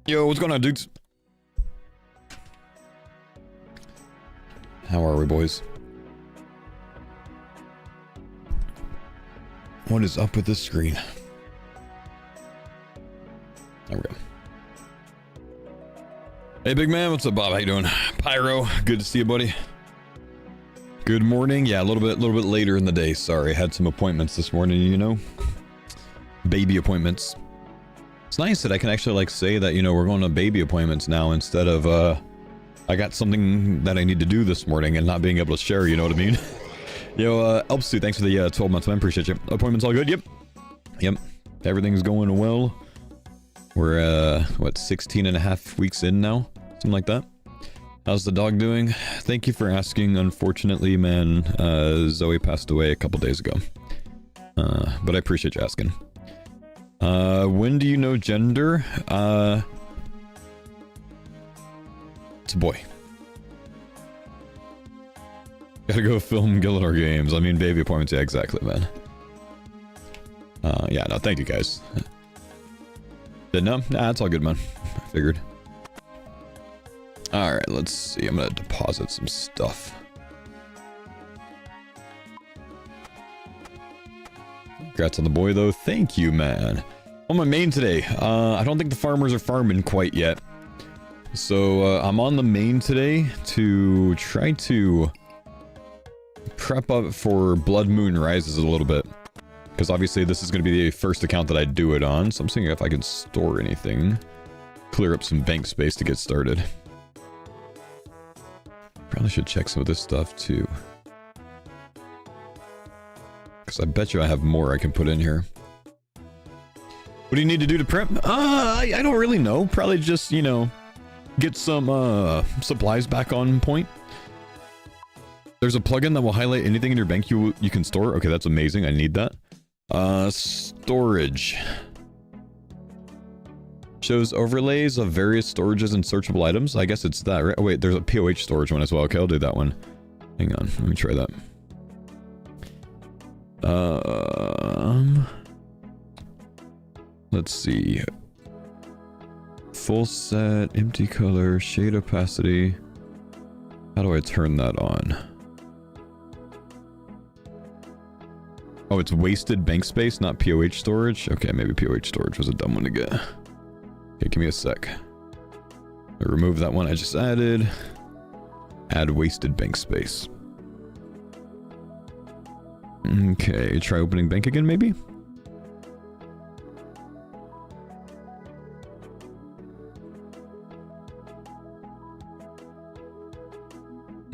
Yo, what's going on, dudes? How are we, boys? What is up with this screen? There we go. Hey, big man, what's up, Bob? How you doing? Pyro, good to see you, buddy. Good morning. Yeah, a little bit later in the day. Sorry, had some appointments this morning. You know, baby appointments. It's nice that I can actually like say that, you know, we're going to baby appointments now instead of I got something that I need to do this morning and not being able to share. You know what I mean? Yo, Elpsu, thanks for the 12 months, man. Appreciate you. Appointments all good? Yep. Everything's going well. We're what, 16 and a half weeks in now, something like that. How's the dog doing? Thank you for asking. Unfortunately, man, Zoe passed away a couple days ago. But I appreciate you asking. When do you know gender? It's a boy. Gotta go film Gillador games. I mean, baby appointments. Yeah, exactly, man. Yeah, no, thank you guys. Didn't know? Nah, it's all good, man. I figured. Alright, let's see. I'm gonna deposit some stuff. Congrats on the boy, though. Thank you, man. On my main today. I don't think the farmers are farming quite yet. So, I'm on the main today to try to prep up for Blood Moon Rises a little bit. Because obviously this is going to be the first account that I do it on. So I'm seeing if I can store anything. Clear up some bank space to get started. Probably should check some of this stuff too. Because I bet you I have more I can put in here. What do you need to do to prep? I don't really know. Probably just, you know, get some supplies back on point. There's a plugin that will highlight anything in your bank you can store. Okay, that's amazing. I need that. Storage. Shows overlays of various storages and searchable items. I guess it's that, right? Oh, wait, there's a POH storage one as well. Okay, I'll do that one. Hang on, let me try that. Let's see. Full set, empty color, shade opacity. How do I turn that on? Oh, it's wasted bank space, not POH storage? Okay, maybe POH storage was a dumb one to get. Okay, give me a sec. I remove that one I just added. Add wasted bank space. Okay, try opening bank again, maybe?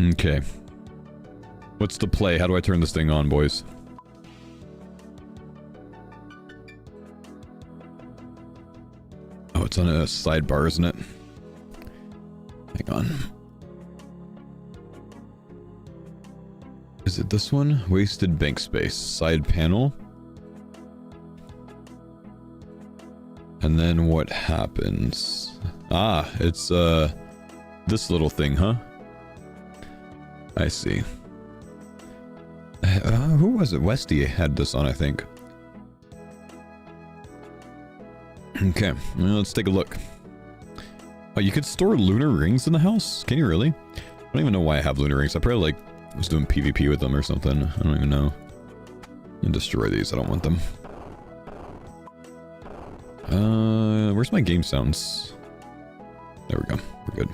Okay. What's the play? How do I turn this thing on, boys? Oh, it's on a sidebar, isn't it? Hang on. Is it this one? Wasted bank space. Side panel. And then what happens? Ah, it's this little thing, huh? I see. Who was it? Westy had this on, I think. Okay, well, let's take a look. Oh, you could store lunar rings in the house? Can you really? I don't even know why I have lunar rings. I probably like was doing PvP with them or something. I don't even know. And destroy these. I don't want them. Where's my game sounds? There we go. We're good.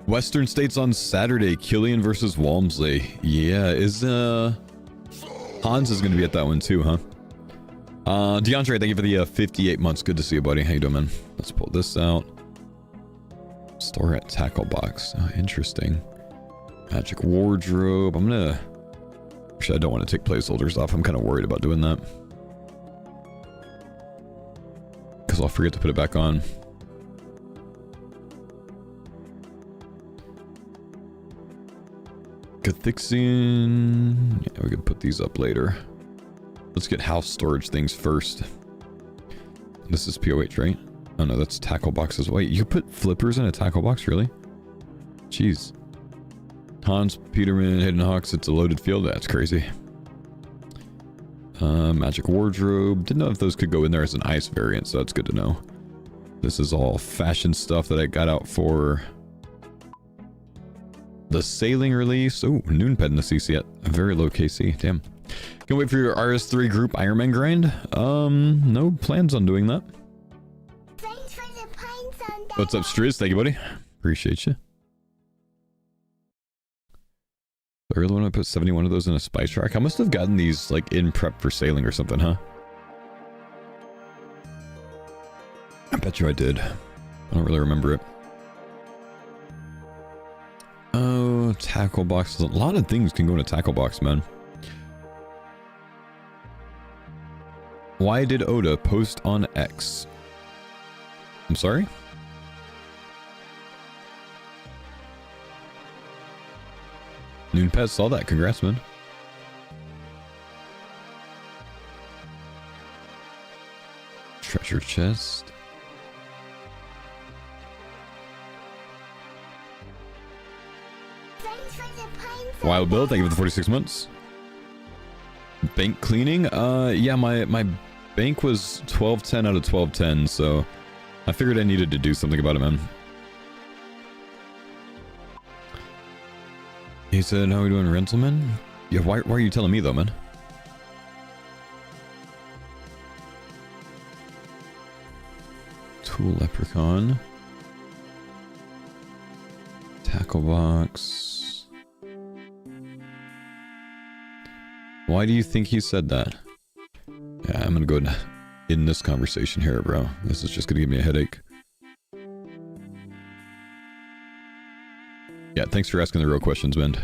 Western States on Saturday. Killian versus Walmsley. Yeah, is Hans is going to be at that one too, huh? DeAndre, thank you for the 58 months. Good to see you, buddy. How you doing, man? Let's pull this out. Store at tackle box. Oh, interesting. Magic wardrobe. I'm gonna... Actually, I don't want to take placeholders off. I'm kind of worried about doing that. Because I'll forget to put it back on. Cathixian. Yeah, we could put these up later. Let's get house storage things first. This is POH, right? Oh no, that's tackle boxes. Wait, you put flippers in a tackle box, really? Jeez. Hans, Peterman, Hidden Hawks, it's a loaded field. That's crazy. Magic wardrobe. Didn't know if those could go in there as an ice variant, so that's good to know. This is all fashion stuff that I got out for the sailing release. Oh, Noonped in the CC at a very low KC. Damn. Can't wait for your RS3 group Ironman grind. No plans on doing that. What's up, Striz? Thank you, buddy. Appreciate you. I really want to put 71 of those in a spice rack. I must have gotten these like in prep for sailing or something, huh? I bet you I did. I don't really remember it. Oh, tackle boxes. A lot of things can go in a tackle box, man. Why did Oda post on X? I'm sorry? Noonpet saw that. Congrats, man. Treasure chest. Wild Bill, thank you for the 46 months. Bank cleaning? Yeah, my bank was 1210 out of 1210, so I figured I needed to do something about it, man. He said, how are we doing, Rentalman? Yeah, why are you telling me, though, man? Tool Leprechaun. Tackle box. Why do you think he said that? Yeah, I'm gonna go ahead and end this conversation here, bro. This is just gonna give me a headache. Yeah, thanks for asking the real questions, man.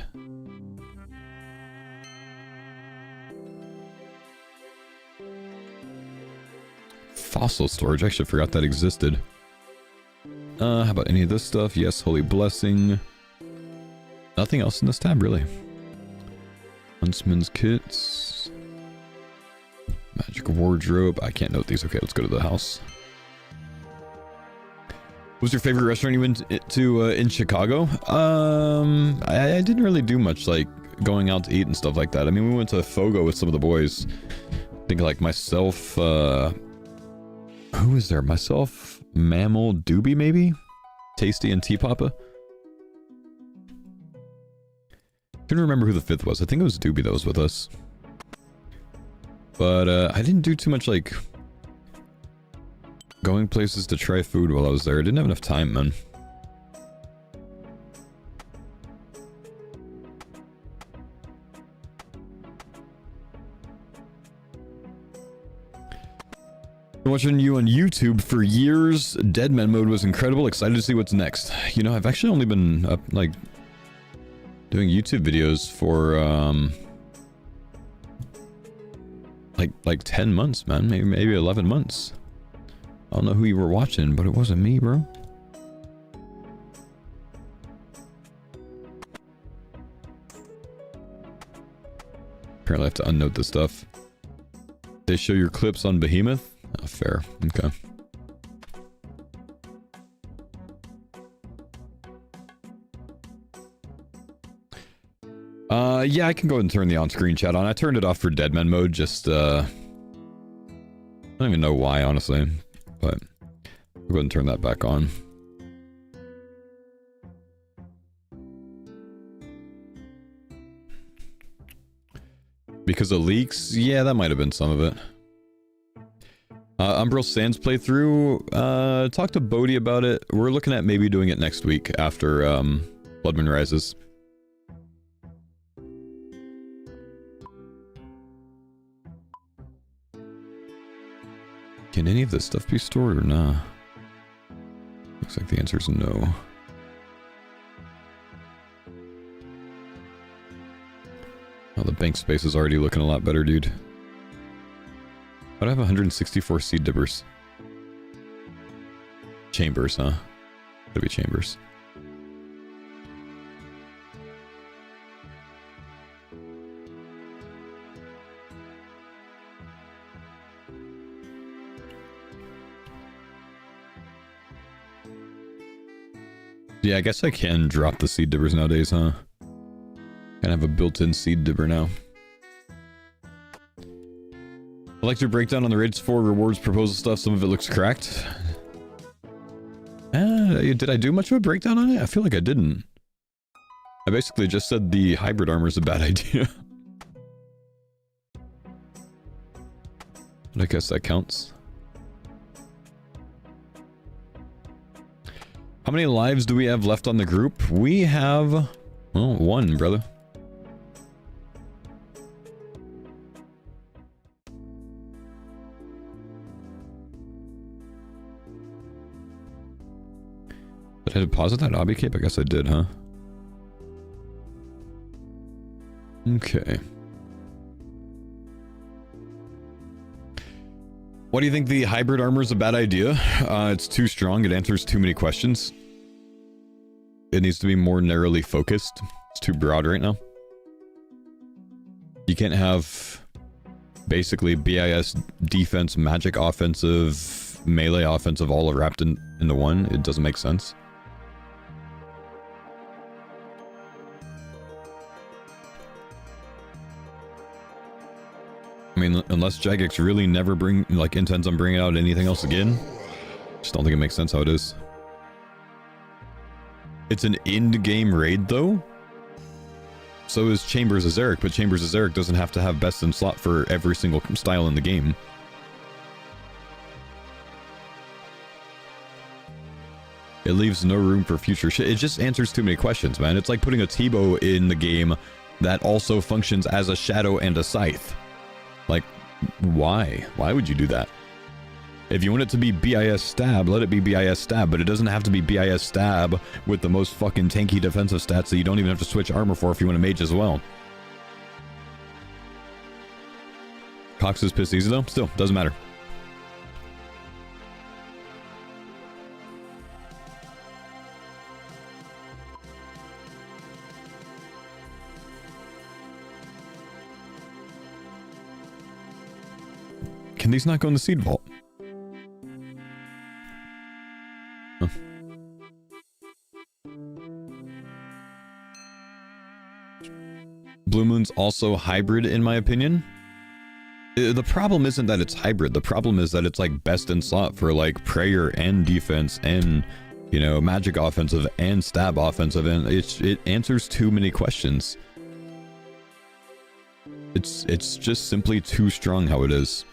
Fossil storage, I actually forgot that existed. How about any of this stuff? Yes, Holy Blessing. Nothing else in this tab, really. Huntsman's kits. Magic wardrobe. I can't note these. Okay, let's go to the house. What was your favorite restaurant you went to in Chicago? I didn't really do much, like, going out to eat and stuff like that. I mean, we went to Fogo with some of the boys. I think, like, myself, who was there? Myself, Mammal, Doobie, maybe? Tasty and T-Papa? I couldn't remember who the fifth was. I think it was Doobie that was with us. But, I didn't do too much, like, going places to try food while I was there. I didn't have enough time, man. Been watching you on YouTube for years. Deadman mode was incredible. Excited to see what's next. You know, I've actually only been up, like, doing YouTube videos for, like 10 months, man. Maybe 11 months. I don't know who you were watching, but it wasn't me, bro. Apparently I have to unnote this stuff. They show your clips on Behemoth? Oh, fair. Okay. Yeah, I can go ahead and turn the on-screen chat on. I turned it off for Deadman mode, just, I don't even know why, honestly. But I'll go ahead and turn that back on. Because of leaks? Yeah, that might have been some of it. Umbral Sands playthrough. Talked to Bodhi about it. We're looking at maybe doing it next week after Bloodmoon Rises. Can any of this stuff be stored or nah? Looks like the answer is no. Oh, the bank space is already looking a lot better, dude. But I have 164 seed dippers. Chambers, huh? Gotta be chambers. Yeah, I guess I can drop the seed dippers nowadays, huh? Kind of have a built-in seed dipper now. I like your breakdown on the raids for rewards proposal stuff. Some of it looks cracked. Did I do much of a breakdown on it? I feel like I didn't. I basically just said the hybrid armor is a bad idea. But I guess that counts. How many lives do we have left on the group? We have... well, 1, brother. Did I deposit that obby cape? I guess I did, huh? Okay. What do you think? The hybrid armor is a bad idea? It's too strong. It answers too many questions. It needs to be more narrowly focused. It's too broad right now. You can't have basically BIS defense, magic offensive, melee offensive all wrapped into one. It doesn't make sense. I mean, unless Jagex really never intends on bringing out anything else again, just don't think it makes sense how it is. It's an end-game raid, though. So is Chambers of Zarek, but Chambers of Zarek doesn't have to have best in slot for every single style in the game. It leaves no room for future shit. It just answers too many questions, man. It's like putting a T-bow in the game that also functions as a shadow and a scythe. Like, why? Why would you do that? If you want it to be BIS stab, let it be BIS stab, but it doesn't have to be BIS stab with the most fucking tanky defensive stats that you don't even have to switch armor for if you want to mage as well. Cox is piss easy though? Still, doesn't matter. Can these not go in the seed vault? Huh. Blue Moon's also hybrid in my opinion. The problem isn't that it's hybrid. The problem is that it's like best in slot for like prayer and defense and, you know, magic offensive and stab offensive, and it answers too many questions. It's just simply too strong how it is.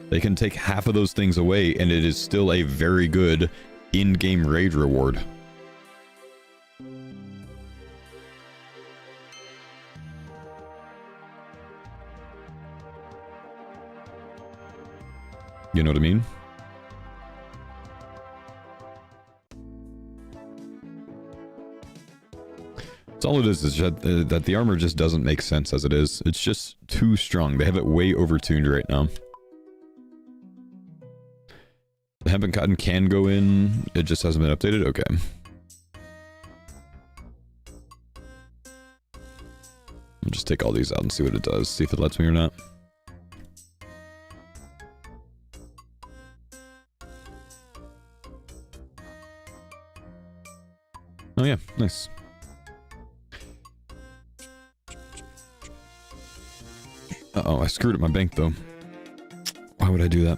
They can take half of those things away and it is still a very good in-game raid reward. You know what I mean? That's all it is that the armor just doesn't make sense as it is. It's just too strong. They have it way overtuned right now. The hemp and cotton can go in, it just hasn't been updated? Okay. I'll just take all these out and see what it does, see if it lets me or not. Oh yeah, nice. Uh-oh, I screwed up my bank though. Why would I do that?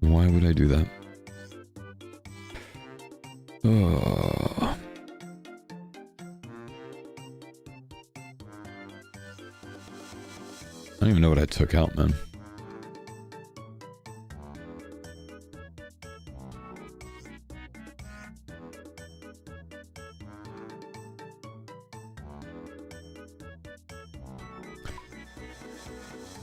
Why would I do that? Oh. I don't even know what I took out, man.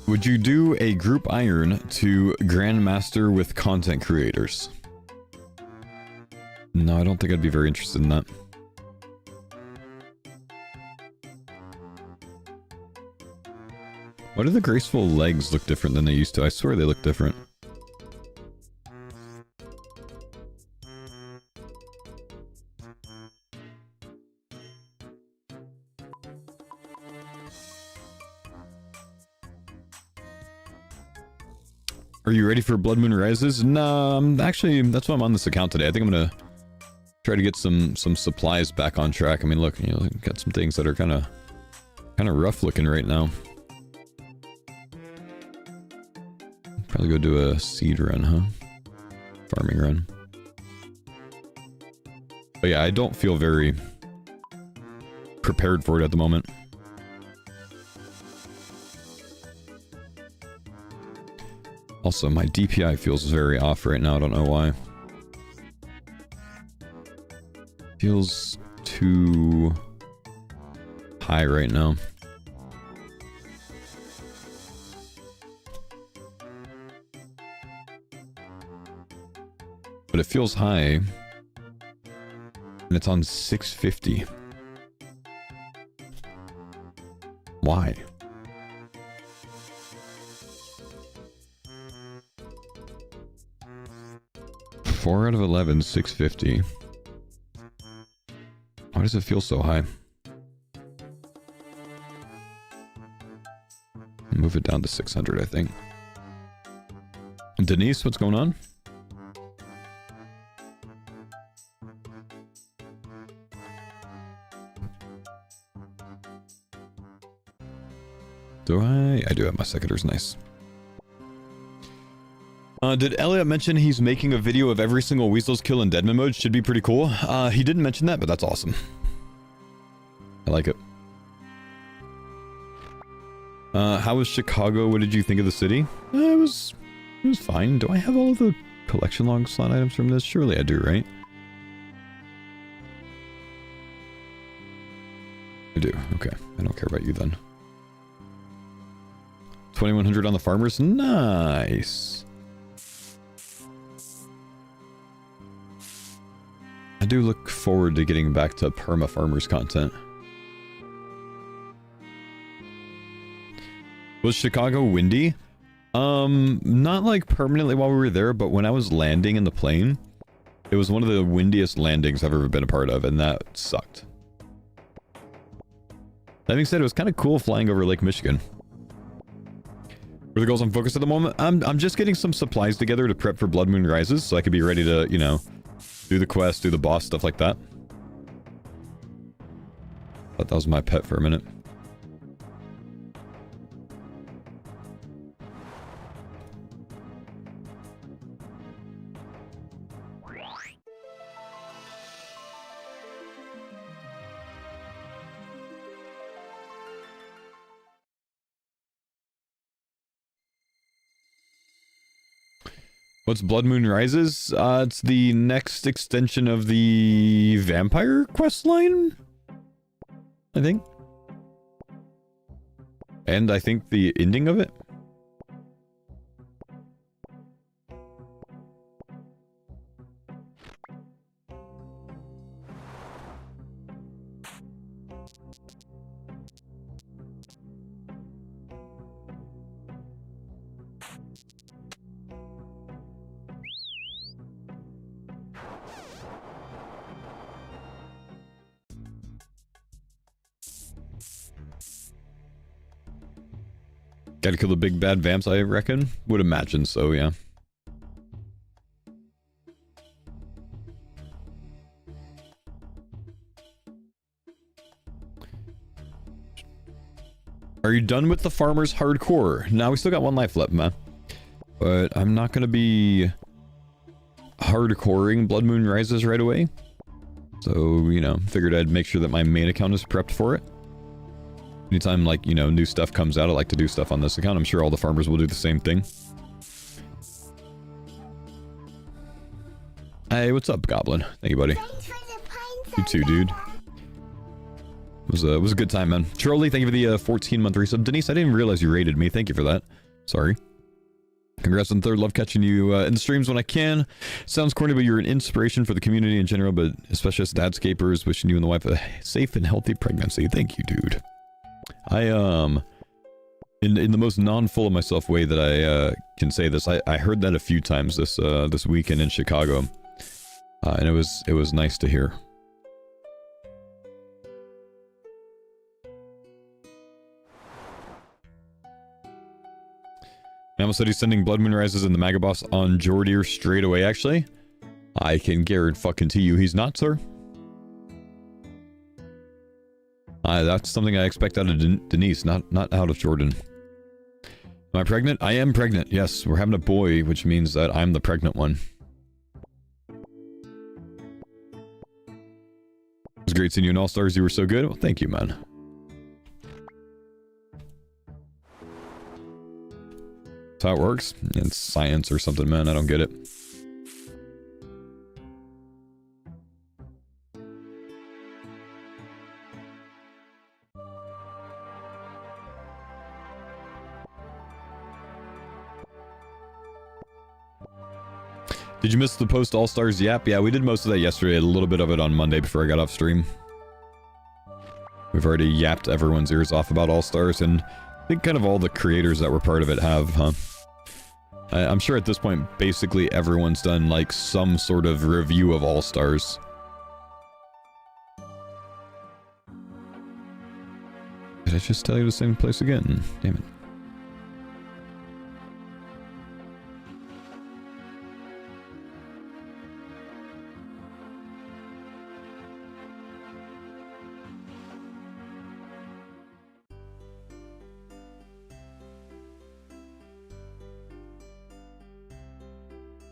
Would you do a group iron to Grandmaster with content creators? No, I don't think I'd be very interested in that. Why do the graceful legs look different than they used to? I swear they look different. Are you ready for Blood Moon Rises? No, actually, that's why I'm on this account today. I think I'm gonna try to get some supplies back on track. I mean, look, you know, got some things that are kind of rough looking right now. Probably go do a seed run, huh? Farming run. But yeah, I don't feel very prepared for it at the moment. Also, my DPI feels very off right now. I don't know why. Feels too high right now. But it feels high. And it's on 650. Why? Four out of 11, 650. Why does it feel so high? Move it down to 600, I think. Denise, what's going on? Do I? I do have my secateurs, nice. Did Elliot mention he's making a video of every single Weasel's kill in Deadman mode? Should be pretty cool. He didn't mention that, but that's awesome. I like it. How was Chicago? What did you think of the city? It was fine. Do I have all of the collection log slot items from this? Surely I do, right? I do. Okay. I don't care about you then. 2100 on the farmers? Nice. I do look forward to getting back to perma farmers content. Was Chicago windy? Not like permanently while we were there, but when I was landing in the plane, it was one of the windiest landings I've ever been a part of, and that sucked. That being said, it was kind of cool flying over Lake Michigan. What are the goals I'm focused at the moment? I'm just getting some supplies together to prep for Blood Moon Rises, so I could be ready to, you know, do the quest, do the boss, stuff like that. Thought that was my pet for a minute. What's Blood Moon Rises? It's the next extension of the vampire quest line, I think. And I think the ending of it. Gotta kill the big bad vamps, I reckon. Would imagine so, yeah. Are you done with the farmers hardcore? Now we still got one life left, man. But I'm not gonna be hardcoring Blood Moon Rises right away. So, you know, figured I'd make sure that my main account is prepped for it. Anytime, like, you know, new stuff comes out, I like to do stuff on this account. I'm sure all the farmers will do the same thing. Hey, what's up, Goblin? Thank you, buddy. You too, dude. It was a good time, man. Charlie, thank you for the 14-month resub. Denise, I didn't realize you rated me. Thank you for that. Sorry. Congrats on third. Love catching you in the streams when I can. Sounds corny, but you're an inspiration for the community in general, but especially us dadscapers. Wishing you and the wife a safe and healthy pregnancy. Thank you, dude. I, in the most non-full of myself way that I can say this, I heard that a few times this weekend in Chicago, and it was nice to hear. Mammal said he's sending Blood Moon Rises and the Maga Boss on Jordir straight away, actually. I can guarantee you he's not, sir. That's something I expect out of Denise, not out of Jordan. Am I pregnant? I am pregnant. Yes, we're having a boy, which means that I'm the pregnant one. It was great seeing you in All-Stars. You were so good. Well, thank you, man. That's how it works. It's science or something, man. I don't get it. Did you miss the post All-Stars yap? Yeah, we did most of that yesterday. A little bit of it on Monday before I got off stream. We've already yapped everyone's ears off about All-Stars, and I think kind of all the creators that were part of it have, huh? I'm sure at this point, basically everyone's done, like, some sort of review of All-Stars. Did I just tell you the same place again? Damn it.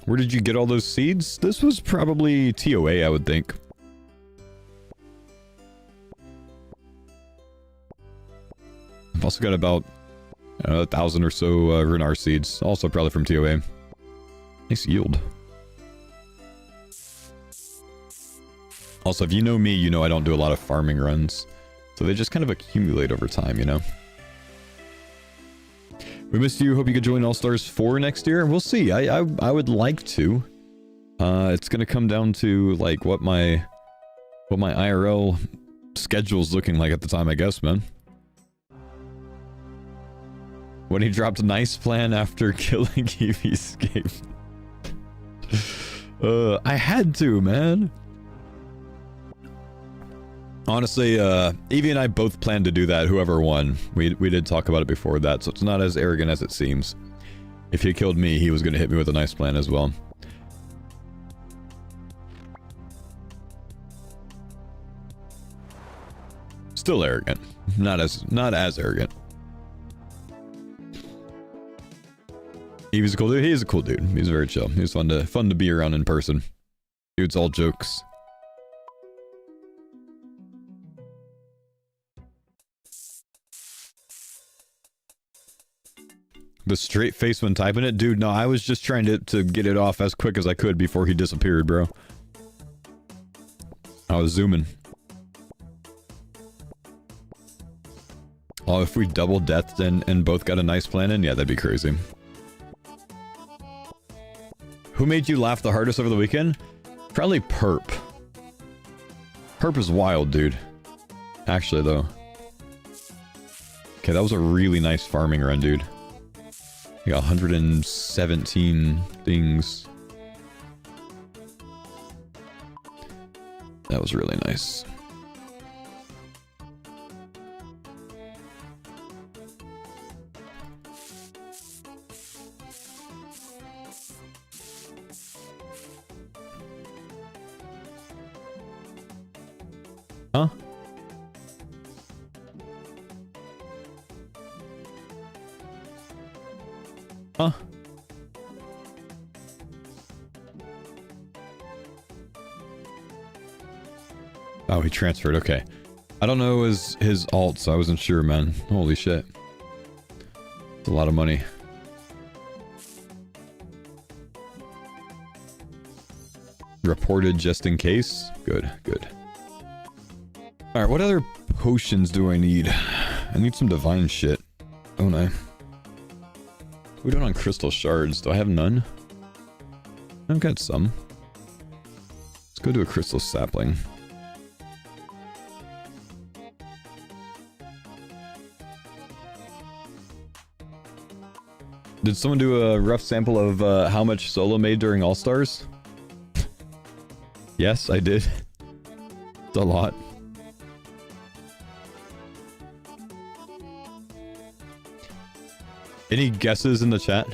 Where did you get all those seeds? This was probably TOA, I would think. I've also got about 1,000 or so Runar seeds, also probably from TOA. Nice yield. Also, if you know me, you know I don't do a lot of farming runs. So they just kind of accumulate over time, you know? We missed you. Hope you could join All-Stars 4 next year. We'll see. I would like to. It's gonna come down to like what my IRL schedule's looking like at the time, I guess, man. When he dropped a nice plan after killing Eevescape. I had to, man. Honestly, Evie and I both planned to do that, whoever won. We did talk about it before that, so it's not as arrogant as it seems. If he killed me, he was going to hit me with a nice plan as well. Still arrogant. Not as arrogant. Evie's a cool dude. He is a cool dude. He's very chill. He's fun to be around in person. Dude's all jokes. The straight face when typing it? Dude, no, I was just trying to get it off as quick as I could before he disappeared, bro. I was zooming. Oh, if we double deathed and both got a nice plan in? Yeah, that'd be crazy. Who made you laugh the hardest over the weekend? Probably Perp. Perp is wild, dude. Actually, though. Okay, that was a really nice farming run, dude. I got 117 things. That was really nice. Huh? Huh? Oh, he transferred. Okay. I don't know his alt, so I wasn't sure, man. Holy shit. It's a lot of money. Reported just in case? Good, good. Alright, what other potions do I need? I need some divine shit, don't I? What are we doing on crystal shards? Do I have none? I've got some. Let's go to a crystal sapling. Did someone do a rough sample of how much Solo made during All-Stars? Yes, I did. It's a lot. Any guesses in the chat?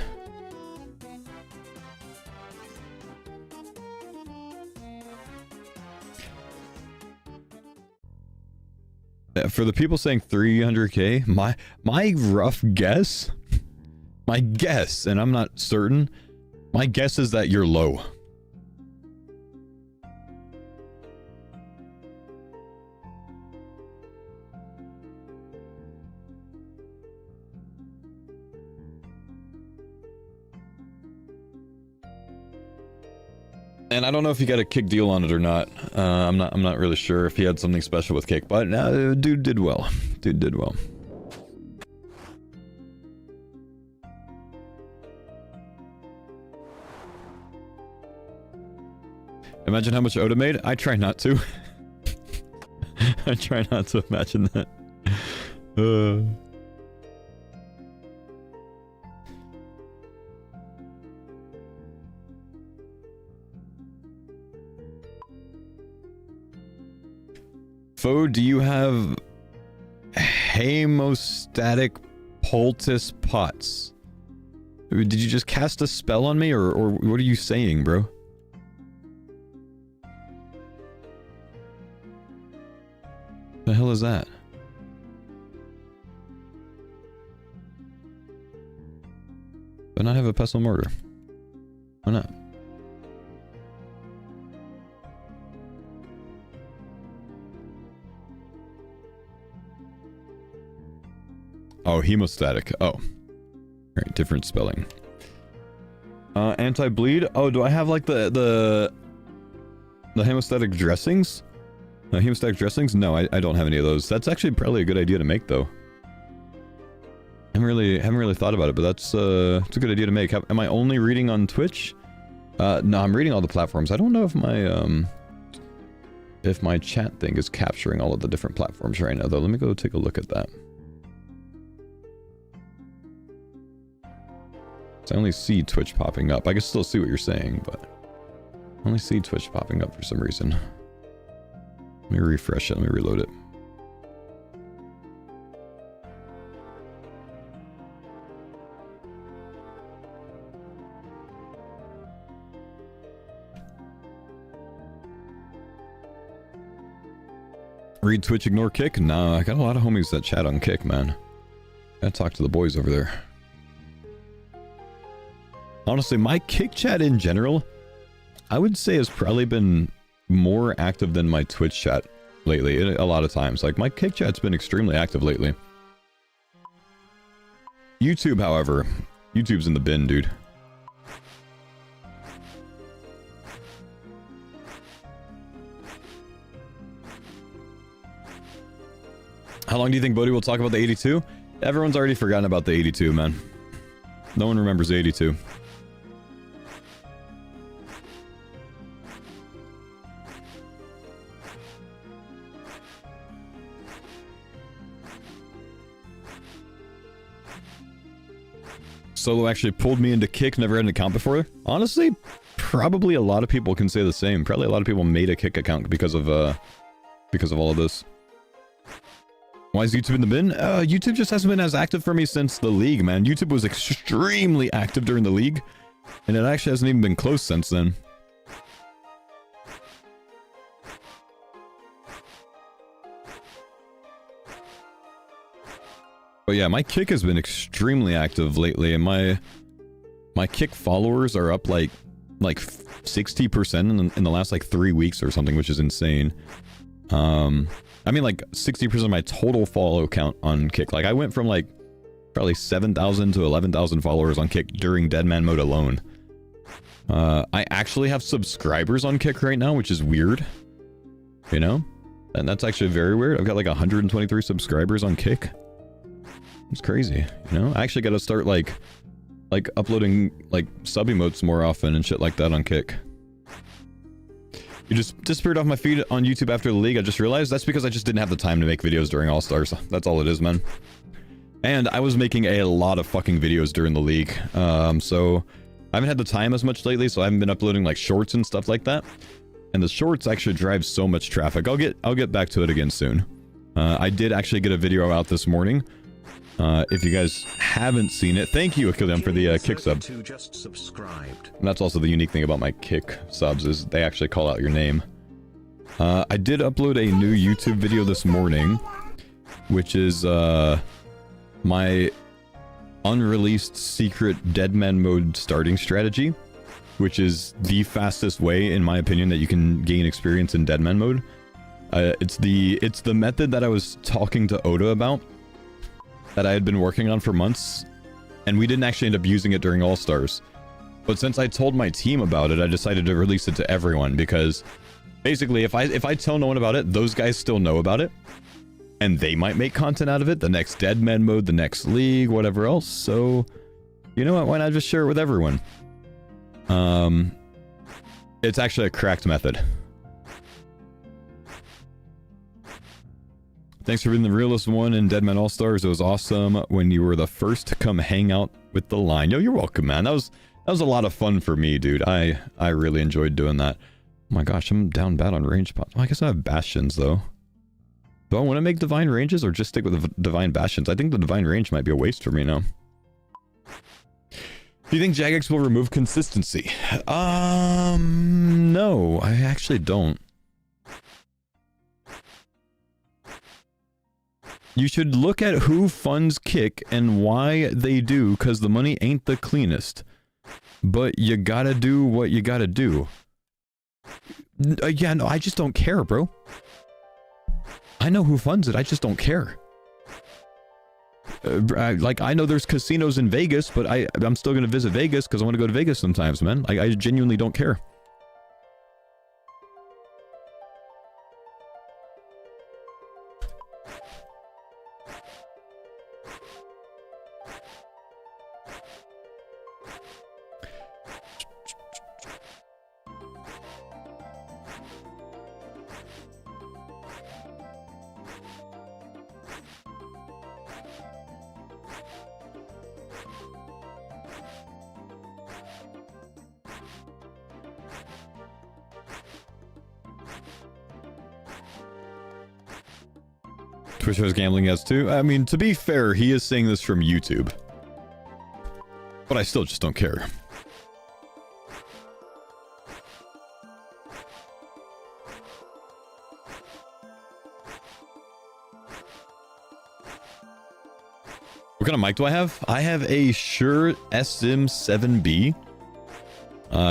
For the people saying 300k, my rough guess My guess, and I'm not certain, my guess is that you're low. And I don't know if he got a kick deal on it or not. I'm not really sure if he had something special with kick, but dude did well. Dude did well. Imagine how much Oda made. I try not to. I try not to imagine that. Fo, do you have hemostatic poultice pots? Did you just cast a spell on me, or what are you saying, bro? The hell is that? But not have a pestle mortar. Why not? Oh, hemostatic. Oh. Right, different spelling. Anti-bleed? Oh, do I have like the hemostatic dressings? Hemostatic dressings? No, I don't have any of those. That's actually probably a good idea to make, though. I haven't really thought about it, but that's it's a good idea to make. Am I only reading on Twitch? No, I'm reading all the platforms. I don't know if my chat thing is capturing all of the different platforms right now, though. Let me go take a look at that. So I only see Twitch popping up. I can still see what you're saying, but I only see Twitch popping up for some reason. Let me refresh it. Let me reload it. Read Twitch, ignore Kick? Nah, I got a lot of homies that chat on Kick, man. Gotta talk to the boys over there. Honestly, my Kick chat in general, I would say has probably been more active than my Twitch chat lately. A lot of times. Like, my Kick chat's been extremely active lately. YouTube, however, YouTube's in the bin, dude. How long do you think Bodhi will talk about the 82? Everyone's already forgotten about the 82, man. No one remembers the 82. Solo actually pulled me into Kick, never had an account before. Honestly, probably a lot of people can say the same. Probably a lot of people made a Kick account because of all of this. Why is YouTube in the bin? YouTube just hasn't been as active for me since the league, man. YouTube was extremely active during the league, and it actually hasn't even been close since then. But yeah, my Kick has been extremely active lately, and my Kick followers are up like 60% in the last like 3 weeks or something, which is insane. I mean, like 60% of my total follow count on Kick. Like, I went from like probably 7,000 to 11,000 followers on Kick during Deadman mode alone. I actually have subscribers on Kick right now, which is weird, you know, and that's actually very weird. I've got like 123 subscribers on Kick. It's crazy, you know. I actually got to start like uploading like sub emotes more often and shit like that on Kick. You just disappeared off my feed on YouTube after the league. I just realized that's because I just didn't have the time to make videos during All-Stars. That's all it is, man. And I was making a lot of fucking videos during the league. So I haven't had the time as much lately, so I haven't been uploading like shorts and stuff like that. And the shorts actually drive so much traffic. I'll get back to it again soon. I did actually get a video out this morning. If you guys haven't seen it, thank you, Akilium, for the Kick sub. Just subscribed. And that's also the unique thing about my Kick subs, is they actually call out your name. I did upload a new YouTube video this morning, which is my unreleased secret deadman mode starting strategy, which is the fastest way, in my opinion, that you can gain experience in deadman mode. It's the method that I was talking to Oda about, that I had been working on for months, and we didn't actually end up using it during Allstars. But since I told my team about it, I decided to release it to everyone, because basically, if I tell no one about it, those guys still know about it, and they might make content out of it, the next deadman mode, the next league, whatever else. So, you know what, why not just share it with everyone? It's actually a cracked method. Thanks for being the realest one in Deadman All-Stars. It was awesome when you were the first to come hang out with the line. Yo, you're welcome, man. That was a lot of fun for me, dude. I really enjoyed doing that. Oh my gosh, I'm down bad on range pops. Well, I guess I have bastions, though. Do I want to make divine ranges or just stick with the divine bastions? I think the divine range might be a waste for me now. Do you think Jagex will remove consistency? No, I actually don't. You should look at who funds Kick and why they do, because the money ain't the cleanest. But you gotta do what you gotta do. Yeah, no, I just don't care, bro. I know who funds it, I just don't care. Like, I know there's casinos in Vegas, but I'm still gonna visit Vegas because I want to go to Vegas sometimes, man. I genuinely don't care. Twitch has gambling as too. I mean, to be fair, he is saying this from YouTube. But I still just don't care. What kind of mic do I have? I have a Shure SM7B,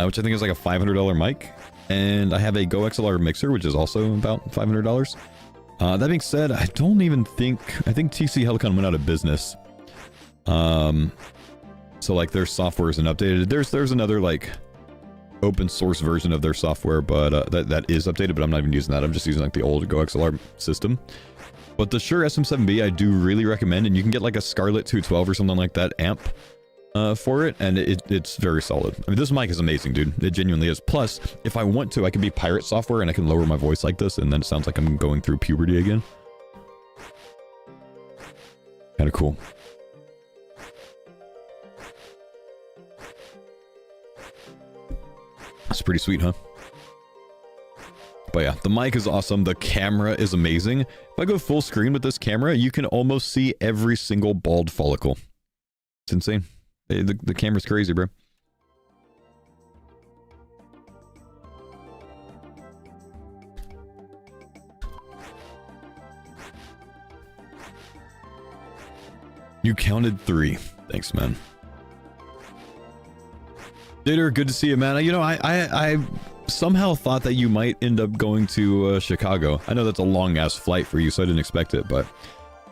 which I think is like a $500 mic. And I have a Go XLR mixer, which is also about $500. That being said, I think TC Helicon went out of business. So like their software isn't updated. There's another like open source version of their software, but that is updated, but I'm not even using that. I'm just using like the old Go XLR system. But the Shure SM7B I do really recommend, and you can get like a Scarlett 212 or something like that amp for it, and it's very solid. I mean, this mic is amazing, dude. It genuinely is. Plus, if I want to, I can be pirate software and I can lower my voice like this, and then it sounds like I'm going through puberty again. Kind of cool. It's pretty sweet, huh? But yeah, the mic is awesome. The camera is amazing. If I go full screen with this camera, you can almost see every single bald follicle. It's insane. The camera's crazy, bro. You counted 3. Thanks, man. Ditter, good to see you, man. You know, I somehow thought that you might end up going to Chicago. I know that's a long-ass flight for you, so I didn't expect it, but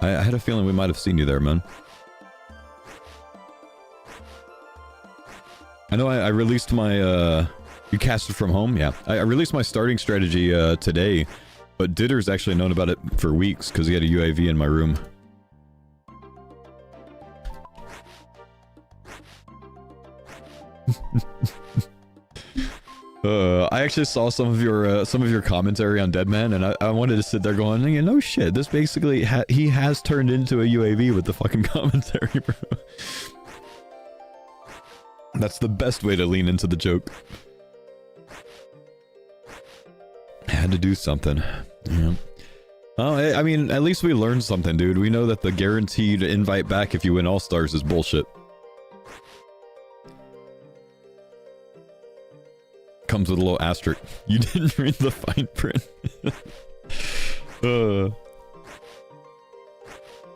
I had a feeling we might have seen you there, man. I know I released my, you casted from home? Yeah. I released my starting strategy today, but Ditter's actually known about it for weeks because he had a UAV in my room. I actually saw some of your commentary on Deadman, and I wanted to sit there going, you know, shit, this basically he has turned into a UAV with the fucking commentary, bro. That's the best way to lean into the joke. I had to do something. Yeah. Oh, I mean, at least we learned something, dude. We know that the guaranteed invite back if you win All-Stars is bullshit. Comes with a little asterisk. You didn't read the fine print.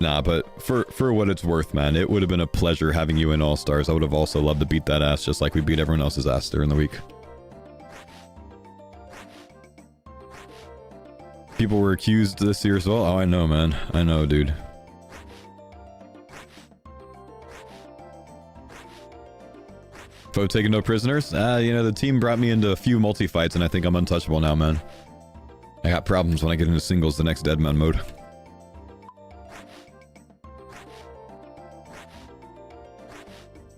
Nah, but for what it's worth, man, it would have been a pleasure having you in All-Stars. I would have also loved to beat that ass just like we beat everyone else's ass during the week. People were accused this year as well. Oh, I know, man. I know, dude. Foe taking no prisoners? You know, the team brought me into a few multi-fights, and I think I'm untouchable now, man. I got problems when I get into singles the next Deadman mode.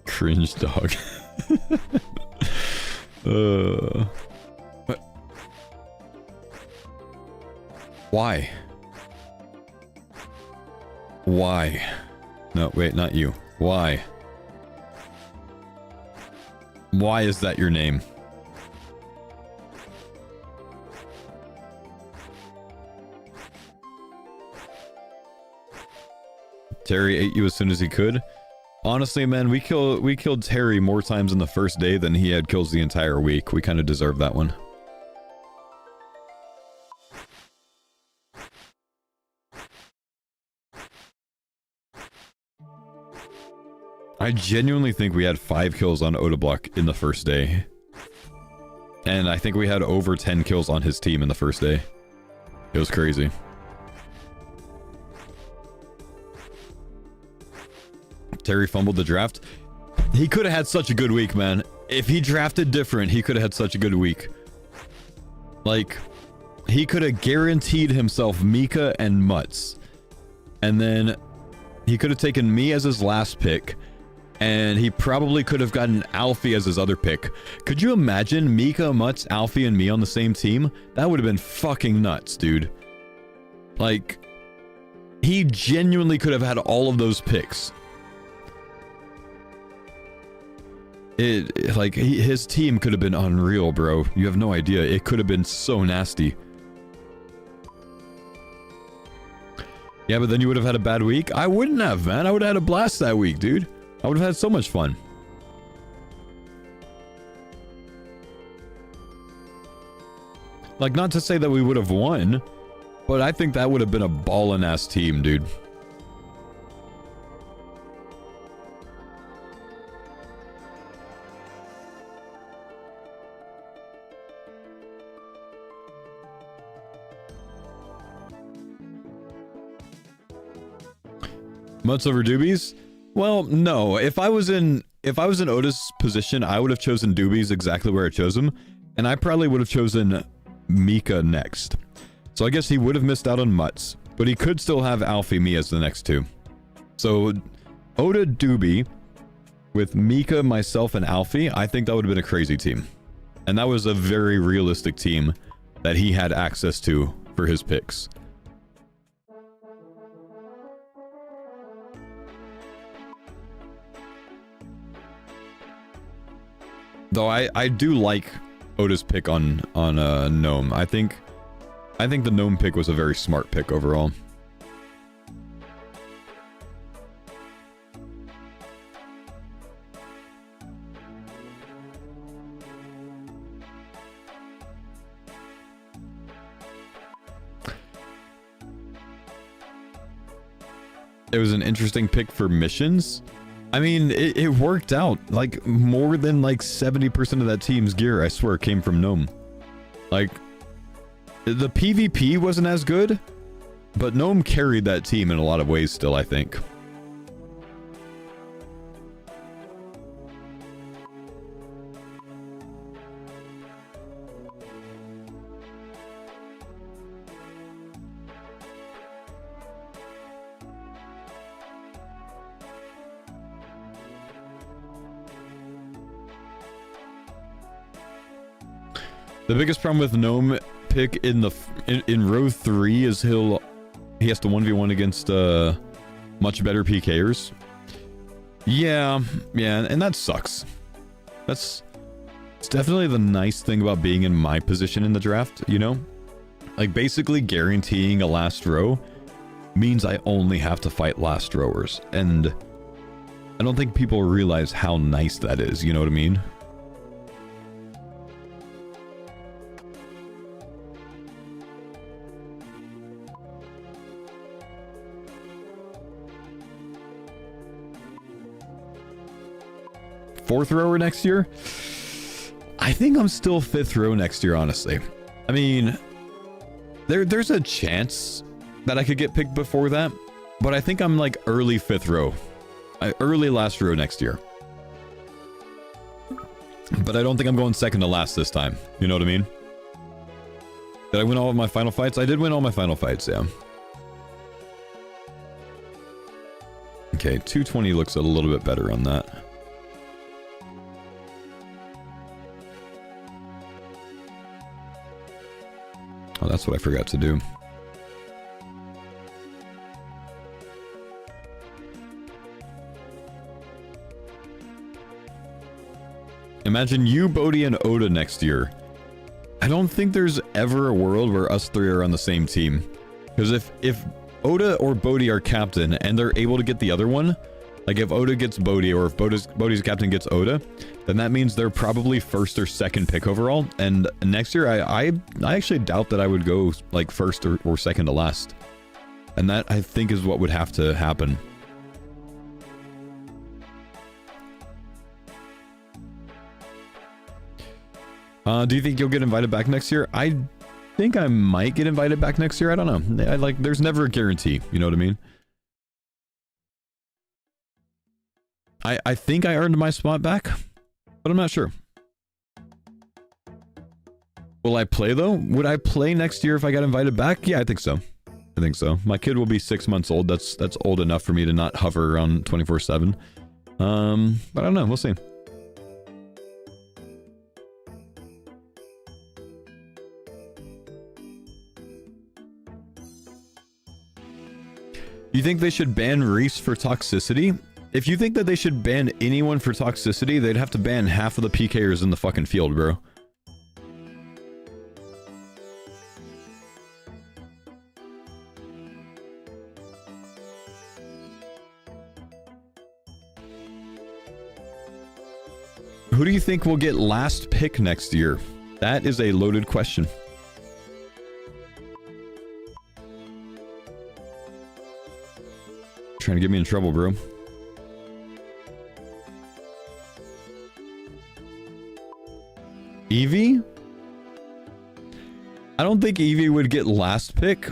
Cringe dog. What? Why? Why? No, wait, not you. Why? Why is that your name? Terry ate you as soon as he could. Honestly, man, we killed Terry more times in the first day than he had kills the entire week. We kind of deserve that one. I genuinely think we had 5 kills on Odablock in the first day. And I think we had over 10 kills on his team in the first day. It was crazy. Terry fumbled the draft. He could have had such a good week, man. If he drafted different, he could have had such a good week. Like, he could have guaranteed himself Mika and Mutz. And then he could have taken me as his last pick. And he probably could have gotten Alfie as his other pick. Could you imagine Mika, Mutz, Alfie, and me on the same team? That would have been fucking nuts, dude. Like, he genuinely could have had all of those picks. His team could have been unreal, bro. You have no idea. It could have been so nasty. Yeah, but then you would have had a bad week? I wouldn't have, man. I would have had a blast that week, dude. I would have had so much fun. Like, not to say that we would have won, but I think that would have been a ballin'-ass team, dude. Mutz over Doobies? Well, no. If I was in Otis' position, I would have chosen Doobies exactly where I chose him, and I probably would have chosen Mika next. So I guess he would have missed out on Mutz, but he could still have Alfie me as the next two. So Oda Doobie with Mika, myself, and Alfie, I think that would have been a crazy team. And that was a very realistic team that he had access to for his picks. Though I do like Oda's pick on Gnome. I think the Gnome pick was a very smart pick overall. It was an interesting pick for missions. I mean, it worked out. Like, more than like 70% of that team's gear, I swear, came from Gnome. Like, the PvP wasn't as good, but Gnome carried that team in a lot of ways still, I think. The biggest problem with Gnome pick in row 3 is he has to 1v1 against much better PKers. Yeah, and that sucks. It's definitely the nice thing about being in my position in the draft, you know? Like, basically guaranteeing a last row means I only have to fight last rowers, and I don't think people realize how nice that is, you know what I mean? 4th rower next year? I think I'm still 5th row next year, honestly. I mean, there's a chance that I could get picked before that, but I think I'm like early 5th row. Early last row next year. But I don't think I'm going second to last this time. You know what I mean? Did I win all of my final fights? I did win all my final fights, yeah. Okay, 220 looks a little bit better on that. Oh, that's what I forgot to do. Imagine you, Bodhi, and Oda next year. I don't think there's ever a world where us three are on the same team. Because if Oda or Bodhi are captain and they're able to get the other one, like if Oda gets Bodhi or if Bodhi's captain gets Oda, then that means they're probably 1st or 2nd pick overall. And next year, I actually doubt that I would go like 1st or 2nd to last. And that, I think, is what would have to happen. Do you think you'll get invited back next year? I think I might get invited back next year. I don't know. There's never a guarantee. You know what I mean? I think I earned my spot back, but I'm not sure. Will I play though? Would I play next year if I got invited back? Yeah, I think so. I think so. My kid will be 6 months old. That's old enough for me to not hover around 24/7. But I don't know. We'll see. You think they should ban Reese for toxicity? If you think that they should ban anyone for toxicity, they'd have to ban half of the PKers in the fucking field, bro. Who do you think will get last pick next year? That is a loaded question. Trying to get me in trouble, bro. Eevee? I don't think Eevee would get last pick,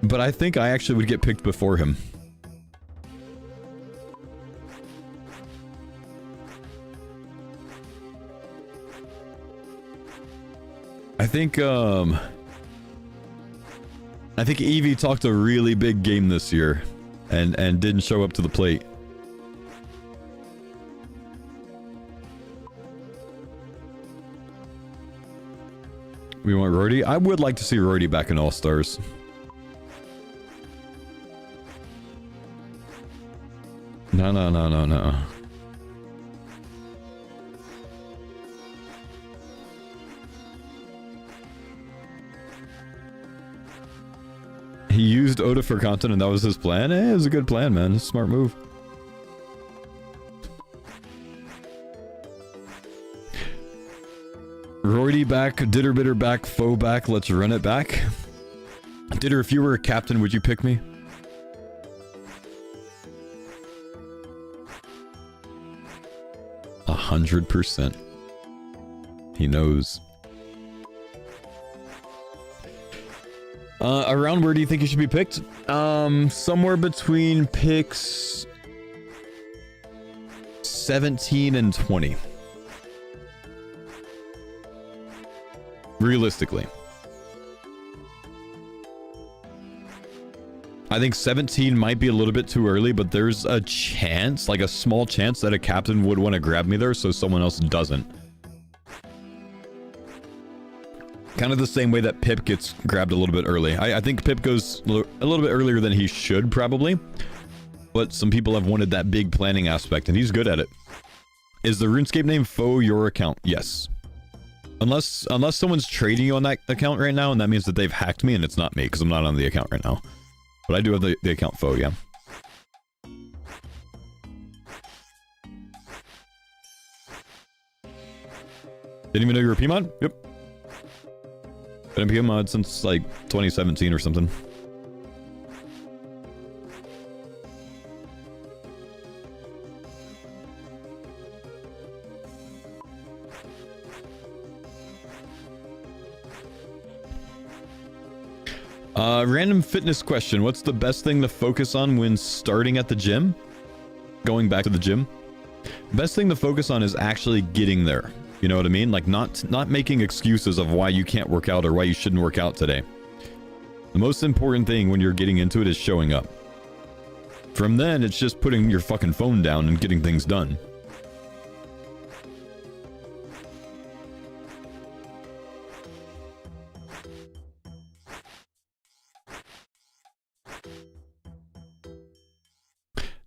but I think I actually would get picked before him. I think Eevee talked a really big game this year and didn't show up to the plate. We want Rorty? I would like to see Rorty back in All-Stars. No. He used Oda for content and that was his plan? It was a good plan, man. It's a smart move. Roydy back, Ditter Bitter back, Foe back, let's run it back. Ditter, if you were a captain, would you pick me? A 100%. He knows. Around where do you think you should be picked? Somewhere between picks 17 and 20. Realistically. I think 17 might be a little bit too early, but there's a chance, like a small chance, that a captain would want to grab me there so someone else doesn't. Kind of the same way that Pip gets grabbed a little bit early. I think Pip goes a little bit earlier than he should, probably. But some people have wanted that big planning aspect, and he's good at it. Is the RuneScape name Foe your account? Yes. Unless someone's trading you on that account right now, and that means that they've hacked me, and it's not me, because I'm not on the account right now. But I do have the account Foe, yeah. Didn't even know you were a PMod? Yep. Been a PMod since like 2017 or something. Random fitness question. What's the best thing to focus on when starting at the gym? Going back to the gym? Best thing to focus on is actually getting there. You know what I mean? Like not making excuses of why you can't work out or why you shouldn't work out today. The most important thing when you're getting into it is showing up. From then, it's just putting your fucking phone down and getting things done.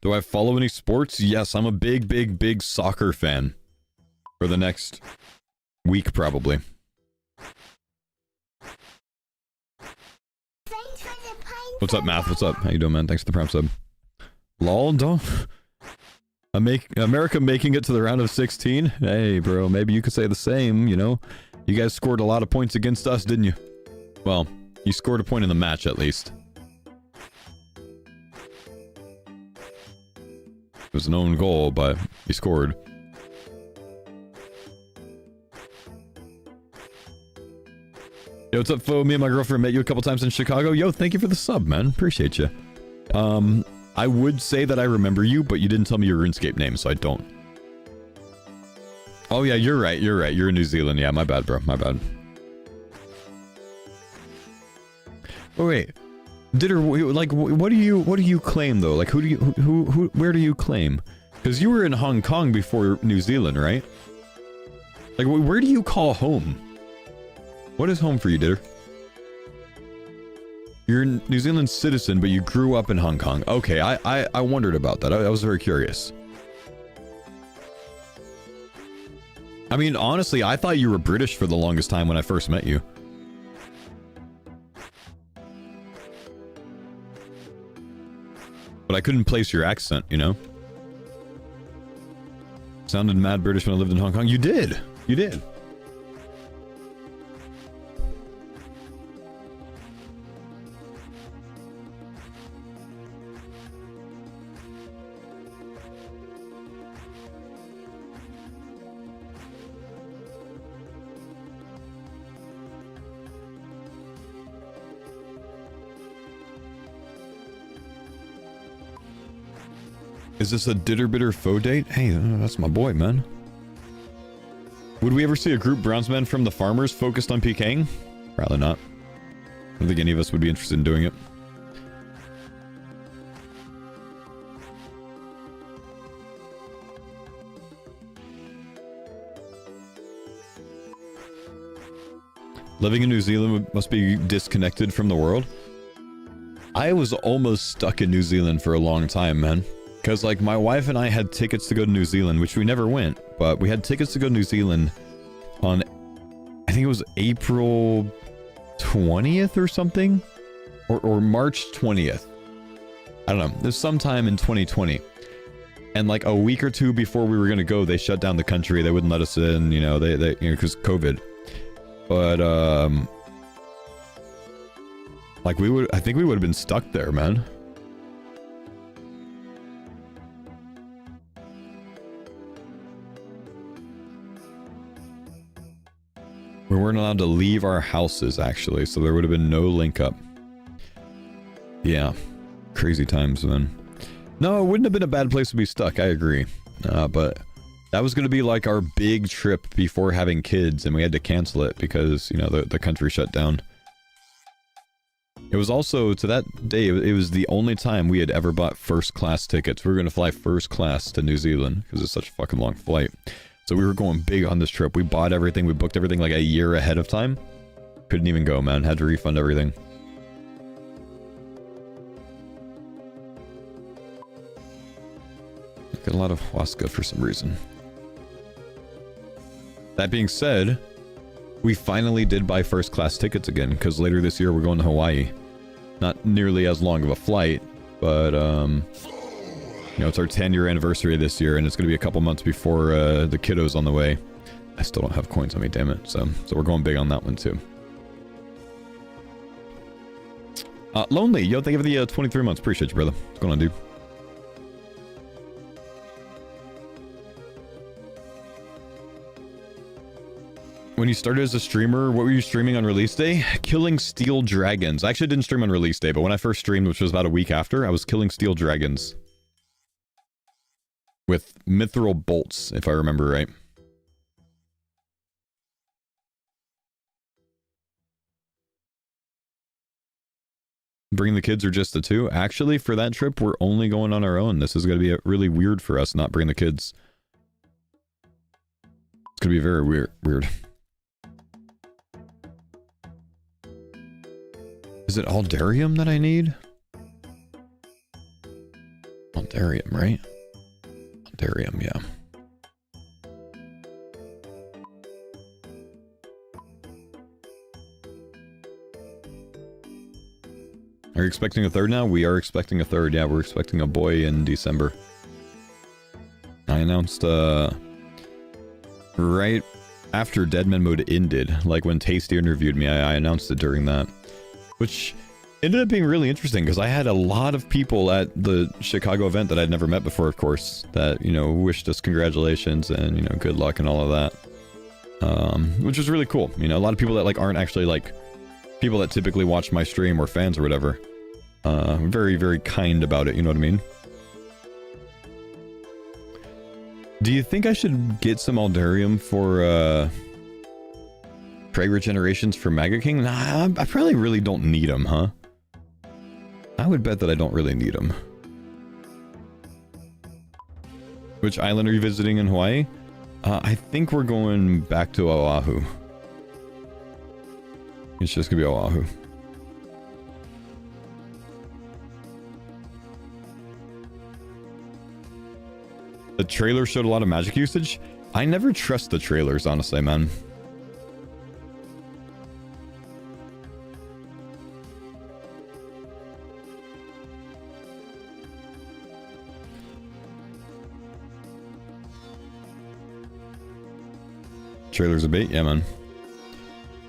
Do I follow any sports? Yes, I'm a big soccer fan. For the next week, probably. What's up, Math? What's up? How you doing, man? Thanks for the prime sub. Lol, don't... America making it to the round of 16? Hey, bro, maybe you could say the same, you know? You guys scored a lot of points against us, didn't you? Well, you scored a point in the match, at least. It was an own goal, but you scored. Yo, what's up, foe? Me and my girlfriend met you a couple times in Chicago. Yo, thank you for the sub, man. Appreciate you. I would say that I remember you, but you didn't tell me your RuneScape name, so I don't. Oh yeah, you're right. You're right. You're in New Zealand. Yeah, my bad, bro. My bad. Oh wait, like what do you claim though? Like who where do you claim? Because you were in Hong Kong before New Zealand, right? Like where do you call home? What is home for you, Ditter? You're a New Zealand citizen, but you grew up in Hong Kong. Okay, I wondered about that. I was very curious. I mean, honestly, I thought you were British for the longest time when I first met you. But I couldn't place your accent, you know? Sounded mad British when I lived in Hong Kong. You did! You did! Is this a ditter-bitter foe date? Hey, that's my boy, man. Would we ever see a group bronzeman from the farmers focused on PKing? Probably not. I don't think any of us would be interested in doing it. Living in New Zealand must be disconnected from the world. I was almost stuck in New Zealand for a long time, man. Because, like, my wife and I had tickets to go to New Zealand, which we never went, but we had tickets to go to New Zealand on, I think it was April 20th or something? Or March 20th. I don't know. There's sometime in 2020. And, like, a week or two before we were going to go, they shut down the country. They wouldn't let us in, you know, you know, because COVID. But, like, I think we would have been stuck there, man. We weren't allowed to leave our houses, actually, so there would have been no link up. Yeah. Crazy times, man. No, it wouldn't have been a bad place to be stuck, I agree. But that was going to be like our big trip before having kids, and we had to cancel it because, you know, the country shut down. It was also, to that day, it was the only time we had ever bought first-class tickets. We were going to fly first class to New Zealand because it's such a fucking long flight. So we were going big on this trip. We bought everything. We booked everything like a year ahead of time. Couldn't even go, man. Had to refund everything. Got a lot of Huasca for some reason. That being said, we finally did buy first class tickets again, because later this year we're going to Hawaii. Not nearly as long of a flight, but you know, it's our 10-year anniversary this year, and it's going to be a couple months before the kiddo's on the way. I still don't have coins on me, damn it. So we're going big on that one, too. Lonely, yo, thank you for the 23 months. Appreciate you, brother. What's going on, dude? When you started as a streamer, what were you streaming on release day? Killing steel dragons. I actually didn't stream on release day, but when I first streamed, which was about a week after, I was killing steel dragons. With mithril bolts, if I remember right. Bring the kids or just the two? Actually, for that trip, we're only going on our own. This is going to be really weird for us not bring the kids. It's going to be very weird. Is it Aldarium that I need? Aldarium, right? Aldarium, yeah. Are you expecting a third now? We are expecting a third. Yeah, we're expecting a boy in December. I announced, right after Deadman Mode ended, like when Tasty interviewed me, I announced it during that. Which ended up being really interesting, because I had a lot of people at the Chicago event that I'd never met before, of course, that, you know, wished us congratulations and, you know, good luck and all of that. Which was really cool. You know, a lot of people that, like, aren't actually, like, people that typically watch my stream or fans or whatever. Very, very kind about it, you know what I mean? Do you think I should get some Aldarium for, Prey regenerations for Mega King? Nah, I probably really don't need them, huh? I would bet that I don't really need them. Which island are you visiting in Hawaii? I think we're going back to Oahu. It's just gonna be Oahu. The trailer showed a lot of magic usage. I never trust the trailers, honestly, man. Trailers a bait? Yeah, man.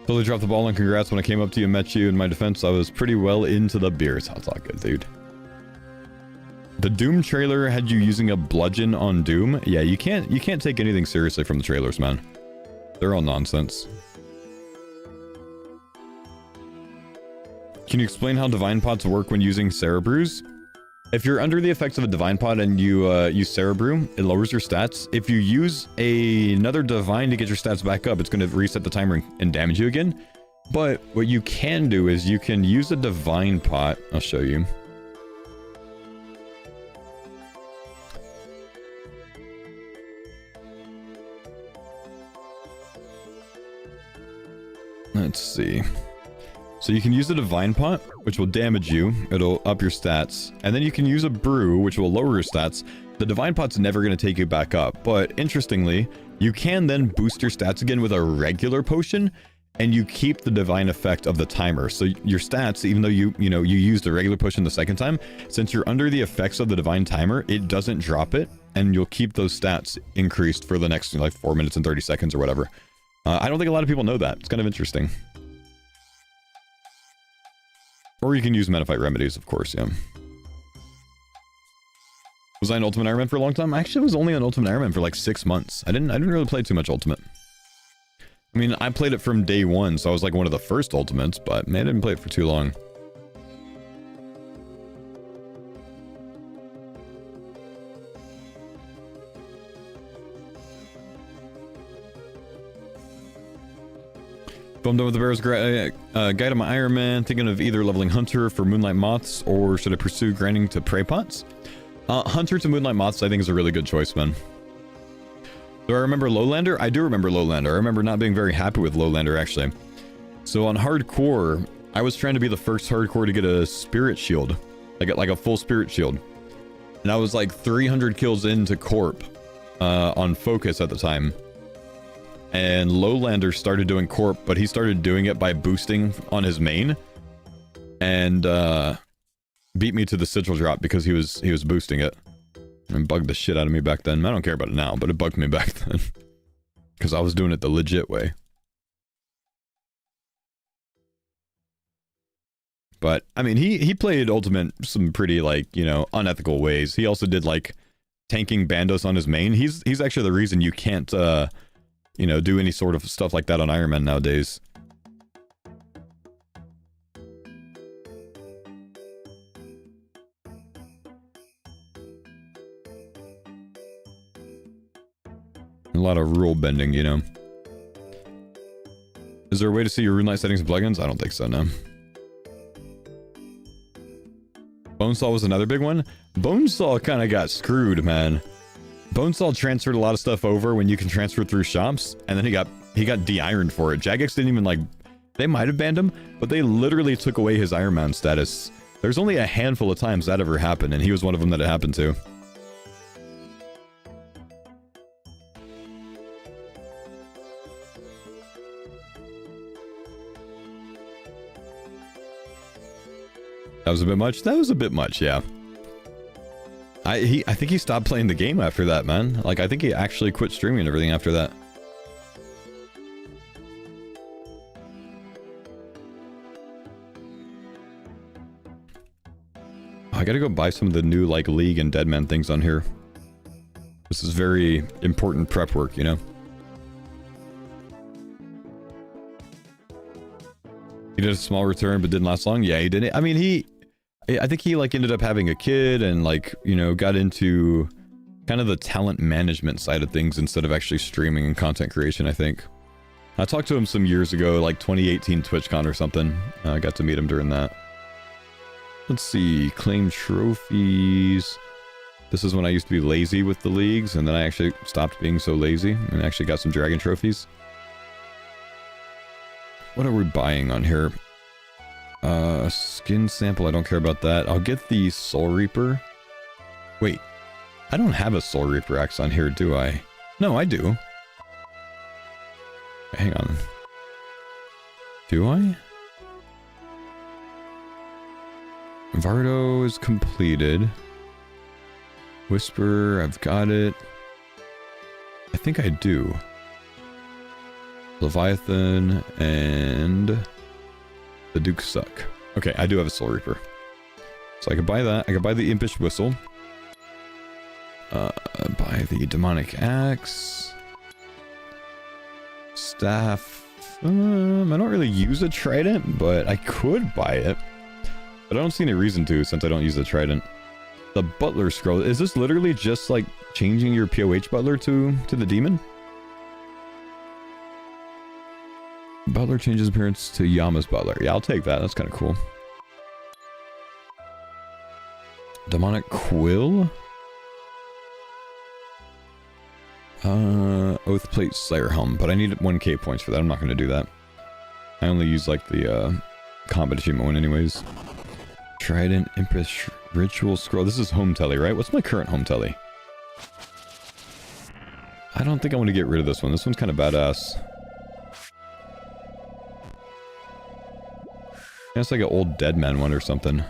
Totally dropped the ball and congrats when I came up to you and met you. In my defense, I was pretty well into the beers. That's all good, dude. The Doom trailer had you using a bludgeon on Doom. Yeah, you can't take anything seriously from the trailers, man. They're all nonsense. Can you explain how divine pots work when using Cerebrews? If you're under the effects of a divine pot and you use Cerebrew, it lowers your stats. If you use another divine to get your stats back up, it's going to reset the timer and damage you again. But what you can do is you can use a divine pot. I'll show you. Let's see. So you can use the divine pot, which will damage you. It'll up your stats. And then you can use a brew, which will lower your stats. The divine pot's never going to take you back up. But interestingly, you can then boost your stats again with a regular potion, and you keep the divine effect of the timer. So your stats, even though you used the regular potion the second time, since you're under the effects of the divine timer, it doesn't drop it, and you'll keep those stats increased for the next, like, 4 minutes and 30 seconds or whatever. I don't think a lot of people know that. It's kind of interesting. Or you can use Metaphyte remedies, of course, yeah. Was I an Ultimate Iron Man for a long time? I actually was only on Ultimate Iron Man for like 6 months. I didn't really play too much Ultimate. I mean, I played it from day one, so I was like one of the first Ultimates, but man, I didn't play it for too long. I'm done with the Bear's Guide on my Iron Man, thinking of either leveling Hunter for Moonlight Moths, or should I pursue grinding to Prey Pots? Hunter to Moonlight Moths I think is a really good choice, man. Do I remember Lowlander? I do remember Lowlander. I remember not being very happy with Lowlander, actually. So on Hardcore, I was trying to be the first Hardcore to get a Spirit Shield. Like a full Spirit Shield. And I was like 300 kills into Corp on Focus at the time. And Lowlander started doing Corp, but he started doing it by boosting on his main. And beat me to the Sigil drop because he was boosting it. And bugged the shit out of me back then. I don't care about it now, but it bugged me back then. Because I was doing it the legit way. But, I mean, he played Ultimate some pretty, like, you know, unethical ways. He also did, like, tanking Bandos on his main. He's actually the reason you can't you know, do any sort of stuff like that on Iron Man nowadays. A lot of rule bending, you know. Is there a way to see your RuneLight settings and plugins? I don't think so, no. Bonesaw was another big one. Bonesaw kind of got screwed, man. Bonesaw transferred a lot of stuff over when you can transfer through shops, and then he got de-ironed for it. Jagex didn't even, like... They might have banned him, but they literally took away his Iron Man status. There's only a handful of times that ever happened, and he was one of them that it happened to. That was a bit much? That was a bit much, yeah. I think he stopped playing the game after that, man. Like, I think he actually quit streaming and everything after that. I gotta go buy some of the new, like, League and Deadman things on here. This is very important prep work, you know? He did a small return, but didn't last long? Yeah, he didn't. I mean, I think he, like, ended up having a kid and, like, you know, got into kind of the talent management side of things instead of actually streaming and content creation, I think. I talked to him some years ago, like 2018 TwitchCon or something. I got to meet him during that. Let's see. Claim trophies. This is when I used to be lazy with the leagues, and then I actually stopped being so lazy and actually got some dragon trophies. What are we buying on here? Skin sample, I don't care about that. I'll get the Soul Reaper. Wait, I don't have a Soul Reaper axe on here, do I? No, I do. Hang on. Do I? Vardo is completed. Whisper, I've got it. I think I do. Leviathan and the Duke suck. Okay, I do have a Soul Reaper. So I could buy that. I could buy the Impish Whistle. Buy the Demonic Axe. Staff. I don't really use a Trident, but I could buy it. But I don't see any reason to since I don't use the Trident. The Butler Scroll. Is this literally just like changing your POH Butler to the Demon? Butler changes appearance to Yama's Butler. Yeah, I'll take that. That's kind of cool. Demonic Quill? Oathplate Slayer Helm, but I need 1k points for that. I'm not going to do that. I only use like the combat achievement one anyways. Trident, Empress, Ritual Scroll. This is home telly, right? What's my current home telly? I don't think I want to get rid of this one. This one's kind of badass. It's like an old Deadman one or something.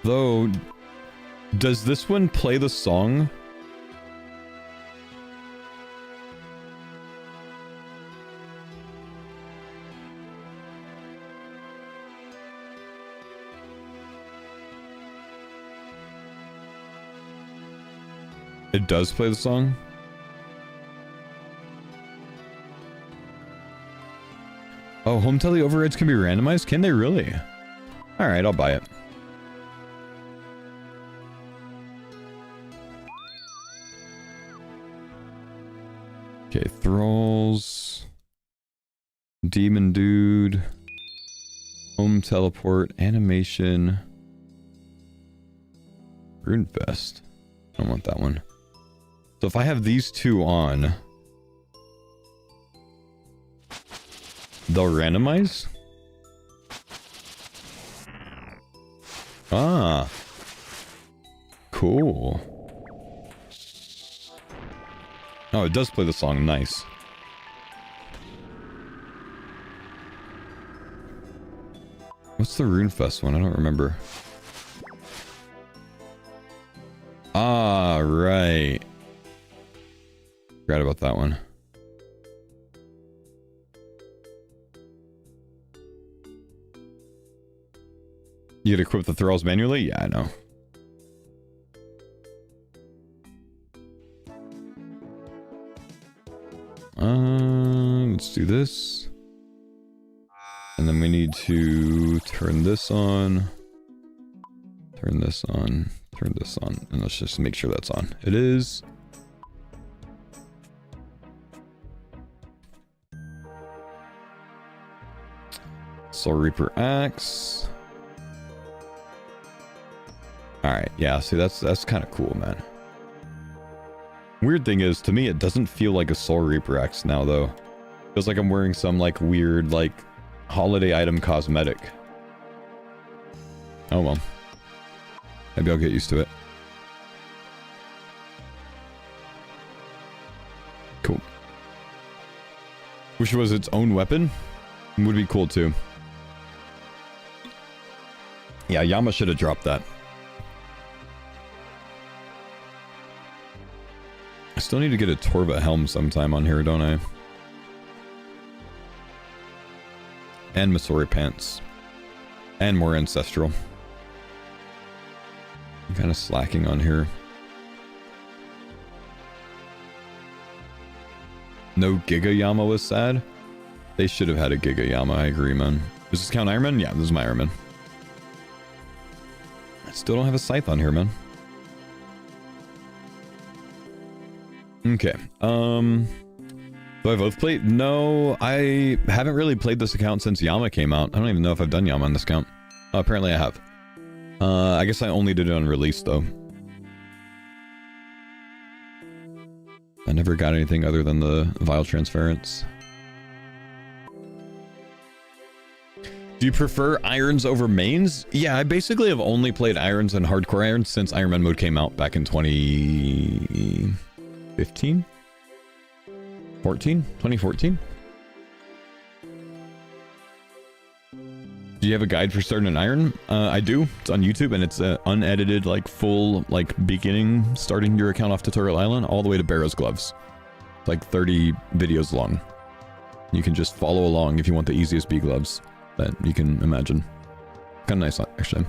Though, does this one play the song? It does play the song? Oh, home telly overrides can be randomized? Can they really? Alright, I'll buy it. Okay, Thralls. Demon Dude. Home teleport. Animation. Runefest. I don't want that one. So if I have these two on... they'll randomize? Ah. Cool. Oh, it does play the song. Nice. What's the Runefest one? I don't remember. Ah, right. Forgot about that one. You could equip the Thralls manually? Yeah, I know. Let's do this. And then we need to turn this on. Turn this on. Turn this on. And let's just make sure that's on. It is. Soul Reaper Axe. Alright, yeah, see that's kind of cool, man. Weird thing is, to me, it doesn't feel like a Soul Reaper Axe now, though. Feels like I'm wearing some, like, weird, like, holiday item cosmetic. Oh, well. Maybe I'll get used to it. Cool. Wish it was its own weapon. Would be cool, too. Yeah, Yama should have dropped that. I still need to get a Torva helm sometime on here, don't I? And Masori pants. And more Ancestral. I'm kind of slacking on here. No Giga Yama was sad. They should have had a Giga Yama, I agree, man. Does this count Iron Man? Yeah, this is my Iron Man. I still don't have a scythe on here, man. Okay. Do I both played? No, I haven't really played this account since Yama came out. I don't even know if I've done Yama on this account. Apparently I have. I guess I only did it on release, though. I never got anything other than the Vial Transference. Do you prefer irons over mains? Yeah, I basically have only played irons and hardcore irons since Iron Man mode came out back in 2015? 2014? Do you have a guide for starting an iron? I do. It's on YouTube, and it's unedited, like, full, like, beginning, starting your account off Tutorial Island, all the way to Barrow's Gloves. It's like 30 videos long. You can just follow along if you want the easiest bee gloves that you can imagine. Kind of nice, actually.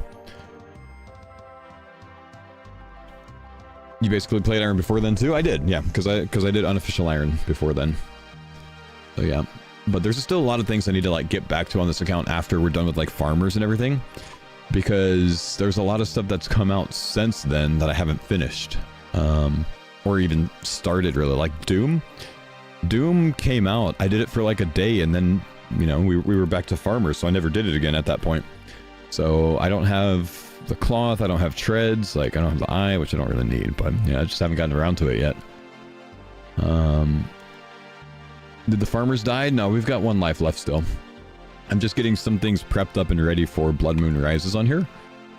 You basically played iron before then, too? I did, yeah, because I did unofficial iron before then. So, yeah. But there's still a lot of things I need to, like, get back to on this account after we're done with, like, farmers and everything. Because there's a lot of stuff that's come out since then that I haven't finished. Or even started, really. Like, Doom. Doom came out. I did it for, like, a day, and then, you know, we were back to farmers, so I never did it again at that point. So, I don't have the cloth, I don't have treads, like, I don't have the eye, which I don't really need, but, yeah, I just haven't gotten around to it yet. Did the farmers die? No, we've got one life left still. I'm just getting some things prepped up and ready for Blood Moon Rises on here.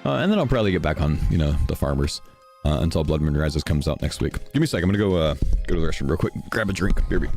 And then I'll probably get back on, you know, the farmers. Until Blood Moon Rises comes out next week. Give me a sec, I'm gonna go to the restroom real quick. Grab a drink. BRB.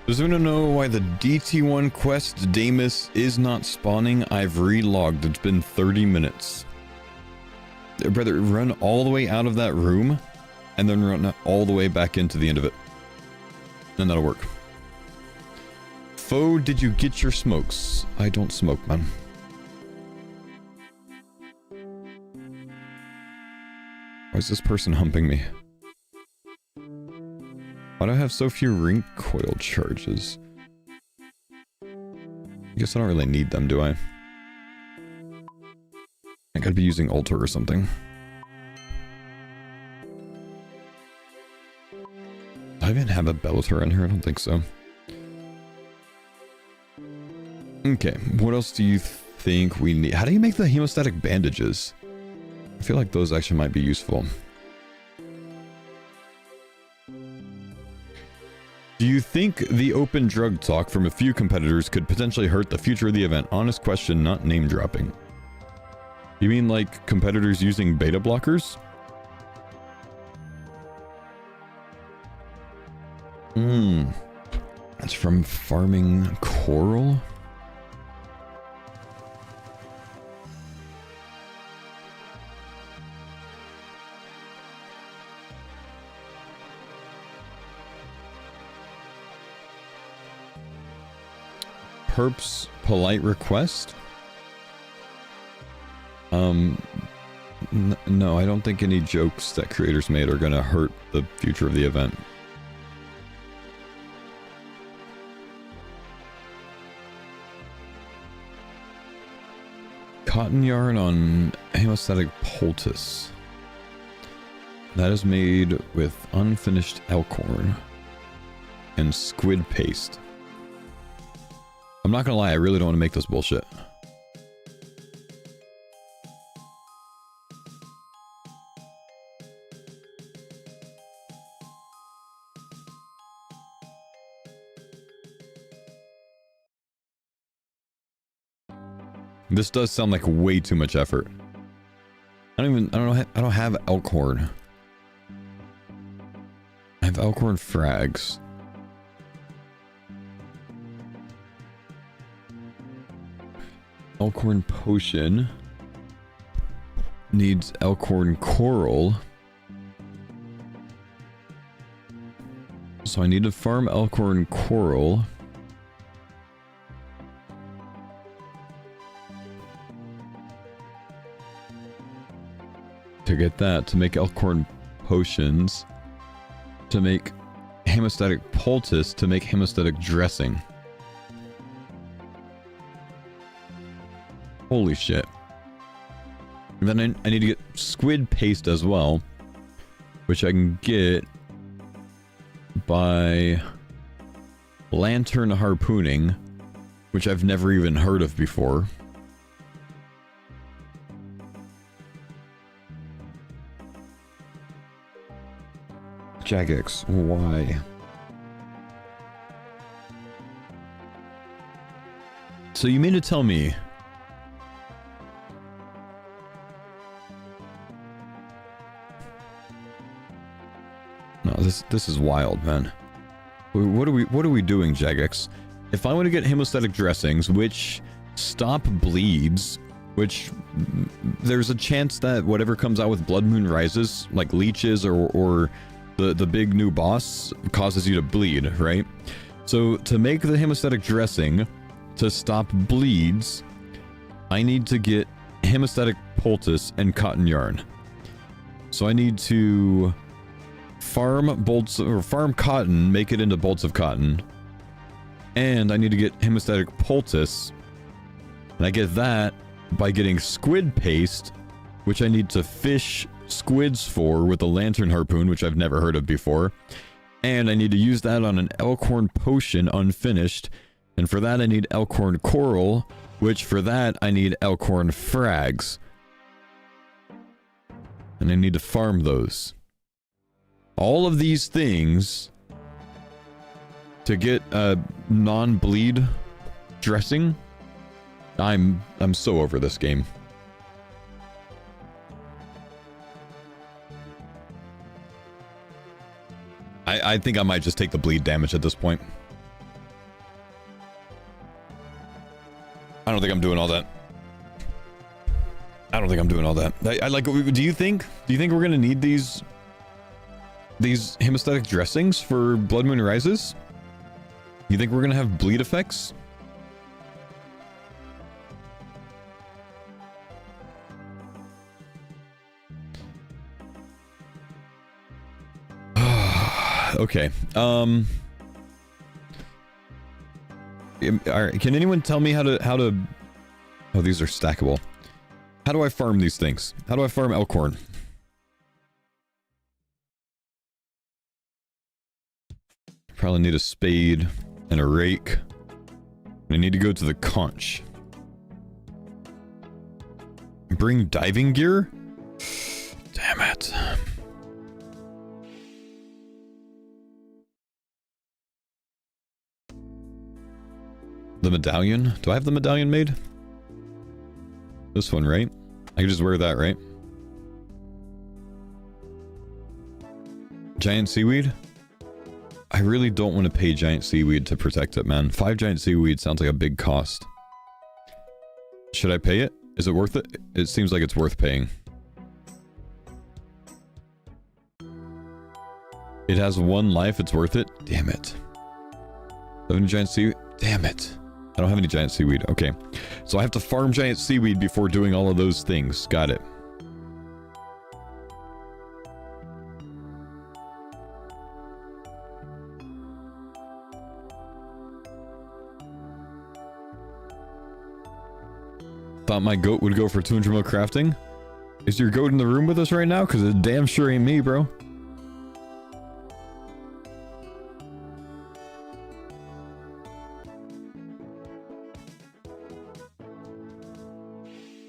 Does anyone know why the DT1 quest Damus is not spawning? I've relogged. It's been 30 minutes. Brother, run all the way out of that room and then run all the way back into the end of it. And that'll work. Foe, did you get your smokes? I don't smoke, man. Why is this person humping me? Why do I have so few ring coil charges? I guess I don't really need them, do I? I gotta be using altar or something. Do I even have a Bellator in here? I don't think so. Okay, what else do you think we need? How do you make the hemostatic bandages? I feel like those actually might be useful. Do you think the open drug talk from a few competitors could potentially hurt the future of the event? Honest question, not name dropping. You mean like competitors using beta blockers? That's from farming coral? Perp's polite request? No, I don't think any jokes that creators made are gonna hurt the future of the event. Cotton yarn on hemostatic poultice. That is made with unfinished elkhorn and squid paste. I'm not gonna lie, I really don't want to make this bullshit. This does sound like way too much effort. I don't have elkhorn. I have elkhorn frags. Elkhorn potion needs elkhorn coral. So I need to farm elkhorn coral. To get that, to make elkhorn potions, to make hemostatic poultice, to make hemostatic dressing. Holy shit. And then I need to get squid paste as well, which I can get by lantern harpooning, which I've never even heard of before. Jagex, why? So you mean to tell me no, this is wild, man. What are we doing, Jagex? If I want to get hemostatic dressings, which stop bleeds, which there's a chance that whatever comes out with Blood Moon Rises, like leeches or the big new boss, causes you to bleed, right? So to make the hemostatic dressing to stop bleeds, I need to get hemostatic poultice and cotton yarn. So I need to farm bolts or farm cotton, make it into bolts of cotton, and I need to get hemostatic poultice, and I get that by getting squid paste, which I need to fish squids for with a lantern harpoon, which I've never heard of before, and I need to use that on an elkhorn potion unfinished, and for that I need elkhorn coral, which for that I need elkhorn frags, and I need to farm those. All of these things to get a non-bleed dressing. I'm so over this game. I think I might just take the bleed damage at this point. don't think I'm doing all that. I don't think I'm doing all that. I like. Do you think we're gonna need these hemostatic dressings for Blood Moon Rises? You think we're gonna have bleed effects? Okay. All right. Can anyone tell me how to? Oh, these are stackable. How do I farm these things? How do I farm Elkhorn? Probably need a spade and a rake. I need to go to the conch. Bring diving gear? Damn it. The medallion? Do I have the medallion made? This one, right? I can just wear that, right? Giant seaweed? I really don't want to pay giant seaweed to protect it, man. 5 giant seaweed sounds like a big cost. Should I pay it? Is it worth it? It seems like it's worth paying. It has 1 life, it's worth it? Damn it. 7 giant seaweed? Damn it. I don't have any giant seaweed. Okay. So I have to farm giant seaweed before doing all of those things. Got it. Thought my goat would go for 200 mil crafting. Is your goat in the room with us right now? Because it damn sure ain't me, bro.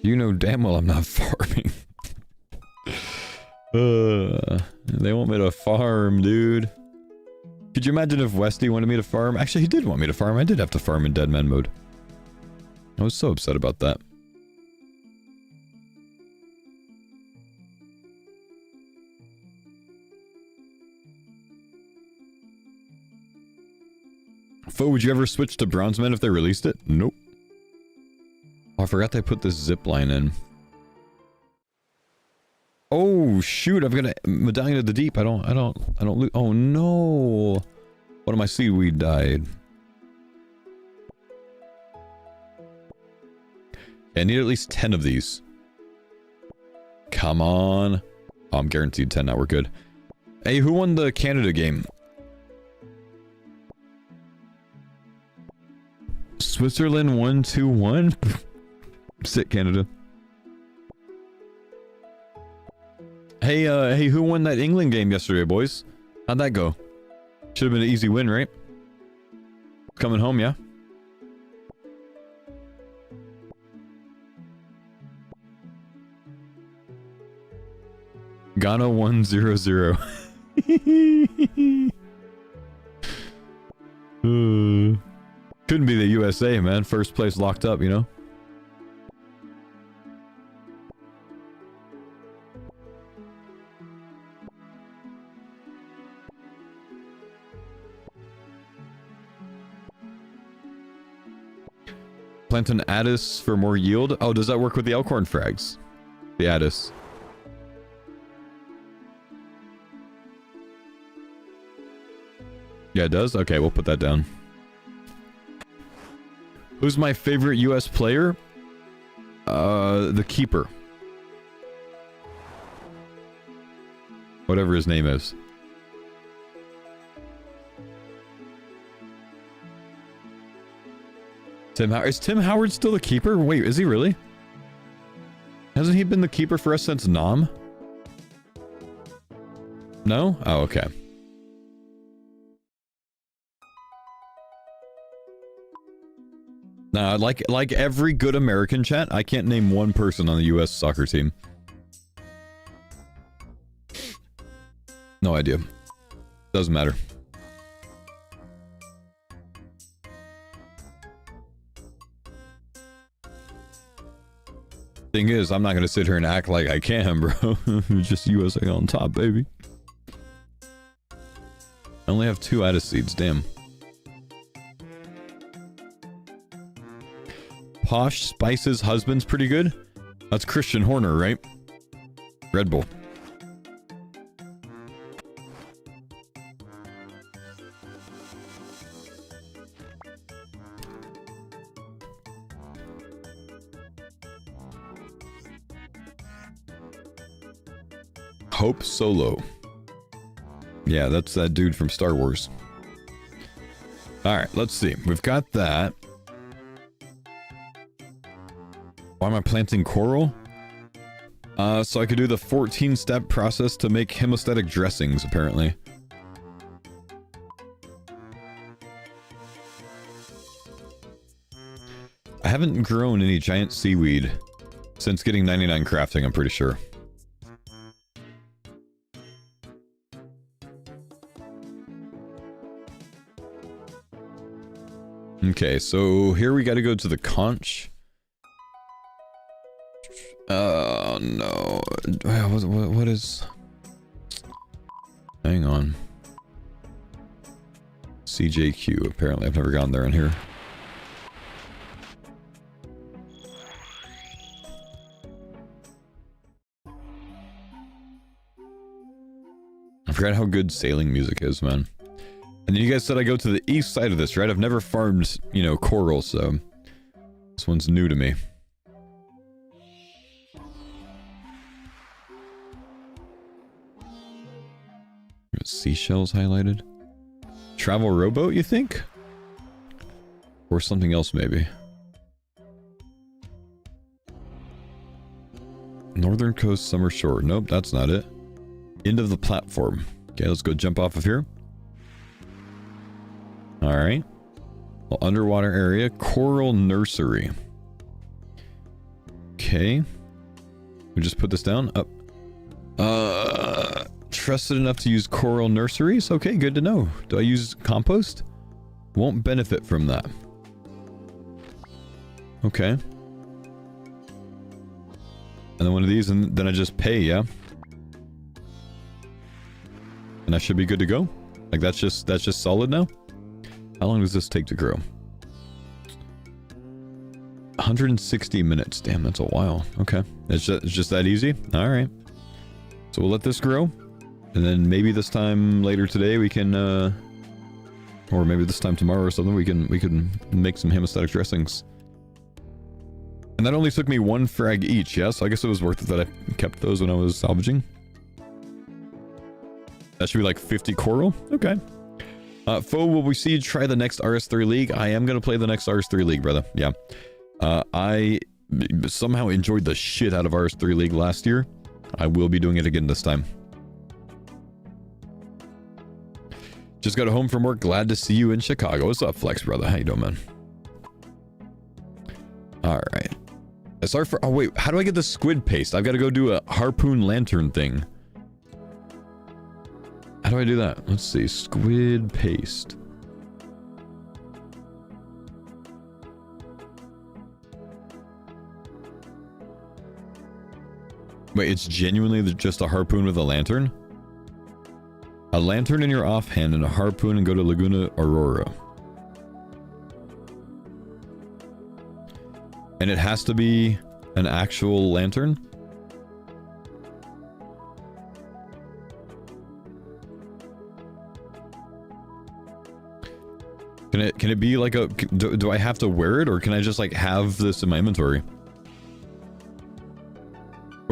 You know damn well I'm not farming. They want me to farm, dude. Could you imagine if Westy wanted me to farm? Actually, he did want me to farm. I did have to farm in dead man mode. I was so upset about that. Fo, would you ever switch to bronze men if they released it? Nope. Oh, I forgot they put this zip line in. Oh shoot! I've got a medallion of the deep. I don't lose. Oh no! One of my seaweed died. I need at least 10 of these. Come on! Oh, I'm guaranteed 10 now. We're good. Hey, who won the Canada game? Switzerland 1-2-1. Sit Canada. Hey, hey, who won that England game yesterday, boys? How'd that go? Should have been an easy win, right? Coming home, yeah? Ghana 1-0-0. Couldn't be the USA, man. First place locked up, you know? Plant an Addis for more yield? Oh, does that work with the Elkhorn frags? The Addis. Yeah, it does? Okay, we'll put that down. Who's my favorite US player? The keeper. Whatever his name is. Tim Howard. Is Tim Howard still the keeper? Wait, is he really? Hasn't he been the keeper for us since Nam? No? Oh, okay. Nah, like every good American chat, I can't name one person on the US soccer team. No idea. Doesn't matter. Thing is, I'm not gonna sit here and act like I can, bro. Just USA on top, baby. I only have 2 Addis seeds, damn. Posh Spices Husband's pretty good. That's Christian Horner, right? Red Bull. Hope Solo. Yeah, that's that dude from Star Wars. Alright, let's see. We've got that. Why am I planting coral? So I could do the 14-step process to make hemostatic dressings, apparently. I haven't grown any giant seaweed since getting 99 crafting, I'm pretty sure. Okay, so here we gotta go to the conch. Oh no. What is... Hang on. CJQ, apparently I've never gone there in here. I forgot how good sailing music is, man. And you guys said I go to the east side of this, right? I've never farmed, you know, coral, so... This one's new to me. Seashells highlighted. Travel rowboat, you think? Or something else, maybe. Northern Coast Summer Shore. Nope, that's not it. End of the platform. Okay, let's go jump off of here. Alright. Well, underwater area. Coral Nursery. Okay. We just put this down. Up. Trusted enough to use coral nurseries? Okay, good to know. Do I use compost? Won't benefit from that. Okay. And then one of these, and then I just pay, yeah? And I should be good to go? Like, that's just solid now? How long does this take to grow? 160 minutes. Damn, that's a while. Okay. It's just that easy? Alright. So we'll let this grow. And then maybe this time later today we can, or maybe this time tomorrow or something, we can make some hemostatic dressings. And that only took me 1 frag each, yeah? So I guess it was worth it that I kept those when I was salvaging. That should be like 50 coral? Okay. Foe, will we see you try the next RS3 League? I am going to play the next RS3 League, brother. Yeah. I somehow enjoyed the shit out of RS3 League last year. I will be doing it again this time. Just got home from work. Glad to see you in Chicago. What's up, Flex, brother? How you doing, man? Alright. Sorry for... Oh, wait. How do I get the squid paste? I've got to go do a harpoon lantern thing. How do I do that? Let's see. Squid paste. Wait, it's genuinely just a harpoon with a lantern? A lantern in your offhand and a harpoon and go to Laguna Aurora. And it has to be an actual lantern? Can it be like a... Do I have to wear it, or can I just like have this in my inventory?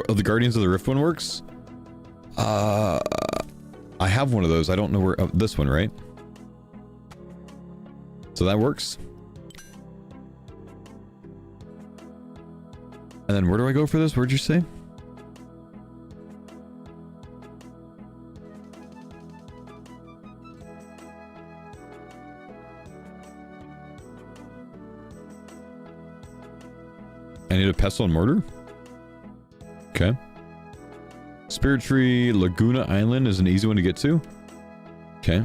Oh, the Guardians of the Rift one works? I have one of those. I don't know where... Oh, this one, right? So that works. And then where do I go for this? Where'd you say? I need a pestle and mortar? Okay. Spirit Tree Laguna Island is an easy one to get to. Okay.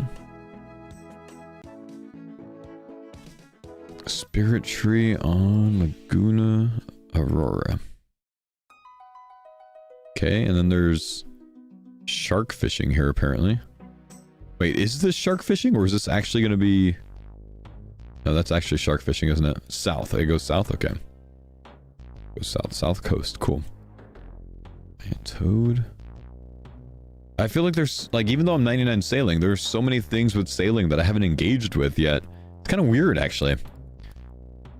Spirit Tree on Laguna Aurora. Okay, and then there's shark fishing here apparently. Wait, is this shark fishing, or is this actually going to be... No, that's actually shark fishing, isn't it? South. It goes south? Okay. Go south, south coast. Cool. And Toad. I feel like there's, like, even though I'm 99 sailing, there's so many things with sailing that I haven't engaged with yet. It's kind of weird, actually.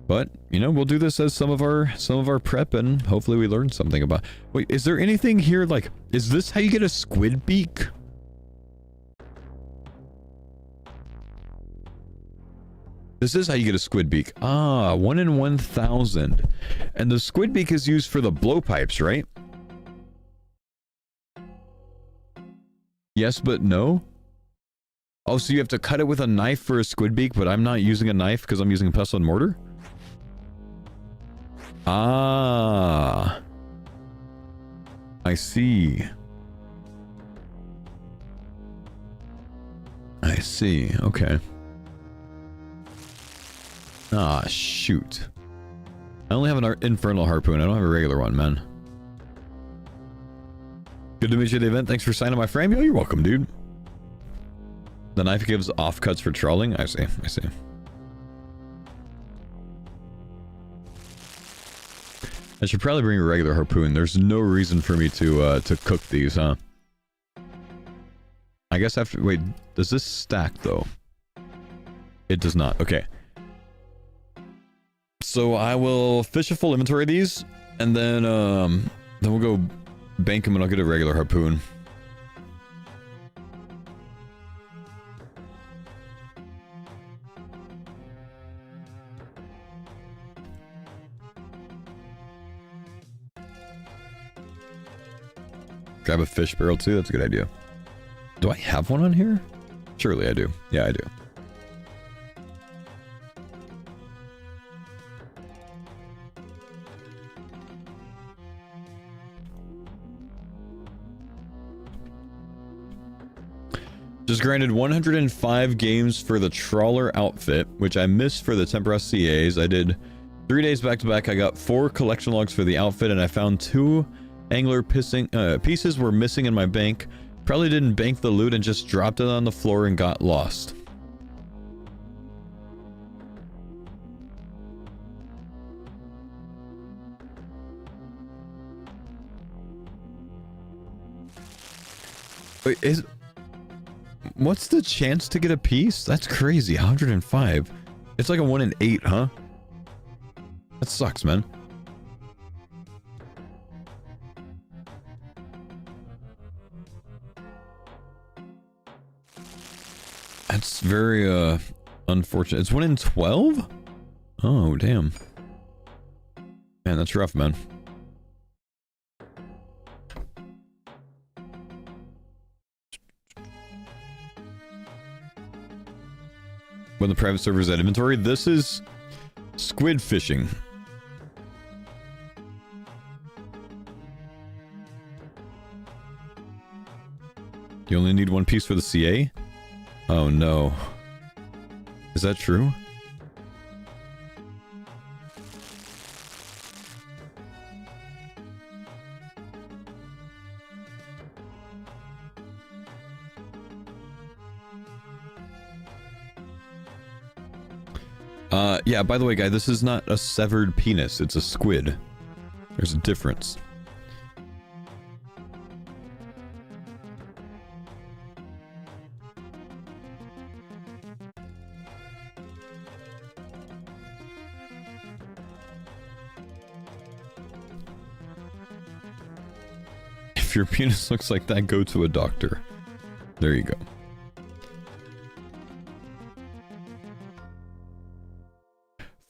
But, you know, we'll do this as some of our prep, and hopefully we learn something about... Wait, is there anything here, like... Is this how you get a squid beak? This is how you get a squid beak. Ah, 1 in 1,000. And the squid beak is used for the blowpipes, right? Yes, but no? Oh, so you have to cut it with a knife for a squid beak, but I'm not using a knife because I'm using a pestle and mortar? Ah. I see. I see. Okay. Ah, shoot. I only have an infernal harpoon. I don't have a regular one, man. Good to meet you at the event. Thanks for signing my frame. Yo, you're welcome, dude. The knife gives offcuts for trawling. I see. I see. I should probably bring a regular harpoon. There's no reason for me to cook these, huh? I guess after... Wait, does this stack, though? It does not. Okay. So I will fish a full inventory of these, and then we'll go bank them and I'll get a regular harpoon. Grab a fish barrel too, that's a good idea. Do I have one on here? Surely I do. Yeah, I do. Just granted 105 games for the trawler outfit, which I missed for the Tempera CAs. I did 3 days back to back. I got 4 collection logs for the outfit, and I found 2 angler pieces were missing in my bank. Probably didn't bank the loot and just dropped it on the floor and got lost. Wait, what's the chance to get a piece? That's crazy. 105. It's like a 1 in 8, huh? That sucks, man. That's very, unfortunate. It's 1 in 12? Oh, damn. Man, that's rough, man. When the private server is at inventory, this is squid fishing. You only need 1 piece for the CA? Oh no. Is that true? Yeah, by the way, guy, this is not a severed penis, it's a squid. There's a difference. If your penis looks like that, go to a doctor. There you go.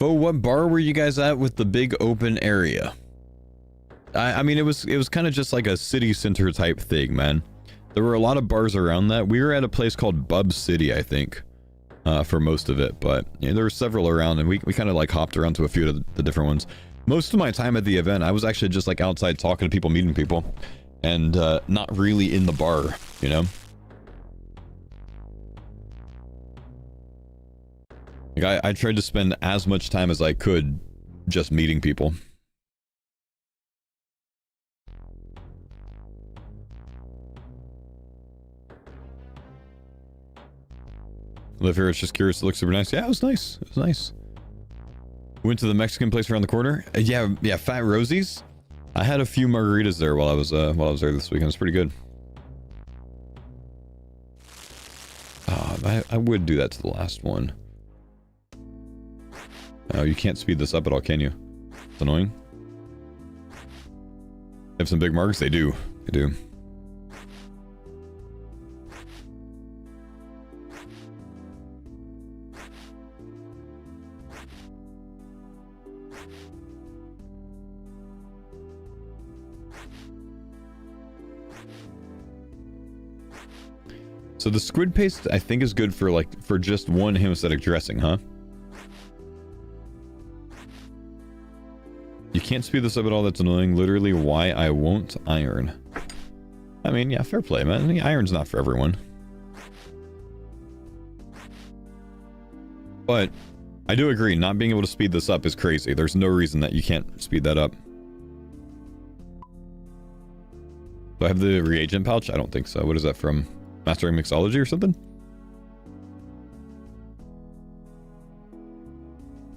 Oh, what bar were you guys at with the big open area? I mean, it was kind of just like a city center type thing, man. There were a lot of bars around that. We were at a place called Bub City, I think, for most of it. But you know, there were several around, and we kind of like hopped around to a few of the different ones. Most of my time at the event, I was actually just like outside talking to people, meeting people, and not really in the bar, you know? Like I tried to spend as much time as I could just meeting people. Live here, it's just curious. It looks super nice. Yeah, it was nice. It was nice. Went to the Mexican place around the corner. Yeah, Fat Rosie's. I had a few margaritas there while I was there this weekend. It was pretty good. I would do that to the last one. Oh, you can't speed this up at all, can you? It's annoying. Have some big marks? They do. They do. So the squid paste, I think, is good for for just one hemostatic dressing, huh? You can't speed this up at all. That's annoying. Literally, why I won't iron. I mean, yeah, fair play, man. I mean, iron's not for everyone. But I do agree, not being able to speed this up is crazy. There's no reason that you can't speed that up. Do I have the reagent pouch? I don't think so. What is that from? Mastering Mixology or something?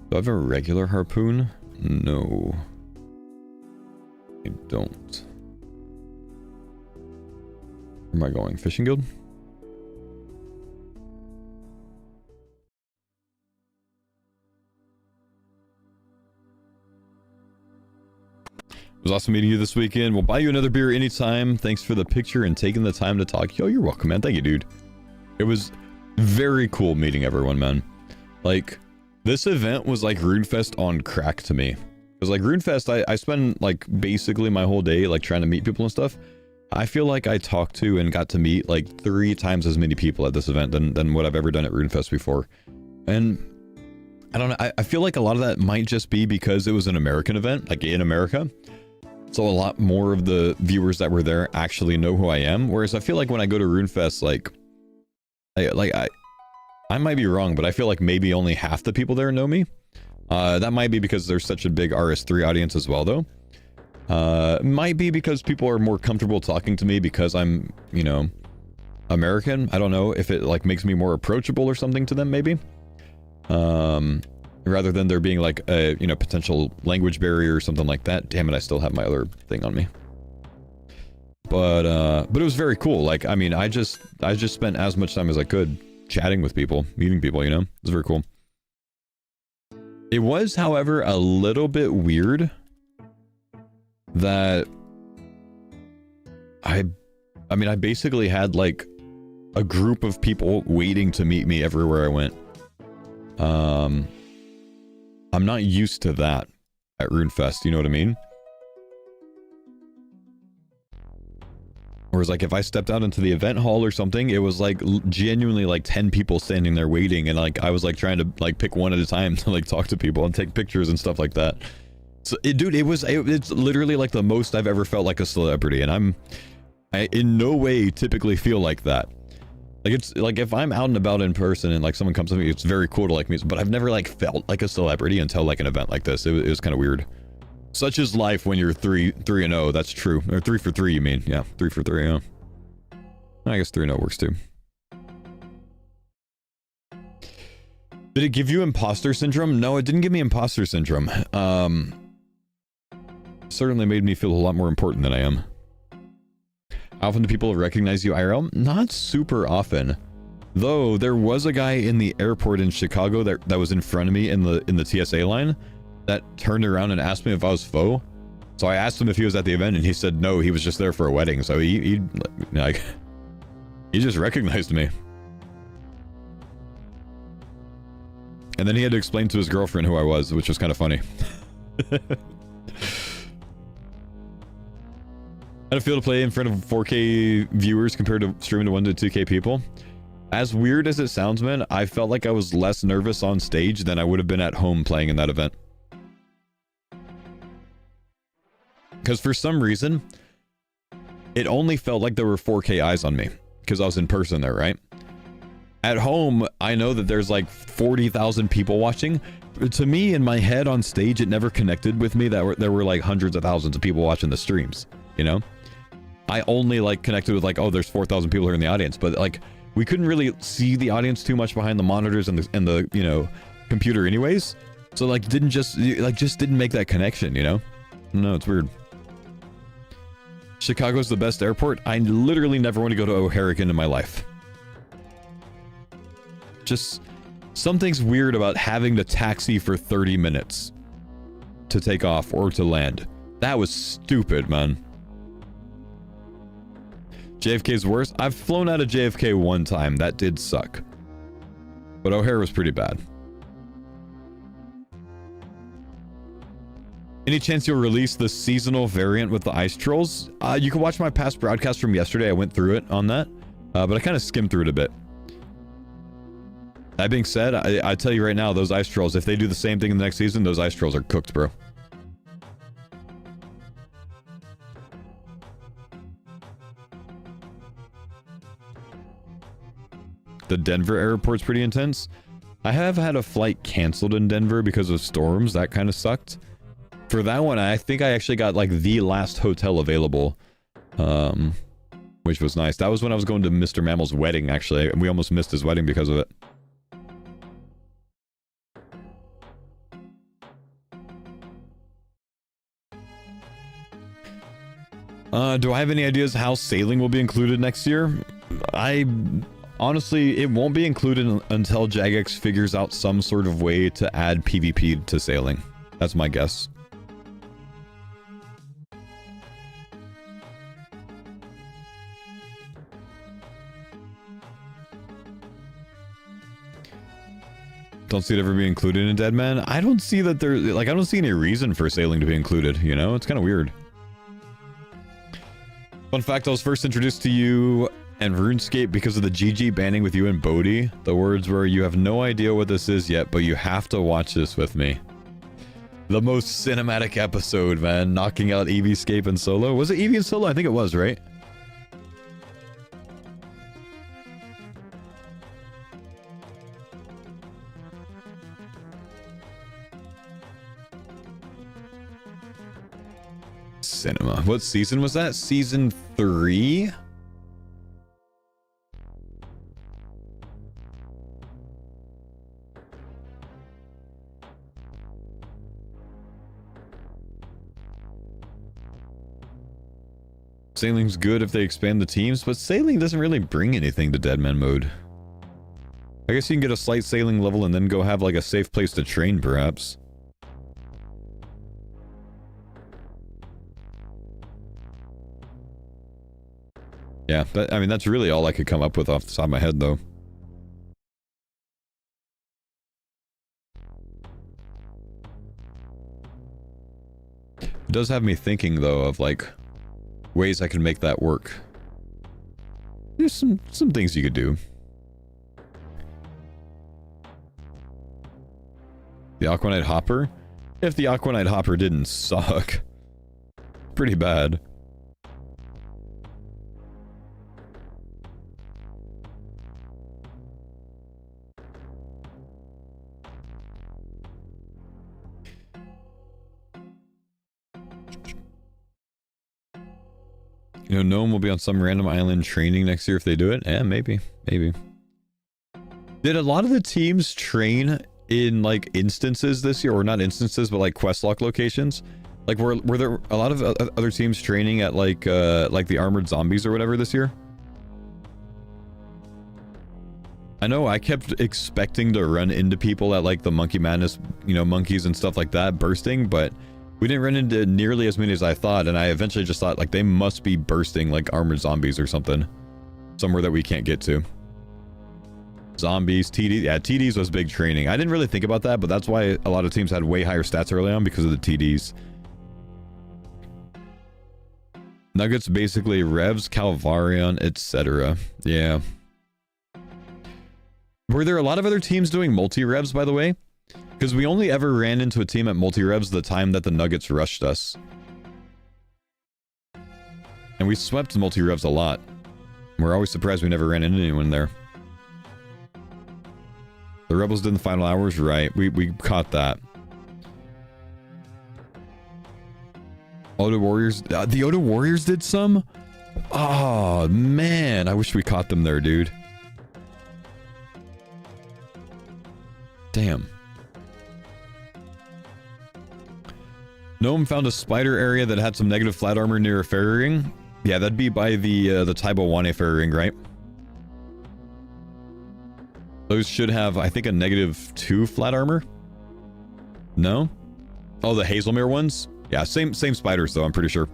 Do I have a regular harpoon? No. I don't. Where am I going? Fishing Guild? It was awesome meeting you this weekend. We'll buy you another beer anytime. Thanks for the picture and taking the time to talk. Yo, you're welcome, man. Thank you, dude. It was very cool meeting everyone, man. Like, this event was like RuneFest on crack to me. Because like RuneFest, I spend like basically my whole day like trying to meet people and stuff. I feel like I talked to and got to meet like 3 times as many people at this event than what I've ever done at RuneFest before. And I don't know, I feel like a lot of that might just be because it was an American event, like in America. So a lot more of the viewers that were there actually know who I am. Whereas I feel like when I go to RuneFest, I might be wrong, but I feel like maybe only half the people there know me. That might be because there's such a big RS3 audience as well, though. Might be because people are more comfortable talking to me because I'm, you know, American. I don't know if it like makes me more approachable or something to them, maybe. Rather than there being like a, you know, potential language barrier or something like that. Damn it, I still have my other thing on me. But it was very cool. Like, I mean, I just spent as much time as I could chatting with people, meeting people, you know? It was very cool. It was, however, a little bit weird that I mean, I basically had like a group of people waiting to meet me everywhere I went. I'm not used to that at RuneFest, you know what I mean? Whereas like if I stepped out into the event hall or something, it was like genuinely like 10 people standing there waiting, and like I was like trying to like pick one at a time to like talk to people and take pictures and stuff like that. So dude, it's literally like the most I've ever felt like a celebrity, and I in no way typically feel like that. Like, it's like if I'm out and about in person and like someone comes to me, it's very cool to like me, but I've never like felt like a celebrity until like an event like this. It was kind of weird. Such is life when you're 3-0. That's true. Or 3 for 3, you mean? Yeah, 3 for 3. Yeah. I guess 3-0 works too. Did it give you imposter syndrome? No, it didn't give me imposter syndrome. Certainly made me feel a lot more important than I am. How often do people recognize you IRL? Not super often. Though there was a guy in the airport in Chicago that was in front of me in the TSA line that turned around and asked me if I was faux. So I asked him if he was at the event, and he said no, he was just there for a wedding. So he just recognized me. And then he had to explain to his girlfriend who I was, which was kind of funny. How did it feel to play in front of 4K viewers compared to streaming to 1 to 2K people? As weird as it sounds, man, I felt like I was less nervous on stage than I would have been at home playing in that event. Because for some reason, it only felt like there were 4K eyes on me because I was in person there, right? At home, I know that there's like 40,000 people watching. To me, in my head on stage, it never connected with me that there were like hundreds of thousands of people watching the streams, you know? I only like connected with like, oh, there's 4,000 people here in the audience, but like we couldn't really see the audience too much behind the monitors and the you know, computer anyways. So like just didn't make that connection, you know? No, it's weird. Chicago's the best airport. I literally never want to go to O'Hare again in my life. Just something's weird about having to taxi for 30 minutes to take off or to land. That was stupid, man. JFK's worse. I've flown out of JFK one time. That did suck. But O'Hare was pretty bad. Any chance you'll release the seasonal variant with the ice trolls? You can watch my past broadcast from yesterday. I went through it on that. But I kind of skimmed through it a bit. That being said, I tell you right now, those ice trolls, if they do the same thing in the next season, those ice trolls are cooked, bro. The Denver airport's pretty intense. I have had a flight canceled in Denver because of storms. That kind of sucked. For that one, I think I actually got like the last hotel available, which was nice. That was when I was going to Mr. Mammal's wedding, actually. We almost missed his wedding because of it. Do I have any ideas how sailing will be included next year? Honestly, it won't be included until Jagex figures out some sort of way to add PvP to sailing. That's my guess. Don't see it ever being included in Deadman. I don't see that there, like, I don't see any reason for sailing to be included, you know? It's kind of weird. Fun fact, I was first introduced to you and RuneScape because of the GG banning with you and Bodhi. The words were, "You have no idea what this is yet, but you have to watch this with me." The most cinematic episode, man. Knocking out EVscape and Solo. Was it Eevee and Solo? I think it was, right? Cinema. What season was that? Season 3? Sailing's good if they expand the teams, but sailing doesn't really bring anything to Deadman mode. I guess you can get a slight sailing level and then go have like a safe place to train, perhaps. Yeah, I mean, that's really all I could come up with off the top of my head, though. It does have me thinking, though, of, like, ways I can make that work. There's some things you could do. The Aquanite Hopper? If the Aquanite Hopper didn't suck. Pretty bad. You know, Gnome will be on some random island training next year if they do it. Yeah, maybe. Maybe. Did a lot of the teams train in, like, instances this year? Or not instances, but, like, questlock locations? Like, were there a lot of other teams training at, like the Armored Zombies or whatever this year? I know I kept expecting to run into people at, like, the Monkey Madness, you know, monkeys and stuff like that, bursting, but we didn't run into nearly as many as I thought, and I eventually just thought, like, they must be bursting, like, Armored Zombies or something. Somewhere that we can't get to. Zombies, TDs. Yeah, TDs was big training. I didn't really think about that, but that's why a lot of teams had way higher stats early on, because of the TDs. Nuggets, basically, Revs, Calvarion, etc. Yeah. Were there a lot of other teams doing multi-Revs, by the way? Because we only ever ran into a team at multi-Revs the time that the Nuggets rushed us. And we swept multi-Revs a lot. We're always surprised we never ran into anyone there. The Rebels did in the final hours, right? We caught that. Oda Warriors, the Oda Warriors did some? Oh, man, I wish we caught them there, dude. Damn. Gnome found a spider area that had some negative flat armor near a fairy ring. Yeah, that'd be by the Taibawane fairy ring, right? Those should have, I think, a -2 flat armor. No? Oh, the Hazelmere ones? Yeah, same spiders though, I'm pretty sure.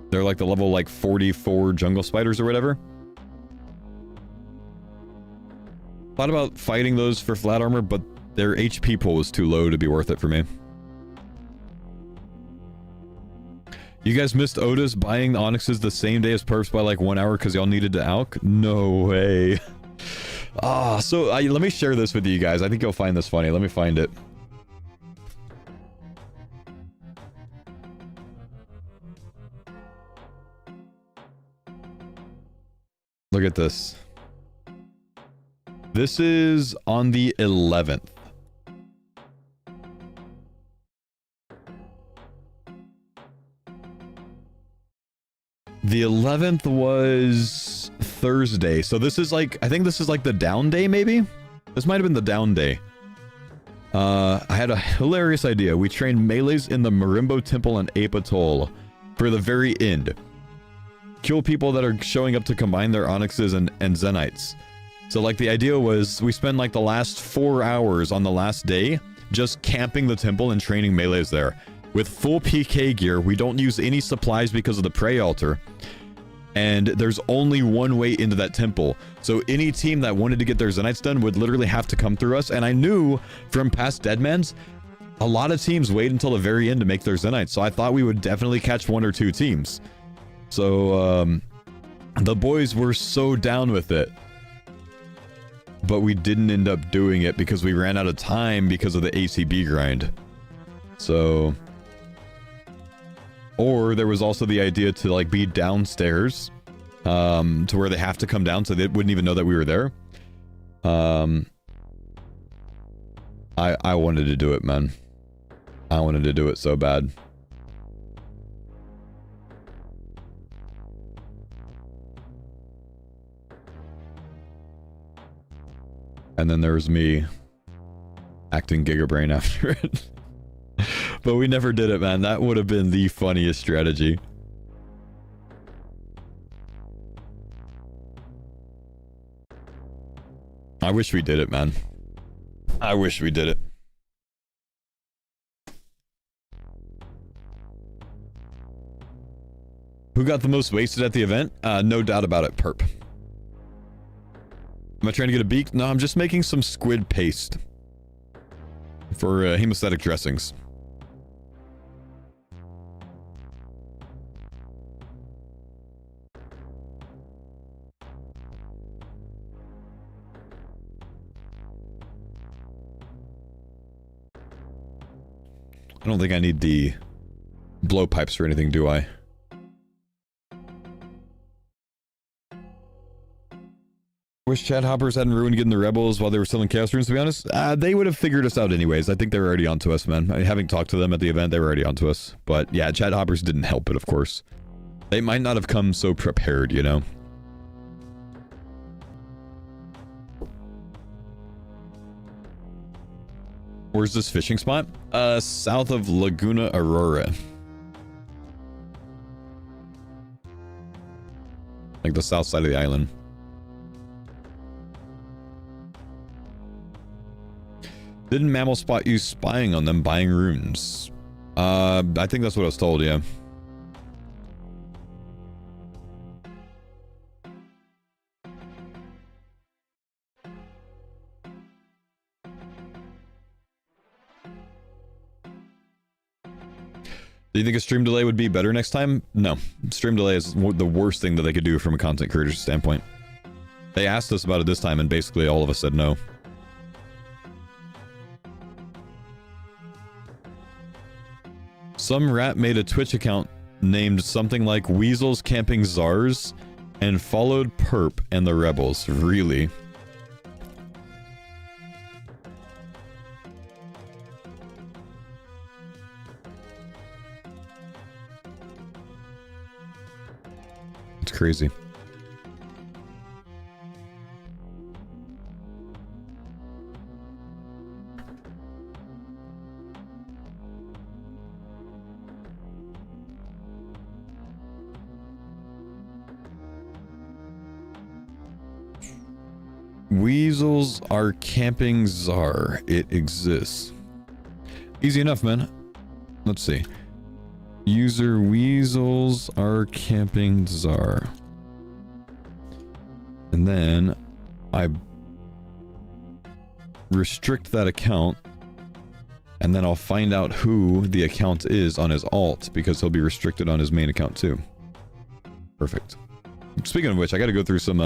They're like the level like 44 jungle spiders or whatever. Thought about fighting those for flat armor, but their HP pool was too low to be worth it for me. You guys missed Otis buying the Onyxes the same day as Perps by like 1 hour because y'all needed to alch? No way. So let me share this with you guys. I think you'll find this funny. Let me find it. Look at this. This is on the 11th. The 11th was Thursday. So this is like, I think this is like the down day, maybe? This might have been the down day. I had a hilarious idea. We trained melees in the Marimbo Temple and Ape Atoll for the very end. Kill people that are showing up to combine their onyxes and zenites. So like the idea was we spend like the last 4 hours on the last day just camping the temple and training melees there. With full PK gear, we don't use any supplies because of the prey altar. And there's only one way into that temple. So any team that wanted to get their zenites done would literally have to come through us. And I knew from past Deadmans, a lot of teams wait until the very end to make their zenites. So I thought we would definitely catch 1 or 2 teams. So the boys were so down with it. But we didn't end up doing it because we ran out of time because of the ACB grind. So... Or there was also the idea to like be downstairs to where they have to come down so they wouldn't even know that we were there. I wanted to do it, man. I wanted to do it so bad. And then there was me acting Gigabrain after it. But we never did it, man. That would have been the funniest strategy. I wish we did it, man. I wish we did it. Who got the most wasted at the event? No doubt about it, Perp. Am I trying to get a beak? No, I'm just making some squid paste. For hemostatic dressings. I don't think I need the blowpipes or anything, do I? Wish Chad Hoppers hadn't ruined getting the rebels while they were still in Chaos Runes, to be honest. They would have figured us out anyways. I think they were already onto us, man. Having talked to them at the event, they were already onto us. But yeah, Chad Hoppers didn't help it, of course. They might not have come so prepared, you know? Where's this fishing spot? South of Laguna Aurora. Like the south side of the island. Didn't Mammal spot you spying on them buying runes? I think that's what I was told, yeah. Do you think a stream delay would be better next time? No. Stream delay is the worst thing that they could do from a content creator standpoint. They asked us about it this time and basically all of us said no. Some rat made a Twitch account named something like Weasels Camping Czars and followed Perp and the Rebels. Really? It's crazy. Weasels are camping czar. It exists. Easy enough, man. Let's see. User weasels are camping czar. And then I restrict that account. And then I'll find out who the account is on his alt, because he'll be restricted on his main account too. Perfect. Speaking of which, I gotta go through some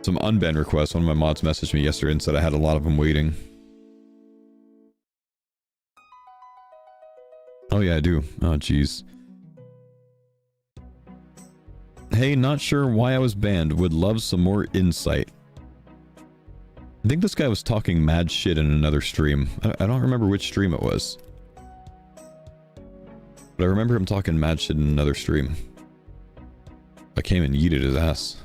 unban requests. One of my mods messaged me yesterday and said I had a lot of them waiting. Oh yeah, I do. Oh jeez. Hey, not sure why I was banned. Would love some more insight. I think this guy was talking mad shit in another stream. I don't remember which stream it was. But I remember him talking mad shit in another stream. I came and yeeted his ass.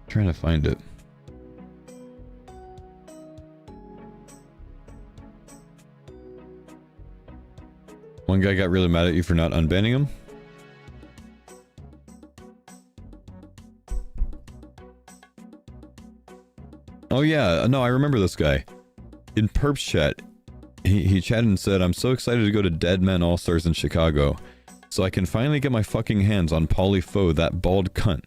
Trying to find it. One guy got really mad at you for not unbanning him. Oh yeah, no, I remember this guy. In Perps chat, he chatted and said, I'm so excited to go to Dead Men All-Stars in Chicago, so I can finally get my fucking hands on Pauly Foe, that bald cunt.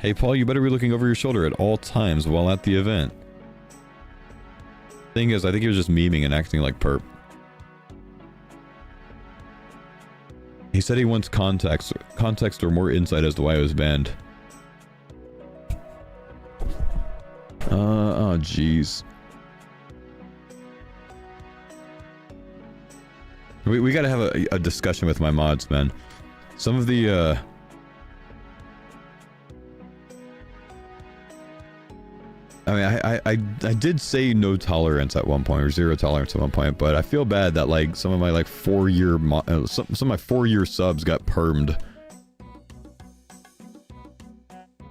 Hey Paul, you better be looking over your shoulder at all times while at the event. Thing is, I think he was just memeing and acting like perp. He said he wants context or more insight as to why I was banned. Oh jeez. We gotta have a discussion with my mods, man. Some of the, I mean, I did say no tolerance at one point, or zero tolerance at one point, but I feel bad that, like, some of my, like, 4-year some of my 4-year subs got permed.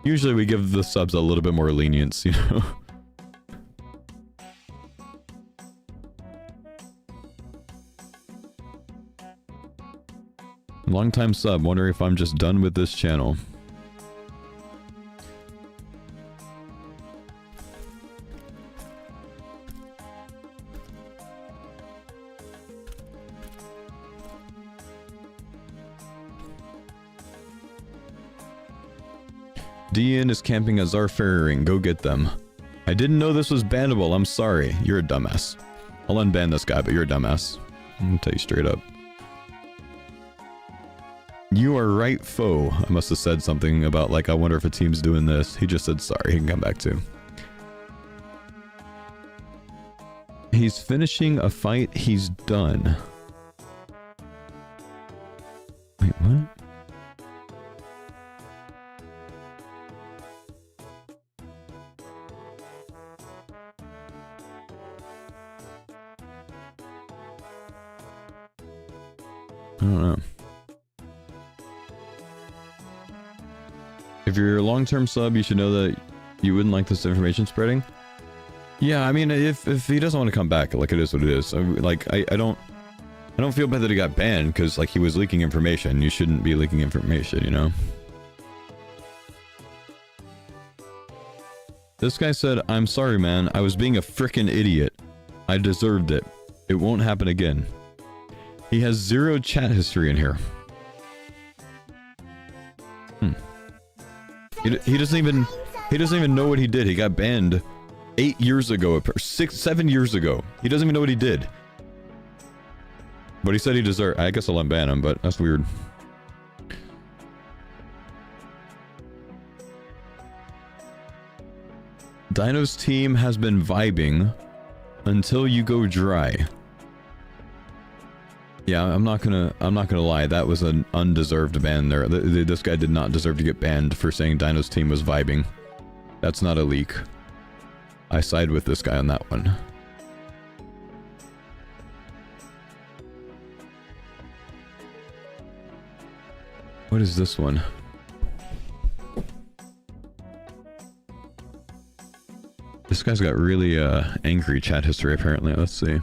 Usually we give the subs a little bit more lenience, you know? Long time sub, wondering if I'm just done with this channel. DN is camping a Zarfaring. Go get them. I didn't know this was bannable. I'm sorry. You're a dumbass. I'll unban this guy, but you're a dumbass. I'm gonna tell you straight up. You are right, foe. I must have said something about, like, I wonder if a team's doing this. He just said sorry. He can come back too. He's finishing a fight. He's done. Wait, what? I don't know. If you're a long-term sub, you should know that you wouldn't like this information spreading. Yeah, I mean, if he doesn't want to come back, like, it is what it is. Like, I don't feel bad that he got banned, because, like, he was leaking information. You shouldn't be leaking information, you know? This guy said, I'm sorry, man. I was being a frickin' idiot. I deserved it. It won't happen again. He has 0 chat history in here. He doesn't even know what he did. He got banned 8 years ago, 7 years ago. He doesn't even know what he did. But he said he deserved. I guess I'll unban him, but that's weird. Dino's team has been vibing until you go dry. Yeah, I'm not gonna lie. That was an undeserved ban there. This guy did not deserve to get banned for saying Dino's team was vibing. That's not a leak. I side with this guy on that one. What is this one? This guy's got really angry chat history apparently. Let's see.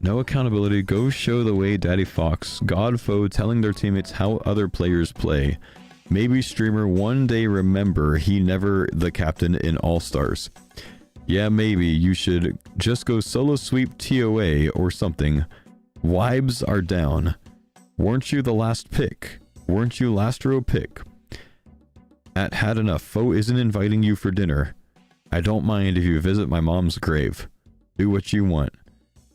No accountability. Go show the way, Daddy Fox. Godfoe telling their teammates how other players play. Maybe streamer one day remember he never the captain in Allstars. Yeah, maybe you should just go solo sweep TOA or something. Vibes are down. Weren't you the last pick? Weren't you last row pick? At had enough. Foe isn't inviting you for dinner. I don't mind if you visit my mom's grave. Do what you want.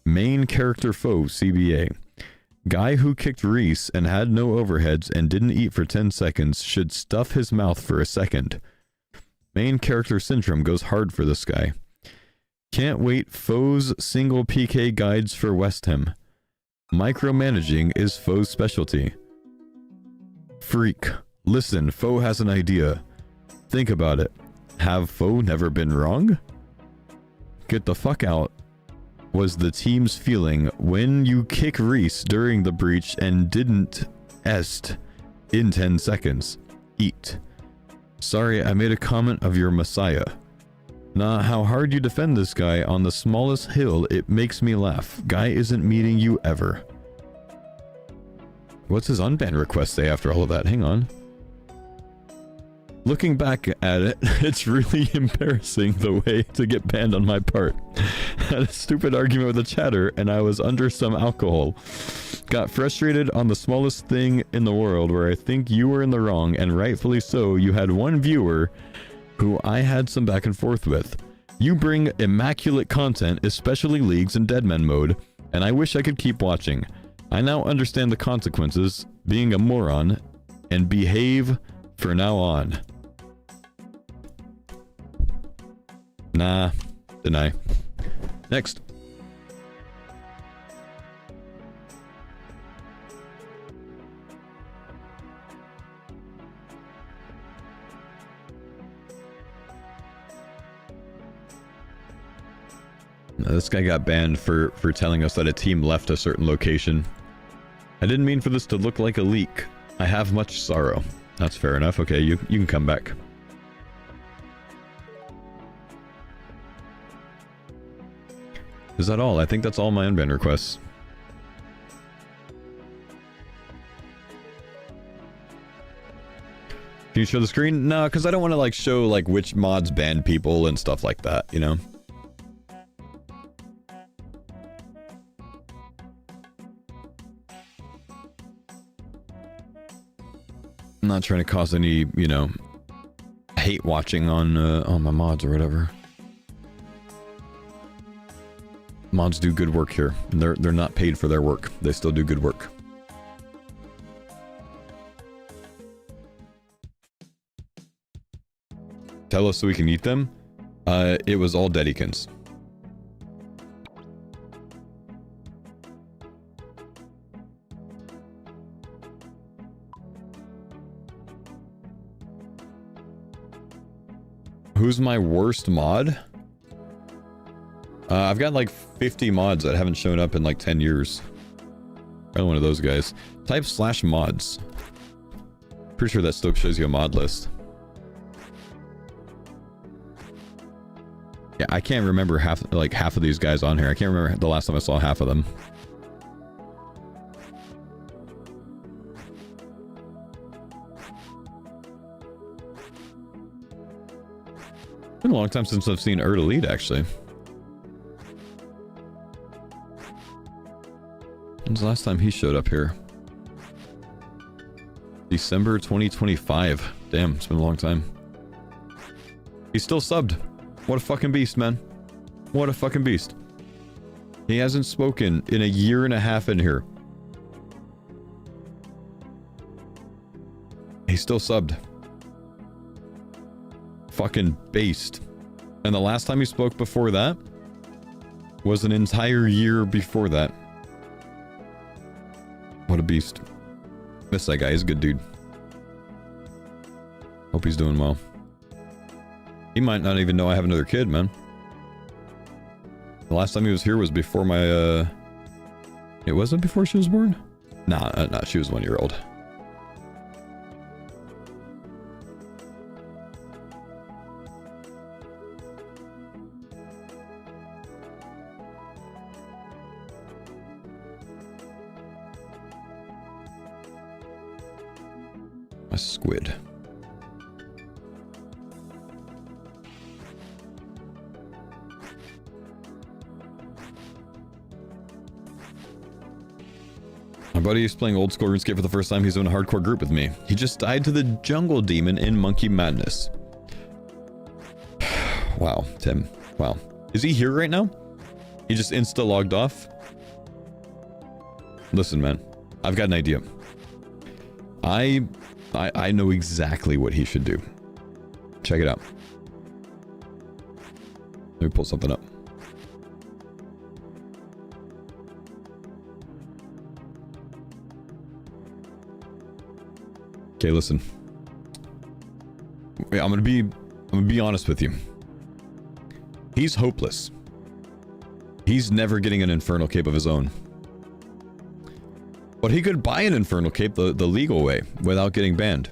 Main character Foe CBA. Guy who kicked Reese and had no overheads and didn't eat for 10 seconds should stuff his mouth for a second. Main character Syndrome goes hard for this guy. Can't wait Foe's single PK guides for West Ham. Micromanaging is Foe's specialty. Freak. Listen, Foe has an idea. Think about it. Have Foe never been wrong? Get the fuck out. Was the team's feeling when you kick Reese during the breach and didn't est in 10 seconds. Eat. Sorry, I made a comment of your Messiah. Nah, how hard you defend this guy on the smallest hill, it makes me laugh. Guy isn't meeting you ever. What's his unban request say after all of that? Hang on. Looking back at it, it's really embarrassing the way to get banned on my part. Had a stupid argument with a chatter and I was under some alcohol. Got frustrated on the smallest thing in the world where I think you were in the wrong, and rightfully so. You had one viewer who I had some back and forth with. You bring immaculate content, especially leagues and Deadman mode, and I wish I could keep watching. I now understand the consequences, being a moron, and behave for now on. Nah, deny. Next. Now, this guy got banned for telling us that a team left a certain location. I didn't mean for this to look like a leak. I have much sorrow. That's fair enough. Okay, you can come back. Is that all? I think that's all my unban requests. Can you show the screen? No, because I don't want to like show like which mods ban people and stuff like that, you know? I'm not trying to cause any, you know, hate watching on my mods or whatever. Mods do good work here. They're not paid for their work. They still do good work. Tell us so we can eat them. It was all Dedikins. Who's my worst mod? I've got like 50 mods that haven't shown up in like 10 years. Probably one of those guys. Type /mods. Pretty sure that still shows you a mod list. Yeah, I can't remember half of these guys on here. I can't remember the last time I saw half of them. It's been a long time since I've seen Elite, actually. When's the last time he showed up here? December 2025. Damn, it's been a long time. He's still subbed. What a fucking beast, man. What a fucking beast. He hasn't spoken in a year and a half in here. He's still subbed. Fucking beast. And the last time he spoke before that was an entire year before that. What a beast. Miss that guy. He's a good dude. Hope he's doing well. He might not even know I have another kid, man. The last time he was here was before my, It wasn't before she was born? Nah, she was 1 year old. A squid. My buddy is playing old school RuneScape for the first time. He's in a hardcore group with me. He just died to the jungle demon in Monkey Madness. Wow, Tim. Wow. Is he here right now? He just insta-logged off? Listen, man. I've got an idea. I know exactly what he should do. Check it out. Let me pull something up. Okay, listen. I'm gonna be honest with you. He's hopeless. He's never getting an Infernal Cape of his own. But he could buy an Infernal Cape the legal way without getting banned.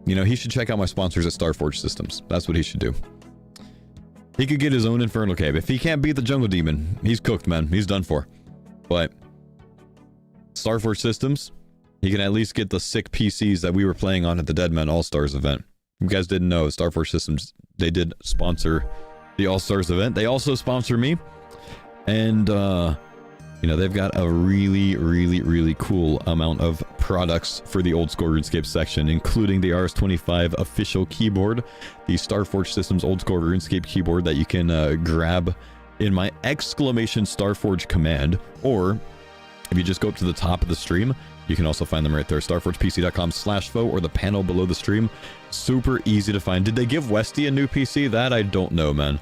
You know, he should check out my sponsors at Starforge Systems. That's what he should do. He could get his own Infernal Cape. If he can't beat the Jungle Demon, he's cooked, man. He's done for. But Starforge Systems, he can at least get the sick PCs that we were playing on at the Deadman Allstars event. You guys didn't know, Starforge Systems, they did sponsor the Allstars event. They also sponsor me. And, you know, they've got a really cool amount of products for the old school RuneScape section, including the RS25 official keyboard, the Starforge Systems old school RuneScape keyboard that you can grab in my !Starforge command, or if you just go up to the top of the stream, you can also find them right there, starforgepc.com/fo, or the panel below the stream. Super easy to find. Did they give Westy a new PC? That I don't know, man.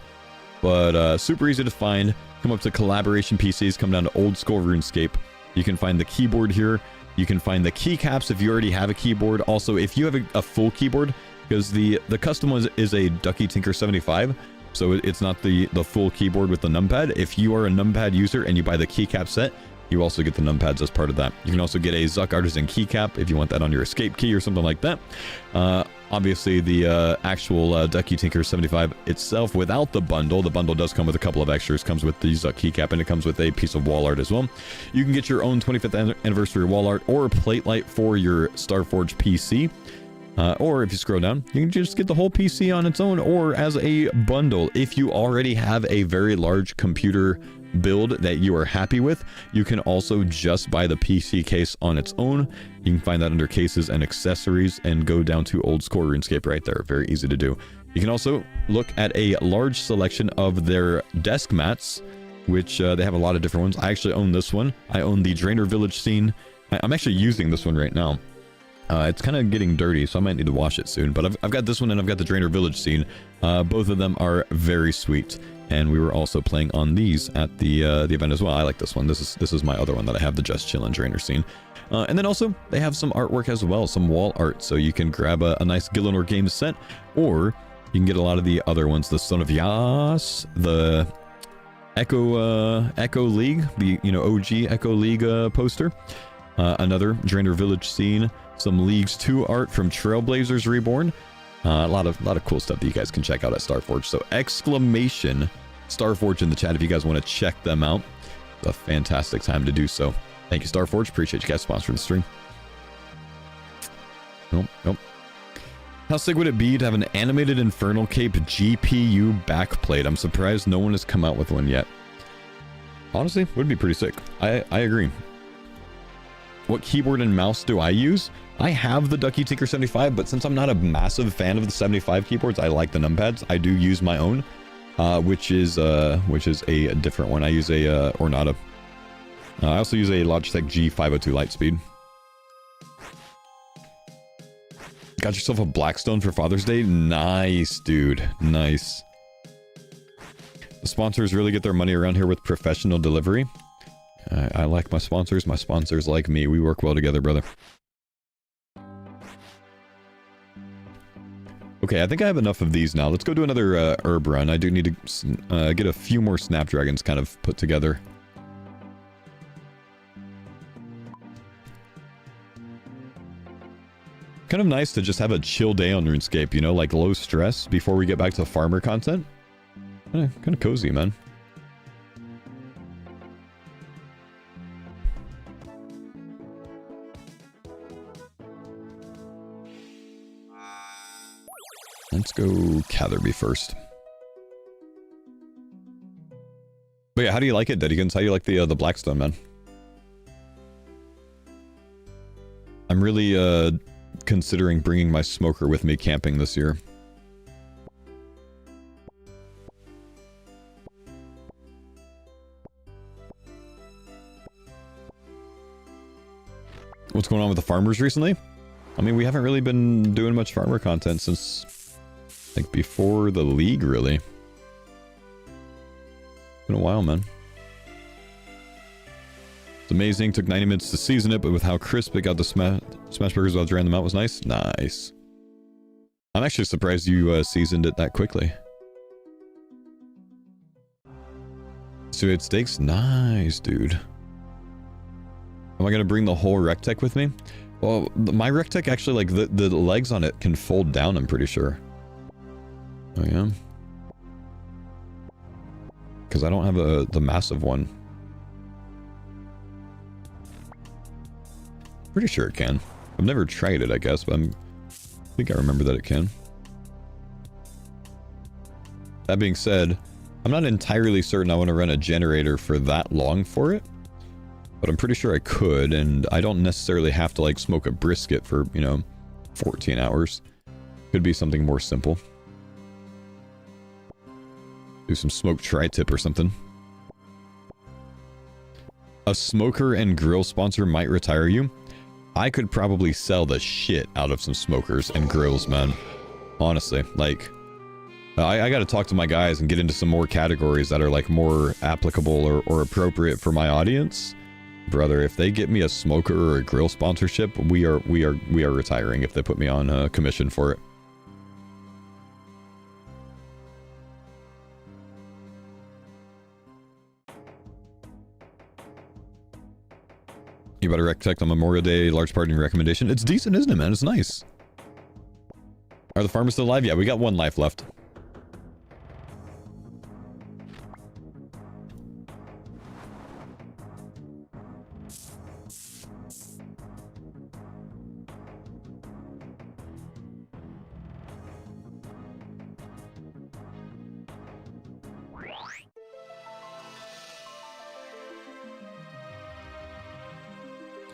But super easy to find. Come up to collaboration PCs, come down to old school RuneScape. You can find the keyboard here. You can find the keycaps if you already have a keyboard. Also, if you have a full keyboard, because the custom one is a Ducky Tinker 75, so it's not the full keyboard with the numpad. If you are a numpad user and you buy the keycap set, you also get the numpads as part of that. You can also get a Zuck Artisan keycap if you want that on your escape key or something like that. Obviously, the actual Ducky Tinker 75 itself, without the bundle does come with a couple of extras. Comes with the Zuck keycap, and it comes with a piece of wall art as well. You can get your own 25th anniversary wall art or plate light for your Starforge PC. Or if you scroll down, you can just get the whole PC on its own or as a bundle. If you already have a very large computer build that you are happy with, you can also just buy the PC case on its own. You can find that under cases and accessories and go down to old school RuneScape right there. Very easy to do. You can also look at a large selection of their desk mats, which they have a lot of different ones. I actually own this one. I own the Drainer Village scene. I'm actually using this one right now. It's kind of getting dirty, so I might need to wash it soon. But I've got this one and I've got the Drainer Village scene. Both of them are very sweet. And we were also playing on these at the event as well. I like this one. This is my other one that I have, the Just Chillin' Drainer scene. And then also, they have some artwork as well, some wall art. So you can grab a nice Gillinor Games set, or you can get a lot of the other ones. The Son of Yas, the Echo League, the OG Echo League poster. Another Drainer Village scene. Some Leagues 2 art from Trailblazers Reborn. A lot of cool stuff that you guys can check out at Starforge. So exclamation Starforge in the chat if you guys want to check them out. It's a fantastic time to do so. Thank you, Starforge. Appreciate you guys sponsoring the stream. Nope. How sick would it be to have an animated Infernal Cape GPU backplate? I'm surprised no one has come out with one yet. Honestly, would be pretty sick. I agree. What keyboard and mouse do I use? I have the Ducky Tinker 75, but since I'm not a massive fan of the 75 keyboards, I like the numpads. I do use my own, which is a different one. I use a Ornata. I also use a Logitech G502 Lightspeed. Got yourself a Blackstone for Father's Day? Nice, dude. Nice. The sponsors really get their money around here with professional delivery. I like my sponsors. My sponsors like me. We work well together, brother. Okay, I think I have enough of these now. Let's go do another herb run. I do need to get a few more Snapdragons kind of put together. Kind of nice to just have a chill day on RuneScape, like low stress before we get back to farmer content. Kind of cozy, man. Let's go Catherby first. But yeah, how do you like it, Deadikins? How do you like the Blackstone, man? I'm really considering bringing my smoker with me camping this year. What's going on with the farmers recently? I mean, we haven't really been doing much farmer content since, like, before the league, really. Been a while, man. It's amazing. Took 90 minutes to season it, but with how crisp it got the smash burgers while drying them out was nice. Nice. I'm actually surprised you seasoned it that quickly. Suet steaks? Nice, dude. Am I going to bring the whole Rectech with me? Well, my Rectech actually, like, the legs on it can fold down, I'm pretty sure. Oh, yeah? Because I don't have the massive one. Pretty sure it can. I've never tried it, I guess, but I think I remember that it can. That being said, I'm not entirely certain I want to run a generator for that long for it. But I'm pretty sure I could, and I don't necessarily have to, like, smoke a brisket for, you know, 14 hours. Could be something more simple. Do some smoked tri-tip or something. A smoker and grill sponsor might retire you. I could probably sell the shit out of some smokers and grills, man. Honestly, like, I gotta talk to my guys and get into some more categories that are, like, more applicable or appropriate for my audience. Brother, if they get me a smoker or a grill sponsorship, we are retiring if they put me on a commission for it. You better Rectech on Memorial Day, large party recommendation. It's decent, isn't it, man? It's nice. Are the farmers still alive? Yeah, we got one life left.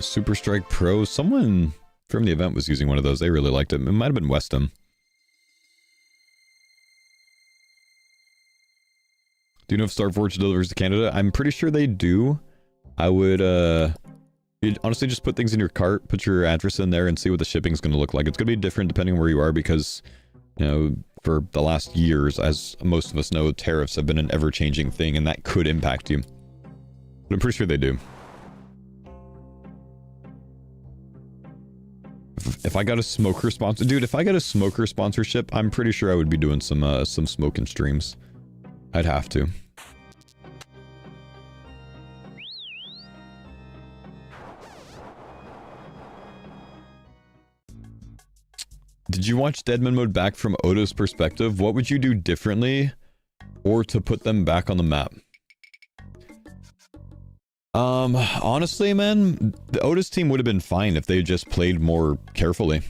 Super Strike Pro. Someone from the event was using one of those. They really liked it. It might have been Westham. Do you know if Starforge delivers to Canada? I'm pretty sure they do. I would, you'd honestly just put things in your cart, put your address in there, and see what the shipping's going to look like. It's going to be different depending on where you are because, you know, for the last years, as most of us know, tariffs have been an ever-changing thing, and that could impact you. But I'm pretty sure they do. If I got a smoker sponsor, dude, if I got a smoker sponsorship, I'm pretty sure I would be doing some smoking streams. I'd have to. Did you watch Deadman Mode back from Odo's perspective? What would you do differently or to put them back on the map? Honestly, man, the Otis team would have been fine if they just played more carefully.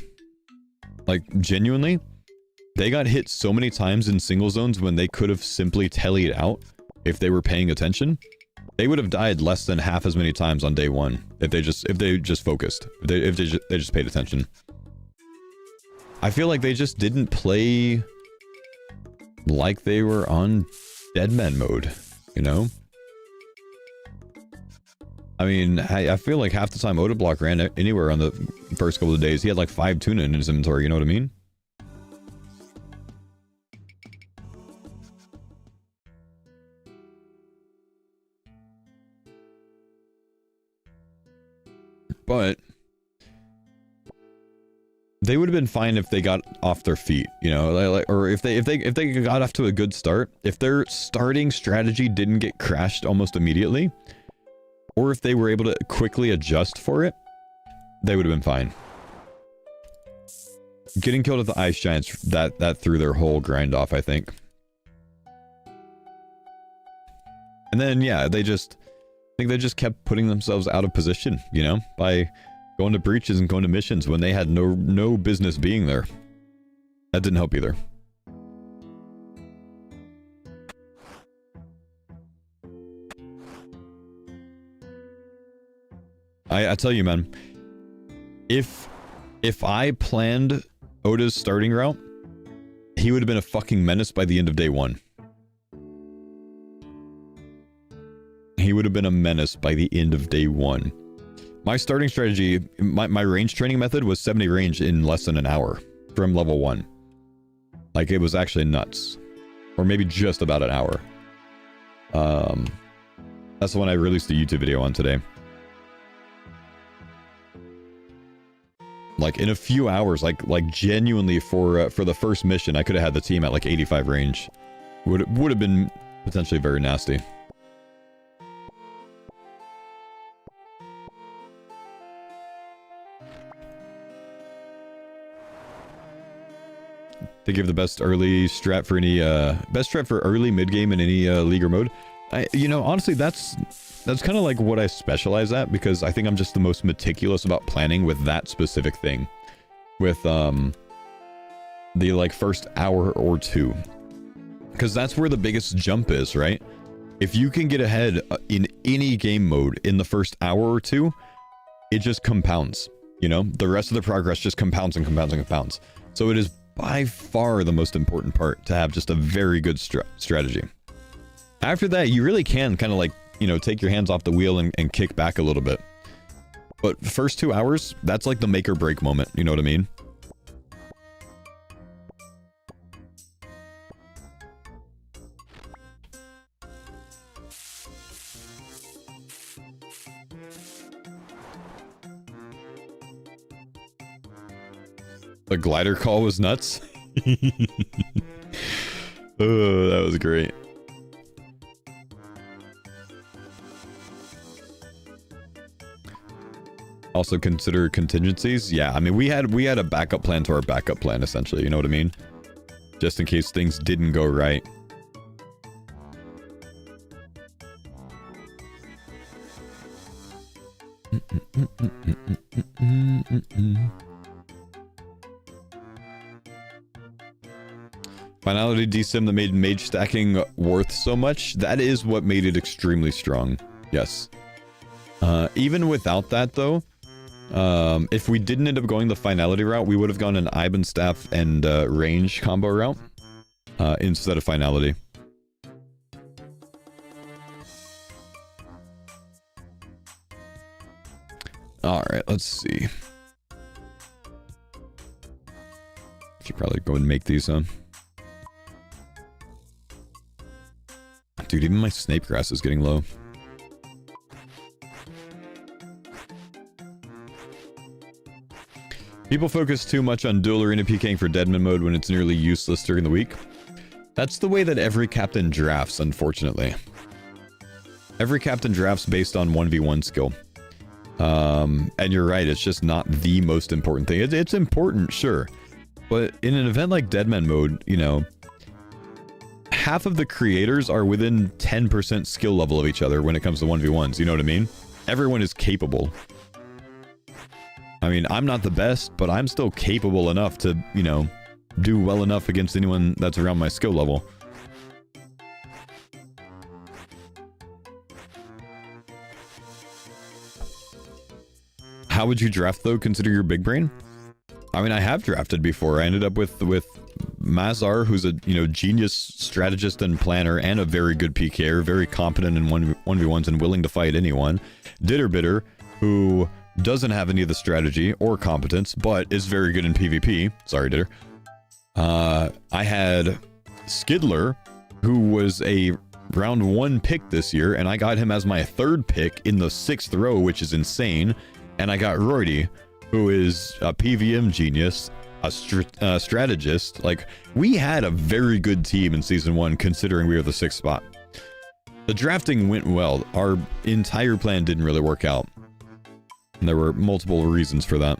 Like, genuinely, they got hit so many times in single zones when they could have simply tellied out if they were paying attention. They would have died less than half as many times on day one if they just focused. If they just paid attention. I feel like they just didn't play like they were on Deadman mode, you know? I mean, I feel like half the time Oda Block ran anywhere on the first couple of days. He had like 5 tuna in his inventory, you know what I mean? But they would have been fine if they got off their feet, you know, or if they got off to a good start. If their starting strategy didn't get crashed almost immediately, or if they were able to quickly adjust for it, they would have been fine. Getting killed at the Ice Giants, that threw their whole grind off, I think. And then, yeah, I think they just kept putting themselves out of position, you know, by going to breaches and going to missions when they had no business being there. That didn't help either. I tell you, man, if I planned Oda's starting route, he would have been a fucking menace by the end of day 1. He would have been a menace by the end of day 1. My starting strategy, my range training method was 70 range in less than an hour from level 1. Like, it was actually nuts. Or maybe just about an hour. That's the one I released a YouTube video on today. Like, in a few hours, like genuinely for the first mission, I could have had the team at like 85 range. Would have been potentially very nasty. They give the best early strat for any best strat for early mid game in any league or mode. You know, honestly, that's kind of like what I specialize at, because I think I'm just the most meticulous about planning with that specific thing, with the like first hour or 2, because that's where the biggest jump is, right? If you can get ahead in any game mode in the first hour or 2, it just compounds. You know, the rest of the progress just compounds and compounds and compounds. So it is by far the most important part to have just a very good strategy. After that, you really can kind of like, you know, take your hands off the wheel and kick back a little bit. But the first 2 hours, that's like the make or break moment. You know what I mean? The glider call was nuts. Oh, that was great. Also consider contingencies. Yeah, I mean, we had a backup plan to our backup plan, essentially. You know what I mean? Just in case things didn't go right. Finality DSim that made mage stacking worth so much. That is what made it extremely strong. Yes. Even without that, though, if we didn't end up going the finality route, we would have gone an Iban staff and range combo route instead of finality. Alright, let's see. Should probably go and make these, huh? Dude, even my snape grass is getting low. People focus too much on dual arena PKing for deadman mode when it's nearly useless during the week. That's the way that every captain drafts, unfortunately. Every captain drafts based on 1v1 skill. And you're right, it's just not the most important thing. It's important, sure. But in an event like deadman mode, you know, half of the creators are within 10% skill level of each other when it comes to 1v1s, you know what I mean? Everyone is capable. I mean, I'm not the best, but I'm still capable enough to, you know, do well enough against anyone that's around my skill level. How would you draft, though? Consider your big brain? I mean, I have drafted before. I ended up with Mazar, who's a, you know, genius strategist and planner and a very good PKer, very competent in 1v1s and willing to fight anyone. Ditterbitter, who doesn't have any of the strategy or competence, but is very good in PvP. Sorry, Ditter. I had Skidler, who was a round 1 pick this year, and I got him as my 3rd pick in the 6th row, which is insane. And I got Roydy, who is a PVM genius, a strategist. Like, we had a very good team in Season 1, considering we were the 6th spot. The drafting went well. Our entire plan didn't really work out. And there were multiple reasons for that.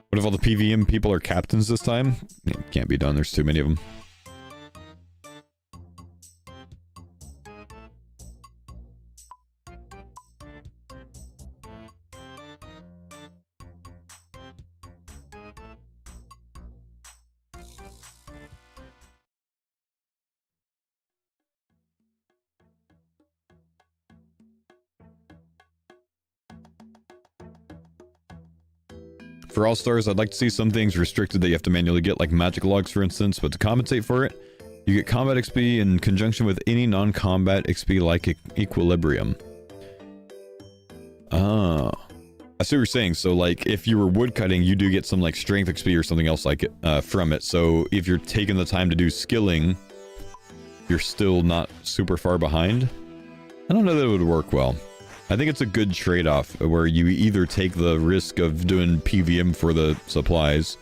What if all the PVM people are captains this time? It can't be done, there's too many of them. For All-Stars, I'd like to see some things restricted that you have to manually get, like magic logs, for instance, but to compensate for it, you get combat XP in conjunction with any non-combat XP like Equilibrium. Oh. I see what you're saying. So, like, if you were woodcutting, you do get some, like, strength XP or something else like it from it. So, if you're taking the time to do skilling, you're still not super far behind. I don't know that it would work well. I think it's a good trade-off where you either take the risk of doing PVM for the supplies,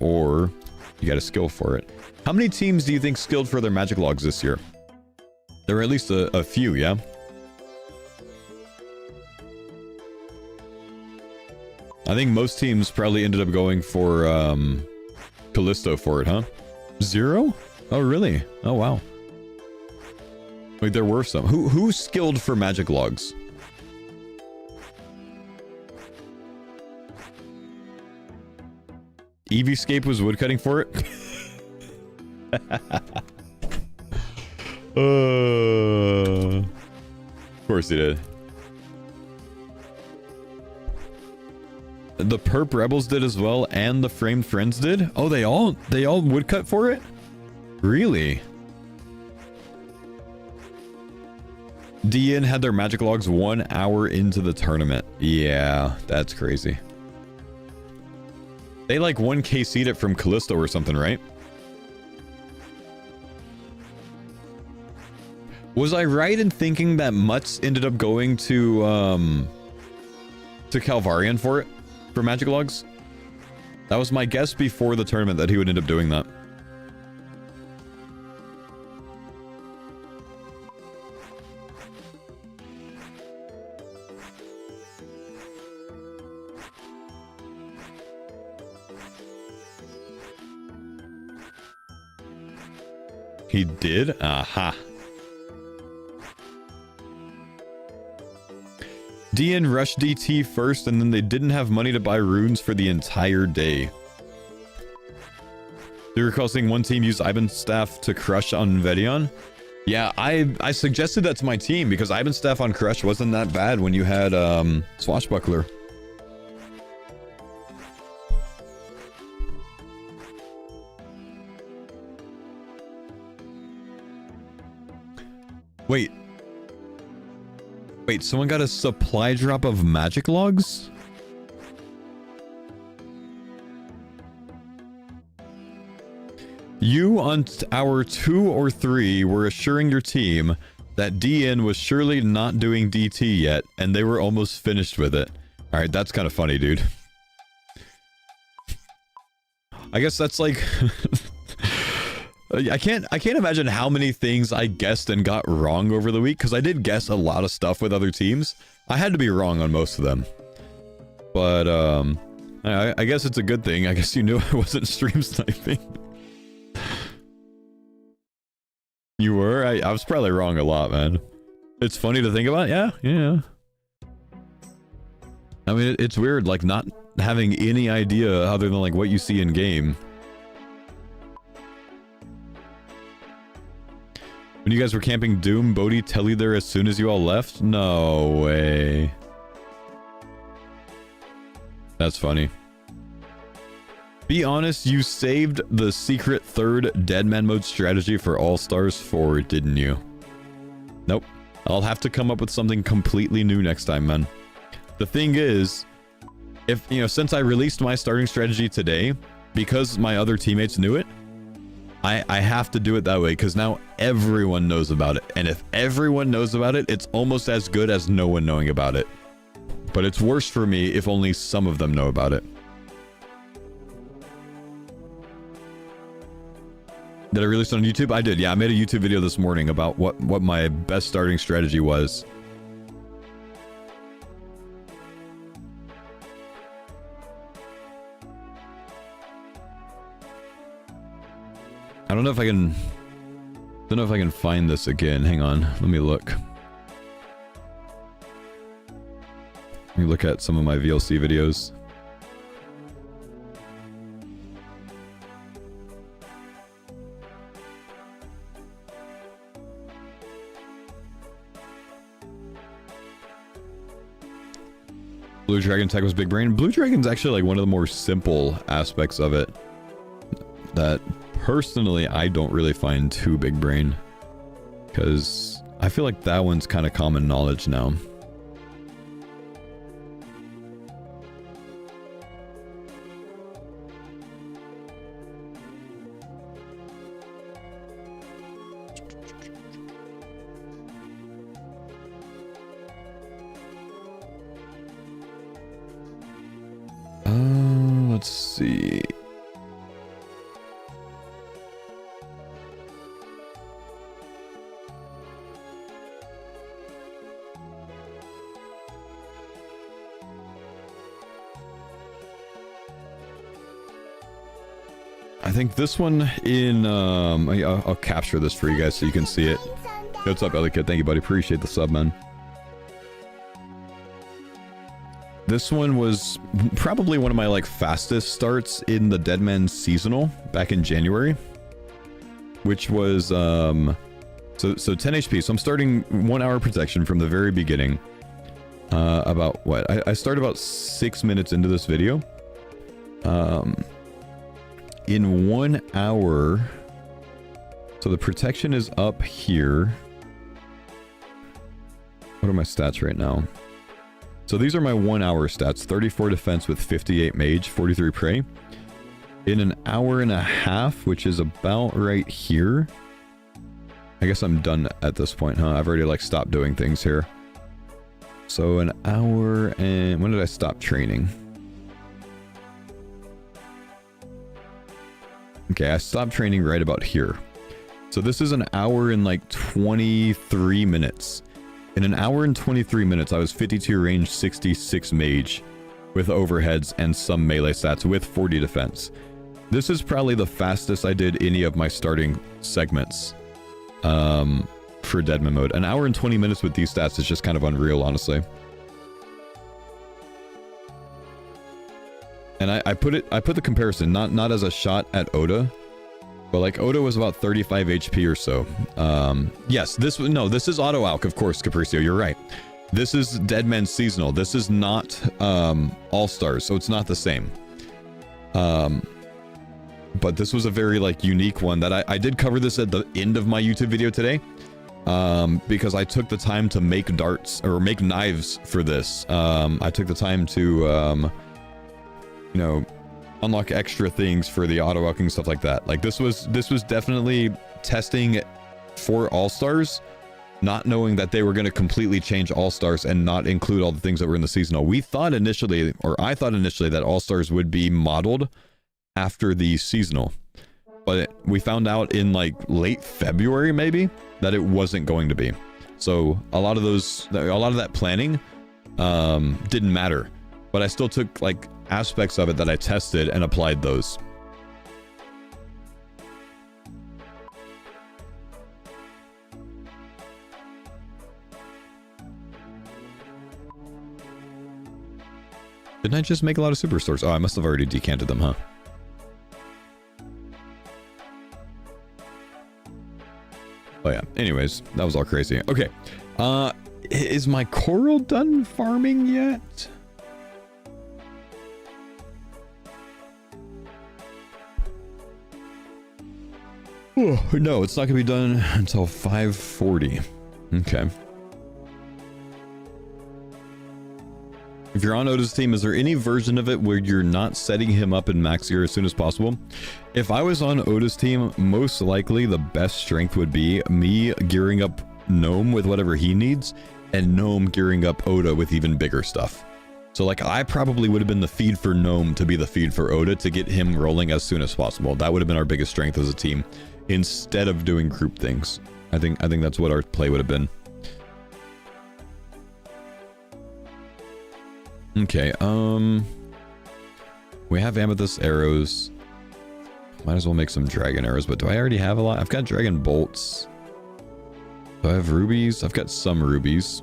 or you got a skill for it. How many teams do you think skilled for their magic logs this year? There are at least a few, yeah? I think most teams probably ended up going for Callisto for it, huh? 0? Oh, really? Oh, wow. Wait, there were some. Who skilled for magic logs? Eevescape was woodcutting for it? Of course he did. The Perp Rebels did as well, and the Framed Friends did? Oh, they all woodcut for it? Really? DN had their magic logs 1 hour into the tournament. Yeah, that's crazy. They like 1KC'd it from Callisto or something, right? Was I right in thinking that Mutz ended up going to Calvarian for it? For magic logs? That was my guess before the tournament that he would end up doing that. He did? Aha. DN rushed DT first, and then they didn't have money to buy runes for the entire day. Do you recall seeing one team use Ivan's staff to crush on Vedion? Yeah, I suggested that to my team because Ivan's staff on crush wasn't that bad when you had Swashbuckler. Wait, someone got a supply drop of magic logs? You on hour 2 or 3 were assuring your team that DN was surely not doing DT yet, and they were almost finished with it. Alright, that's kind of funny, dude. I guess that's like... I can't imagine how many things I guessed and got wrong over the week, because I did guess a lot of stuff with other teams. I had to be wrong on most of them. But, I guess it's a good thing. I guess you knew I wasn't stream sniping. You were? I was probably wrong a lot, man. It's funny to think about, yeah. I mean, it's weird, like, not having any idea other than, like, what you see in game. When you guys were camping Doom, Bodhi tell you there as soon as you all left? No way. That's funny. Be honest, you saved the secret third Deadman mode strategy for All-Stars 4, didn't you? Nope. I'll have to come up with something completely new next time, man. The thing is, if, you know, since I released my starting strategy today, because my other teammates knew it, I have to do it that way, because now everyone knows about it. And if everyone knows about it, it's almost as good as no one knowing about it. But it's worse for me if only some of them know about it. Did I release it on YouTube? I did, yeah. I made a YouTube video this morning about what my best starting strategy was. I don't know if I can find this again. Hang on, let me look. Let me look at some of my VLC videos. Blue Dragon tech was big brain. Blue Dragon's actually like one of the more simple aspects of it that personally I don't really find too big brain, because I feel like that one's kind of common knowledge now. Let's see. I think this one in, I'll capture this for you guys so you can see it. What's up, Ellie Kid? Thank you, buddy. Appreciate the sub, man. This one was probably one of my like fastest starts in the Deadman seasonal back in January, which was so 10 HP. So I'm starting 1 hour protection from the very beginning. About what? I started about 6 minutes into this video. In 1 hour, so the protection is up here. What are my stats right now? So these are my 1 hour stats: 34 defense with 58 mage, 43 prey. In an hour and a half, which is about right here. I guess I'm done at this point, huh? I've already like stopped doing things here. So an hour, and when did I stop training? Okay, I stopped training right about here. So this is an hour and like 23 minutes. In an hour and 23 minutes, I was 52 range, 66 mage with overheads and some melee stats with 40 defense. This is probably the fastest I did any of my starting segments for Deadman mode. An hour and 20 minutes with these stats is just kind of unreal, honestly. And I put the comparison not as a shot at Oda, but like Oda was about 35 HP or so. Yes, this is Auto Alch, of course, Capricio, you're right. This is Deadman seasonal. This is not All-Stars, so it's not the same. But this was a very like unique one that I did cover this at the end of my YouTube video today. Because I took the time to make darts or make knives for this. I took the time to you know, unlock extra things for the auto alching, stuff like that. Like this was definitely testing for All-Stars, not knowing that they were going to completely change All-Stars and not include all the things that were in the seasonal. We thought initially, or I thought initially, that All-Stars would be modeled after the seasonal, but we found out in like late February maybe that it wasn't going to be. So a lot of that planning didn't matter, but I still took like aspects of it that I tested and applied those. Didn't I just make a lot of superstores? Oh, I must have already decanted them, huh? Oh yeah, anyways, that was all crazy. Okay, is my coral done farming yet? Oh, no, it's not gonna be done until 5:40. Okay. If you're on Oda's team, is there any version of it where you're not setting him up in max gear as soon as possible? If I was on Oda's team, most likely the best strength would be me gearing up Gnome with whatever he needs, and Gnome gearing up Oda with even bigger stuff. So like I probably would have been the feed for Gnome to be the feed for Oda to get him rolling as soon as possible. That would have been our biggest strength as a team, instead of doing group things. I think that's what our play would have been. Okay, we have amethyst arrows. Might as well make some dragon arrows, but do I already have a lot? I've got dragon bolts. Do I have rubies? I've got some rubies.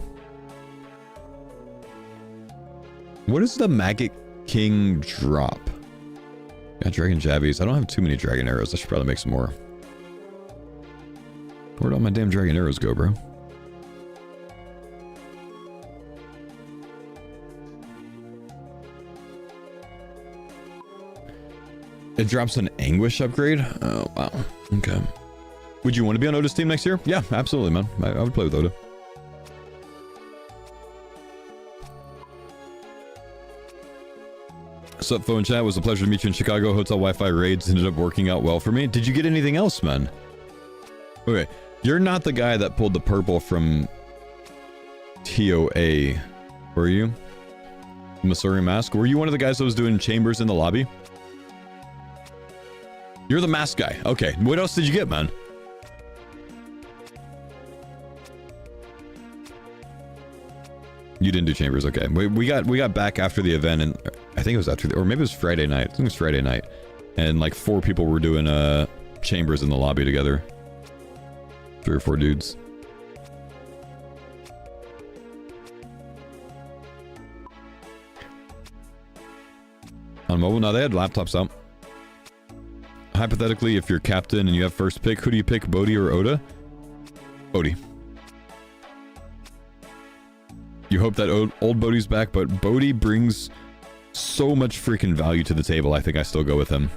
What is the Maggot King drop? Got dragon jabbies. I don't have too many dragon arrows. I should probably make some more. Where'd all my damn dragon arrows go, bro? It drops an Anguish upgrade? Oh, wow. Okay. Would you want to be on Oda's team next year? Yeah, absolutely, man. I would play with Oda. Sup, phone chat. Was a pleasure to meet you in Chicago. Hotel Wi-Fi raids ended up working out well for me. Did you get anything else, man? Okay. You're not the guy that pulled the purple from TOA, were you? Missouri Mask? Were you one of the guys that was doing chambers in the lobby? You're the mask guy. Okay. What else did you get, man? You didn't do chambers. Okay. We got back after the event, and I think it was after or maybe it was Friday night. I think it was Friday night. And like 4 people were doing chambers in the lobby together. 3 or 4 dudes. On mobile? No, they had laptops out. Hypothetically, if you're captain and you have first pick, who do you pick, Bodhi or Oda? Bodhi. You hope that old Bodhi's back, but Bodhi brings so much freaking value to the table, I think I still go with him.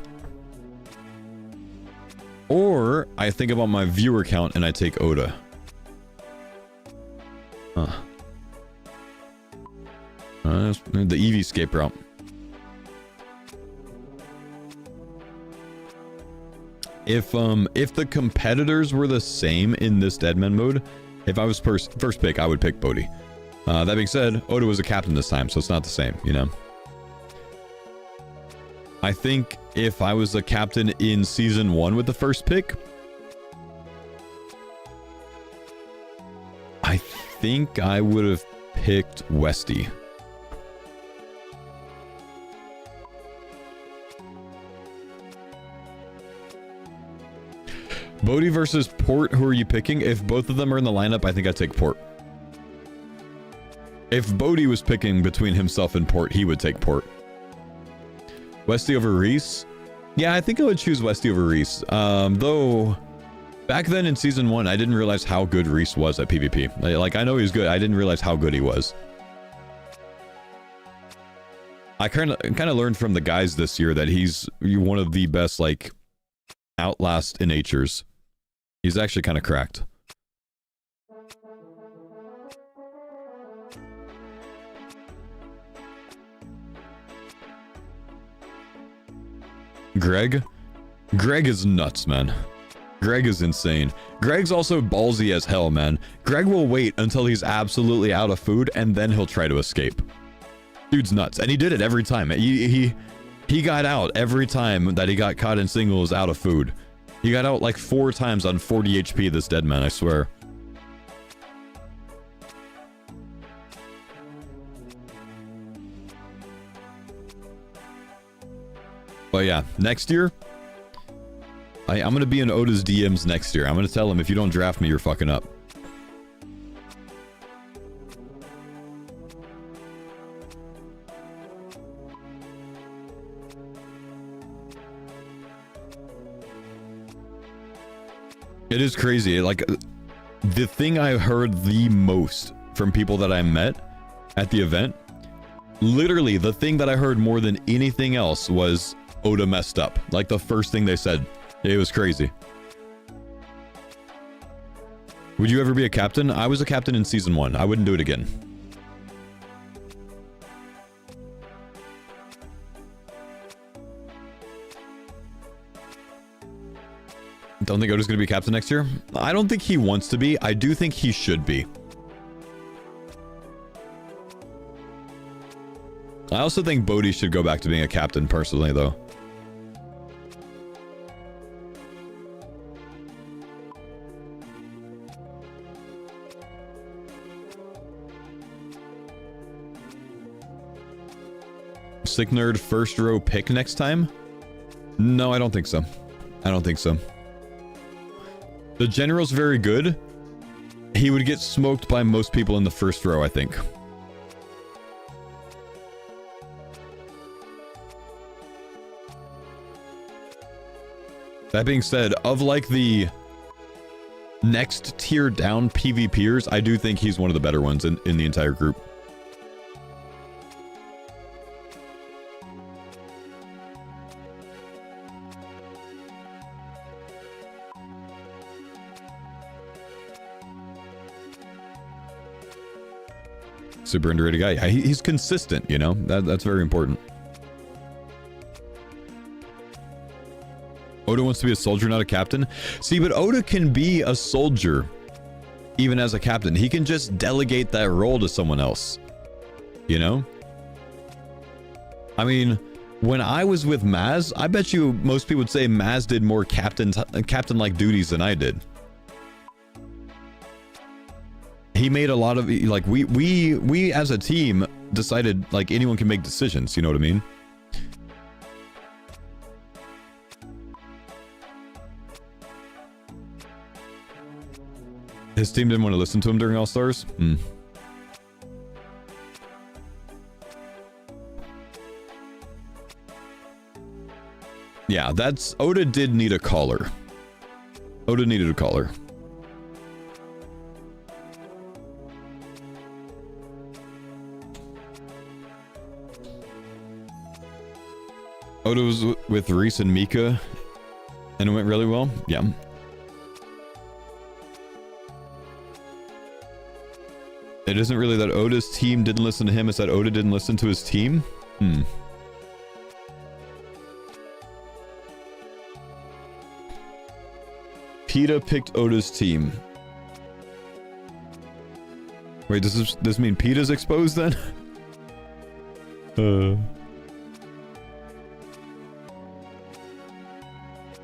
Or, I think about my viewer count and I take Oda. Huh. The EV escape route. If the competitors were the same in this Deadman mode, if I was first pick, I would pick Bodhi. That being said, Oda was a captain this time, so it's not the same, you know? I think if I was a captain in Season 1 with the first pick, I think I would have picked Westy. Bodhi versus Port, who are you picking? If both of them are in the lineup, I think I'd take Port. If Bodhi was picking between himself and Port, he would take Port. Westy over Reese? Yeah, I think I would choose Westy over Reese. Though, back then in Season 1, I didn't realize how good Reese was at PvP. Like, I know he's good. I didn't realize how good he was. I kind of learned from the guys this year that he's one of the best, like, Outlast innatures. He's actually kind of cracked. Greg is nuts, man. Greg is insane. Greg's also ballsy as hell, man. Greg will wait until he's absolutely out of food and then he'll try to escape. Dude's nuts, and he did it every time. He got out every time that he got caught in singles out of food. He got out like 4 times on 40 HP, this dead man, I swear. But yeah, next year, I'm going to be in Oda's DMs next year. I'm going to tell him, if you don't draft me, you're fucking up. It is crazy. Like, the thing I heard the most from people that I met at the event, literally the thing that I heard more than anything else was Oda messed up. Like, the first thing they said. It was crazy. Would you ever be a captain? I was a captain in Season 1. I wouldn't do it again. Don't think Oda's going to be captain next year? I don't think he wants to be. I do think he should be. I also think Bodhi should go back to being a captain personally, though. Sick Nerd first row pick next time? No, I don't think so. I don't think so. The general's very good. He would get smoked by most people in the first row, I think. That being said, of like the next tier down PvPers, I do think he's one of the better ones in the entire group. Super underrated guy. Yeah, he's consistent, you know? That's very important. Oda wants to be a soldier, not a captain. See, but Oda can be a soldier even as a captain. He can just delegate that role to someone else. You know? I mean, when I was with Maz, I bet you most people would say Maz did more captain-like duties than I did. He made a lot of, like, we as a team decided, like, anyone can make decisions, you know what I mean? His team didn't want to listen to him during All-Stars? Yeah, that's... Oda did need a caller. Oda needed a caller. Oda was with Reese and Mika, and it went really well? Yeah. It isn't really that Oda's team didn't listen to him, it's that Oda didn't listen to his team? PETA picked Oda's team. Wait, does this mean PETA's exposed then?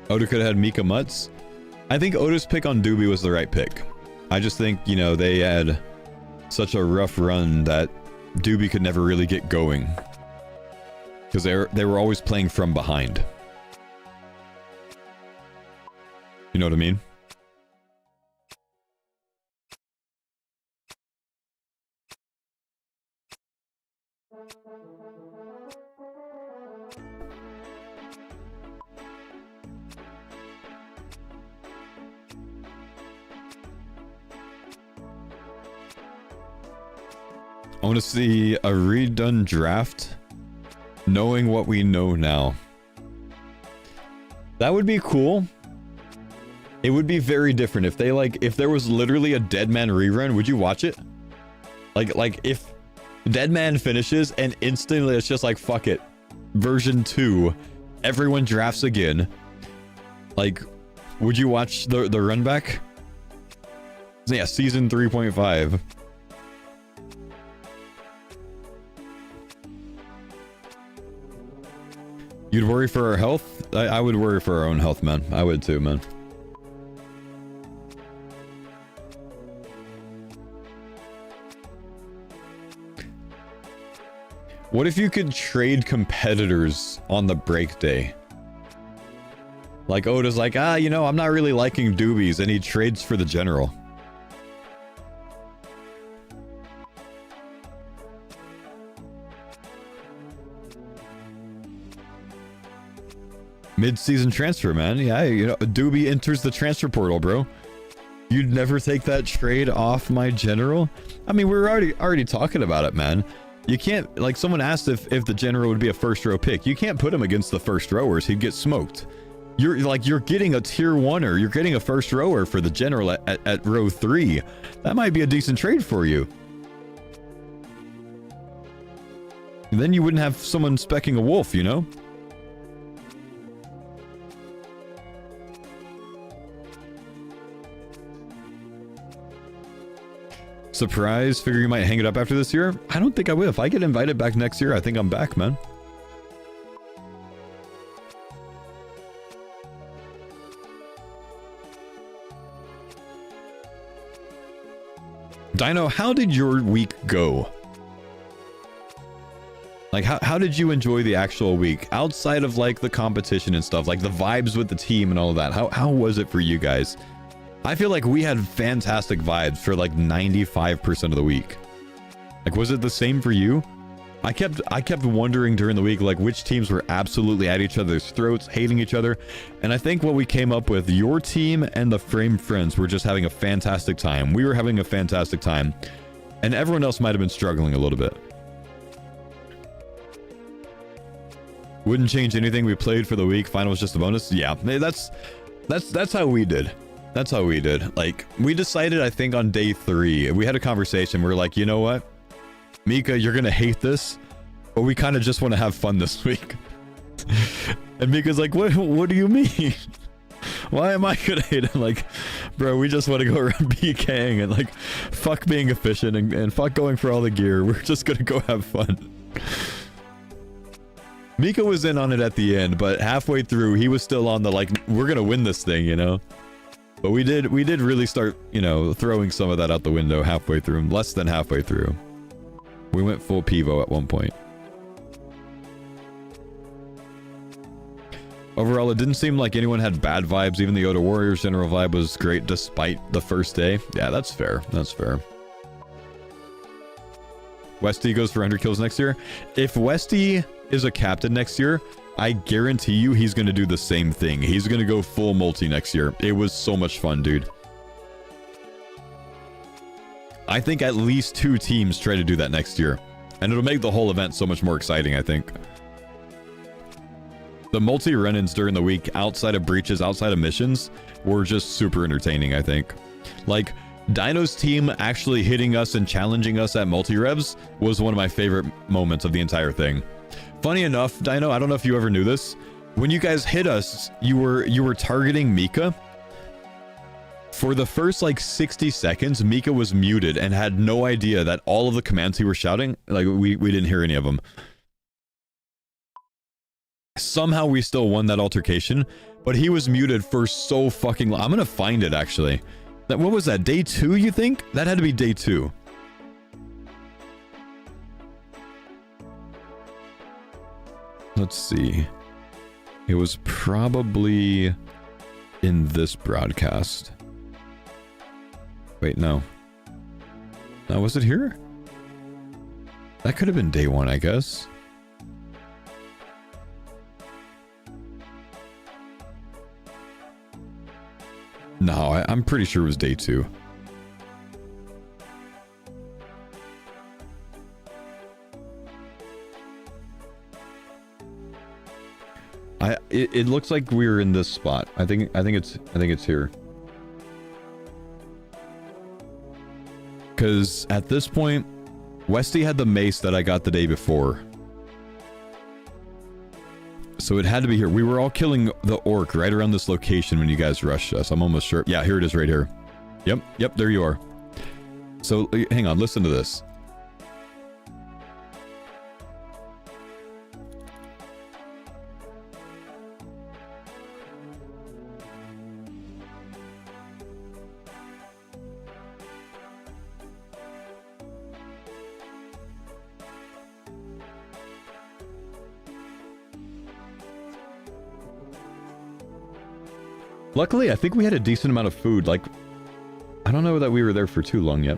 Oda could have had Mika Mutz. I think Oda's pick on Doobie was the right pick. I just think, you know, they had such a rough run that Doobie could never really get going. Because they were always playing from behind. You know what I mean? I want to see a redone draft, knowing what we know now. That would be cool. It would be very different if they, like, if there was literally a Deadman rerun. Would you watch it? Like if Deadman finishes and instantly it's just like, fuck it, version 2, everyone drafts again. Like, would you watch the run back? Yeah, season 3.5. You'd worry for our health? I would worry for our own health, man. I would too, man. What if you could trade competitors on the break day? Like Oda's like, you know, I'm not really liking Doobies, and he trades for the general. Mid-season transfer, man. Yeah, you know, Doobie enters the transfer portal, bro. You'd never take that trade off my general? I mean, we're already talking about it, man. You can't, like, someone asked if the general would be a first row pick. You can't put him against the first rowers. He'd get smoked. You're getting a tier 1er. You're getting a first rower for the general at row 3. That might be a decent trade for you. And then you wouldn't have someone specking a wolf, you know? Surprise, figure you might hang it up after this year? I don't think I will. If I get invited back next year, I think I'm back, man. Dino, how did your week go? Like, how did you enjoy the actual week? Outside of, like, the competition and stuff, like the vibes with the team and all of that. How was it for you guys? I feel like we had fantastic vibes for like 95% of the week. Like, was it the same for you? I kept wondering during the week, like, which teams were absolutely at each other's throats, hating each other. And I think what we came up with, your team and the Frame Friends were just having a fantastic time. We were having a fantastic time. And everyone else might have been struggling a little bit. Wouldn't change anything. We played for the week. Final was just a bonus. Yeah, that's how we did. That's how we did. Like, we decided, I think, on day 3, we had a conversation. We were like, you know what? Mika, you're gonna hate this, but we kind of just want to have fun this week. And Mika's like, what do you mean? Why am I gonna hate it? Like, bro, we just want to go around PKing and like, fuck being efficient and fuck going for all the gear. We're just gonna go have fun. Mika was in on it at the end, but halfway through, he was still on the like, we're gonna win this thing, you know? But we did really start, you know, throwing some of that out the window halfway through, less than halfway through. We went full Pivo at one point. Overall, it didn't seem like anyone had bad vibes. Even the Oda Warriors general vibe was great despite the first day. Yeah, that's fair. That's fair. Westy goes for 100 kills next year. If Westy is a captain next year, I guarantee you he's going to do the same thing. He's going to go full multi next year. It was so much fun, dude. I think at least 2 teams try to do that next year. And it'll make the whole event so much more exciting, I think. The multi run-ins during the week, outside of breaches, outside of missions, were just super entertaining, I think. Like, Dino's team actually hitting us and challenging us at multi-revs was one of my favorite moments of the entire thing. Funny enough, Dino, I don't know if you ever knew this. When you guys hit us, you were targeting Mika. For the first like 60 seconds, Mika was muted and had no idea that all of the commands he was shouting, like we didn't hear any of them. Somehow we still won that altercation, but he was muted for so fucking long. I'm gonna find it actually. What was that, day 2, you think? That had to be day 2. Let's see. It was probably in this broadcast. Wait, no. No, was it here? That could have been day 1, I guess. No, I'm pretty sure it was day 2. It looks like we were in this spot. I think it's here. Cause at this point, Westy had the mace that I got the day before. So it had to be here. We were all killing the orc right around this location when you guys rushed us. I'm almost sure. Yeah, here it is right here. Yep, there you are. So hang on, listen to this. Luckily, I think we had a decent amount of food. Like, I don't know that we were there for too long yet.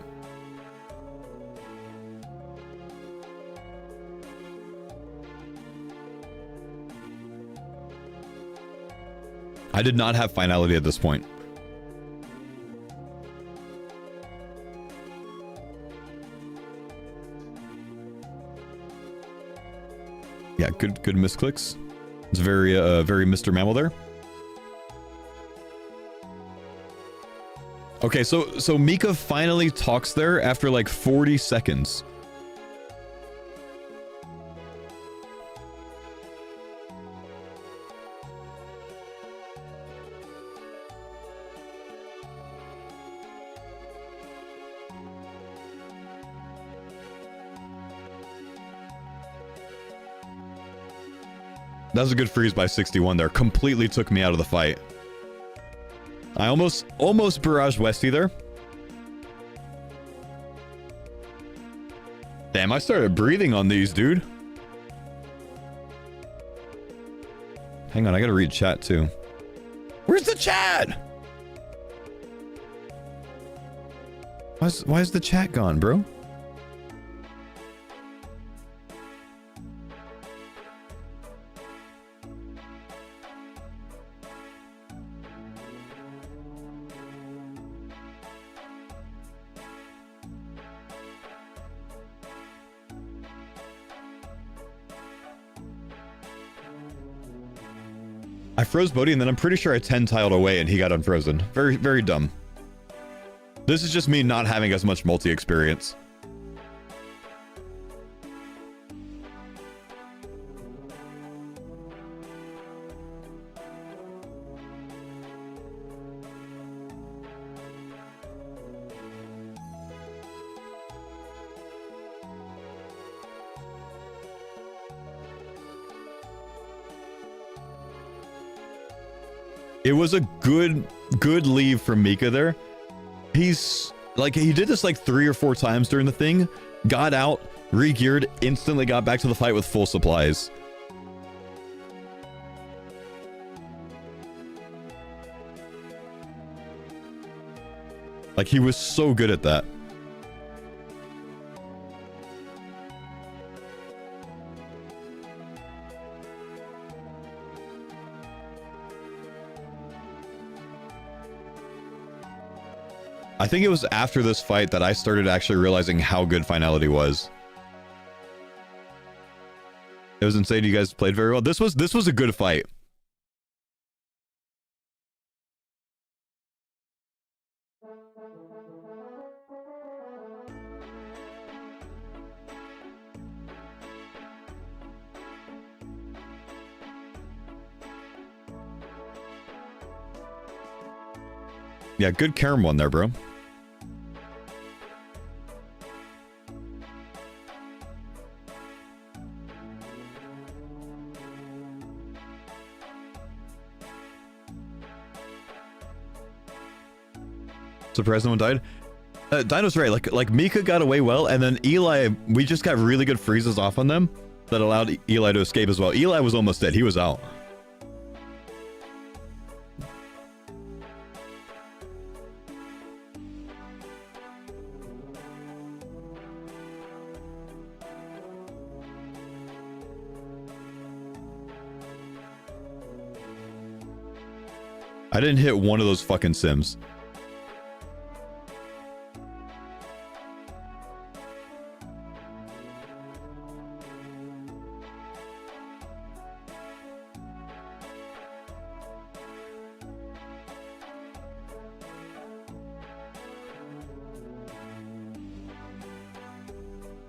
I did not have finality at this point. Yeah, good misclicks. It's very Mr. Mammal there. Okay, so Mika finally talks there after like 40 seconds. That was a good freeze by 61 there. Completely took me out of the fight. I almost barraged Westy there. Damn, I started breathing on these, dude. Hang on, I gotta read chat too. Where's the chat? Why is the chat gone, bro? I froze Bodhi and then I'm pretty sure I 10 tiled away and he got unfrozen. Very, very dumb. This is just me not having as much multi experience. It was a good leave from Mika there. He's like, he did this like 3 or 4 times during the thing, got out, re-geared, instantly got back to the fight with full supplies. Like, he was so good at that. I think it was after this fight that I started actually realizing how good Finality was. It was insane. You guys played very well. This was a good fight. Yeah, good Karam one there, bro. Surprised no one died. Dino's right. Like Mika got away well, and then Eli, we just got really good freezes off on them that allowed Eli to escape as well. Eli was almost dead. He was out. I didn't hit one of those fucking sims.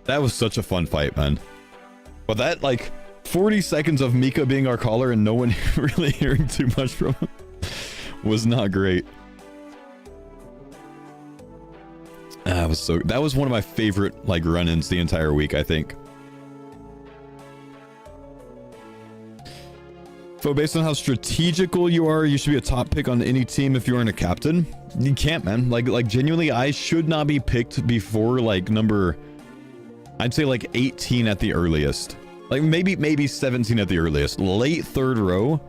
That was such a fun fight, man. But that, like, 40 seconds of Mika being our caller and no one really hearing too much from him was not great. That was one of my favorite, like, run-ins the entire week, I think. So based on how strategical you are, you should be a top pick on any team if you aren't a captain. You can't, man. Like genuinely, I should not be picked before, like, number... I'd say like 18 at the earliest. Like maybe 17 at the earliest. Late third row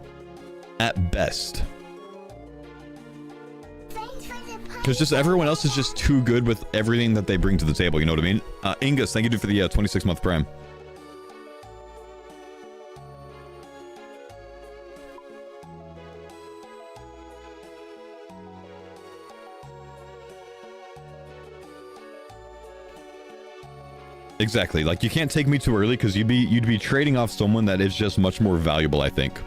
at best. Because just everyone else is just too good with everything that they bring to the table, you know what I mean? Ingus, thank you for the 26-month prime. Exactly. Like, you can't take me too early because you'd be trading off someone that is just much more valuable, I think.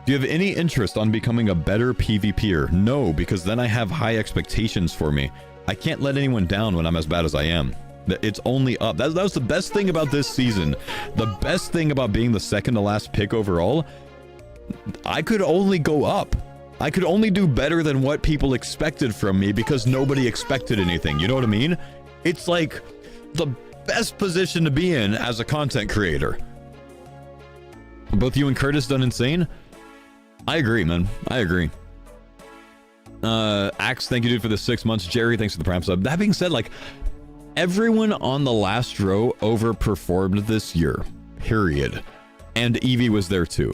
Do you have any interest on becoming a better PvPer? No, because then I have high expectations for me. I can't let anyone down when I'm as bad as I am. It's only up. That was the best thing about this season. The best thing about being the second to last pick overall, I could only go up. I could only do better than what people expected from me because nobody expected anything. You know what I mean? It's like the best position to be in as a content creator. Both you and Curtis done insane. I agree, man. I agree. Axe, thank you, dude, for the 6 months. Jerry, thanks for the prime sub. That being said, like, everyone on the last row overperformed this year, period. And Evie was there too.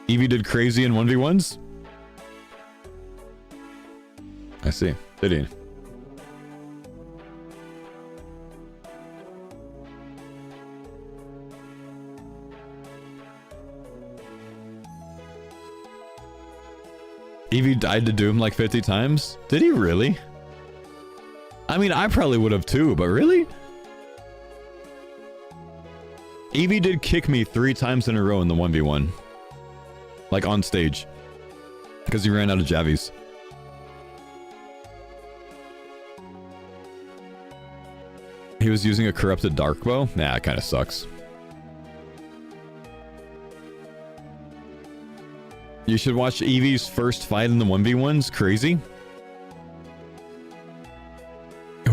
Evie did crazy in 1v1s? I see. Did he? Evie died to Doom like 50 times? Did he really? I mean, I probably would have too, but really? Evie did kick me 3 times in a row in the 1v1. Like, on stage. Because he ran out of Javies. He was using a corrupted dark bow? Nah, it kind of sucks. You should watch Evie's first fight in the 1v1s. Crazy.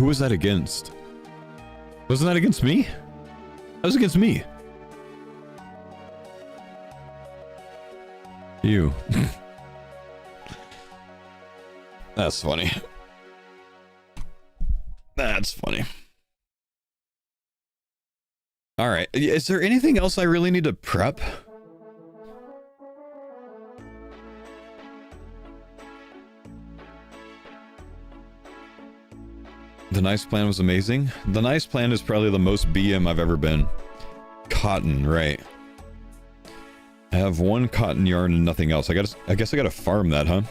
was that against? Wasn't that against me? That was against me. You. That's funny. That's funny. All right. Is there anything else I really need to prep? The nice plan was amazing. The nice plan is probably the most BM I've ever been. Cotton, right. I have one cotton yarn and nothing else. I guess I gotta farm that, huh?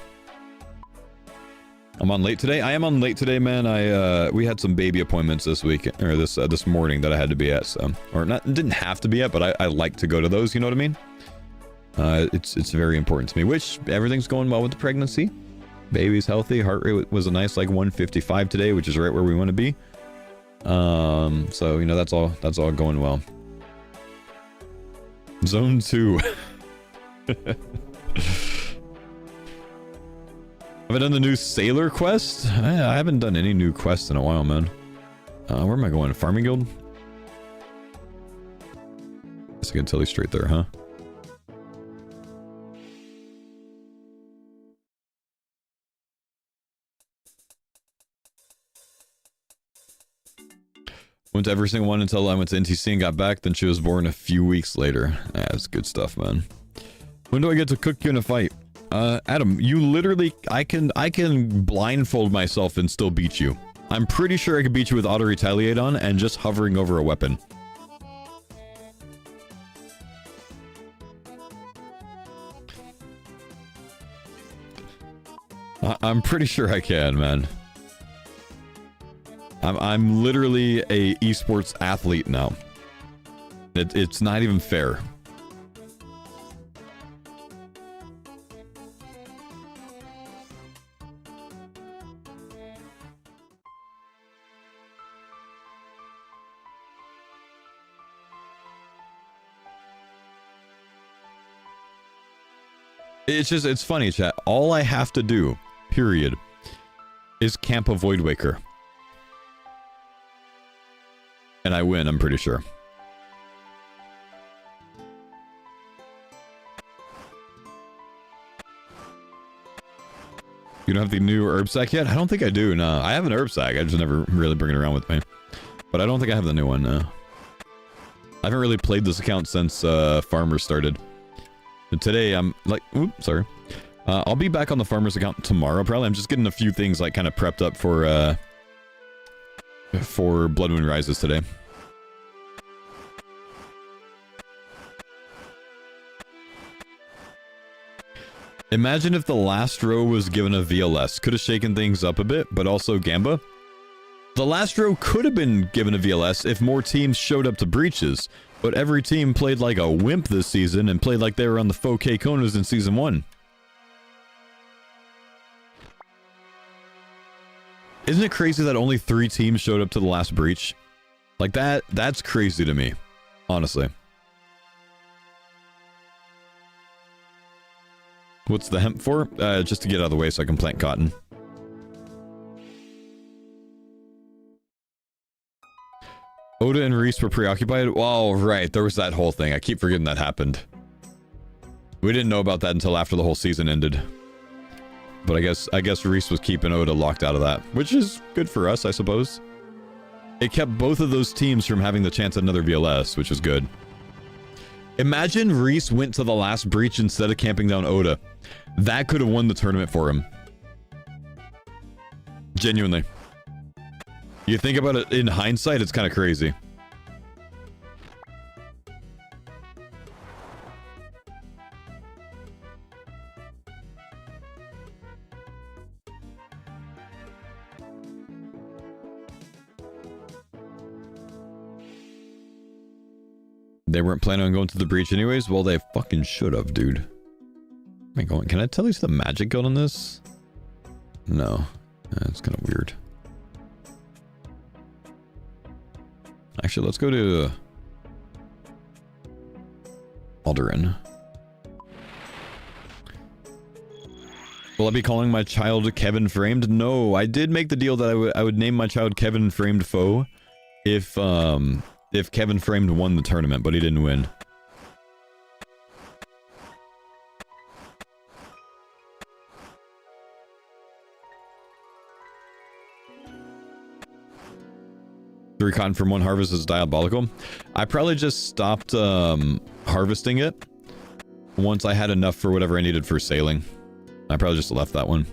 I'm on late today. I am on late today, man. We had some baby appointments this week, or this morning that I had to be at, so, or not, didn't have to be at, but I like to go to those, you know what I mean? It's very important to me, which everything's going well with the pregnancy. Baby's healthy. Heart rate was a nice like 155 today, which is right where we want to be. So, you know, that's all going well. Zone 2. Have I done the new sailor quest? I haven't done any new quests in a while, man. Where am I going? Farming guild? Guess I can tell you straight there, huh? Went to every single one until I went to NTC and got back. Then she was born a few weeks later. That's good stuff, man. When do I get to cook you in a fight? Adam, you literally, I can blindfold myself and still beat you. I'm pretty sure I could beat you with auto retaliate on and just hovering over a weapon. I'm pretty sure I can, man. I'm literally a esports athlete now. It's not even fair. It's funny, chat. All I have to do, period, is camp a Void Waker. And I win, I'm pretty sure. You don't have the new herb sack yet? I don't think I do, no. I have an herb sack, I just never really bring it around with me. But I don't think I have the new one, no. I haven't really played this account since Farmers started. But today I'm like, oops, sorry. I'll be back on the Farmers account tomorrow, probably. I'm just getting a few things like kind of prepped up for Blood Moon Rises today. Imagine if the last row was given a VLS. Could have shaken things up a bit, but also Gamba. The last row could have been given a VLS if more teams showed up to breaches, but every team played like a wimp this season and played like they were on the faux K-Konas in Season 1. Isn't it crazy that only 3 teams showed up to the last breach? Like that's crazy to me, honestly. What's the hemp for? Just to get out of the way so I can plant cotton. Oda and Reese were preoccupied? Oh, right. There was that whole thing. I keep forgetting that happened. We didn't know about that until after the whole season ended. But I guess Reese was keeping Oda locked out of that, which is good for us, I suppose. It kept both of those teams from having the chance at another VLS, which is good. Imagine Reese went to the last breach instead of camping down Oda. That could have won the tournament for him. Genuinely. You think about it in hindsight, it's kind of crazy. They weren't planning on going to the breach anyways? Well, they fucking should have, dude. Can I tell you the magic guild on this? No. That's kind of weird. Actually, let's go to Alderan. Will I be calling my child Kevin Framed? No, I did make the deal that I would name my child Kevin Framed Foe if Kevin Framed won the tournament, but he didn't win. Three cotton from one harvest is diabolical. I probably just stopped harvesting it once I had enough for whatever I needed for sailing. I probably just left that one.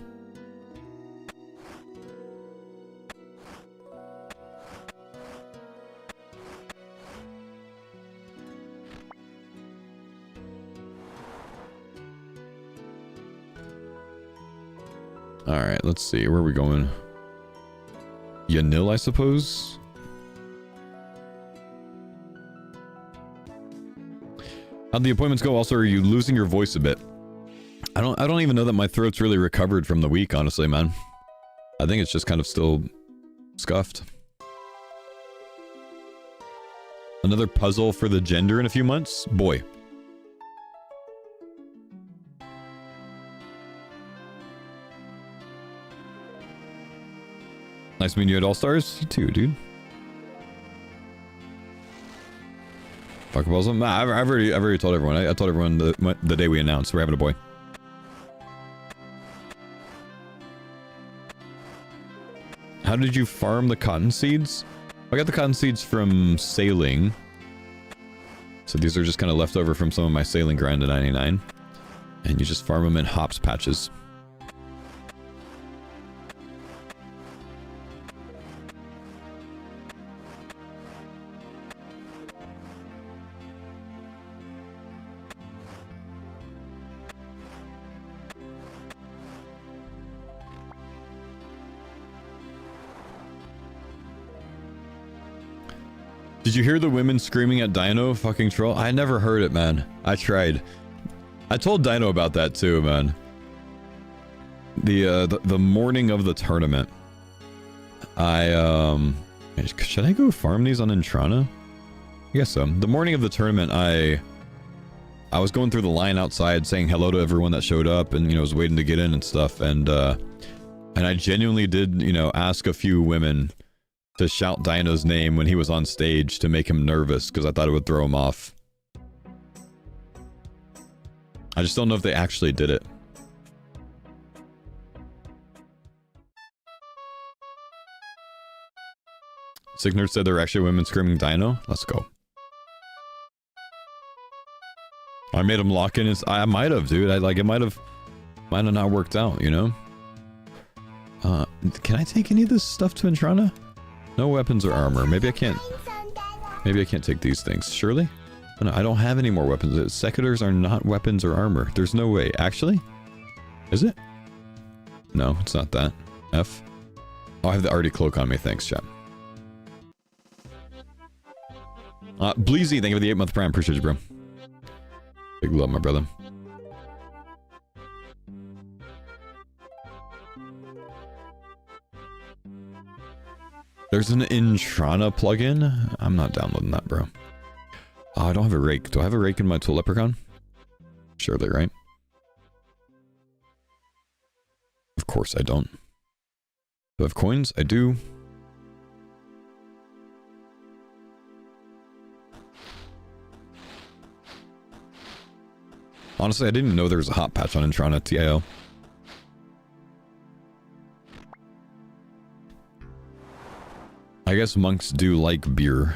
Alright, let's see. Where are we going? Yanil, I suppose? How'd the appointments go? Also, are you losing your voice a bit? I don't even know that my throat's really recovered from the week, honestly, man. I think it's just kind of still scuffed. Another puzzle for the gender in a few months? Boy. Nice meeting you at Allstars. You too, dude. Fuck balls. I've already told everyone. I told everyone the day we announced we're having a boy. How did you farm the cotton seeds? I got the cotton seeds from sailing. So these are just kind of left over from some of my sailing grind to 99. And you just farm them in hops patches. Did you hear the women screaming at Dino? Fucking troll. I never heard it, man. I tried. I told Dino about that too, man. The morning of the tournament. Should I go farm these on Intrana? I guess so. The morning of the tournament, I was going through the line outside saying hello to everyone that showed up and, you know, was waiting to get in and stuff. And I genuinely did, you know, ask a few women to shout Dino's name when he was on stage to make him nervous because I thought it would throw him off. I just don't know if they actually did it. Sick Nerd said there were actually women screaming Dino. Let's go. I made him lock in his... I might have, dude. It might have not worked out, you know? Can I take any of this stuff to Intrana? No weapons or armor. Maybe I can't take these things. Surely? Oh, no, I don't have any more weapons. Secators are not weapons or armor. There's no way. Actually? Is it? No, it's not that. F. Oh, I have the arty cloak on me. Thanks, chat. Bleezy, thank you for the 8-month prime. Appreciate you, bro. Big love, my brother. There's an Intrana plugin. I'm not downloading that, bro. Oh, I don't have a rake. Do I have a rake in my tool leprechaun? Surely, right? Of course I don't. Do I have coins? I do. Honestly, I didn't even know there was a hot patch on Intrana TIO. I guess monks do like beer.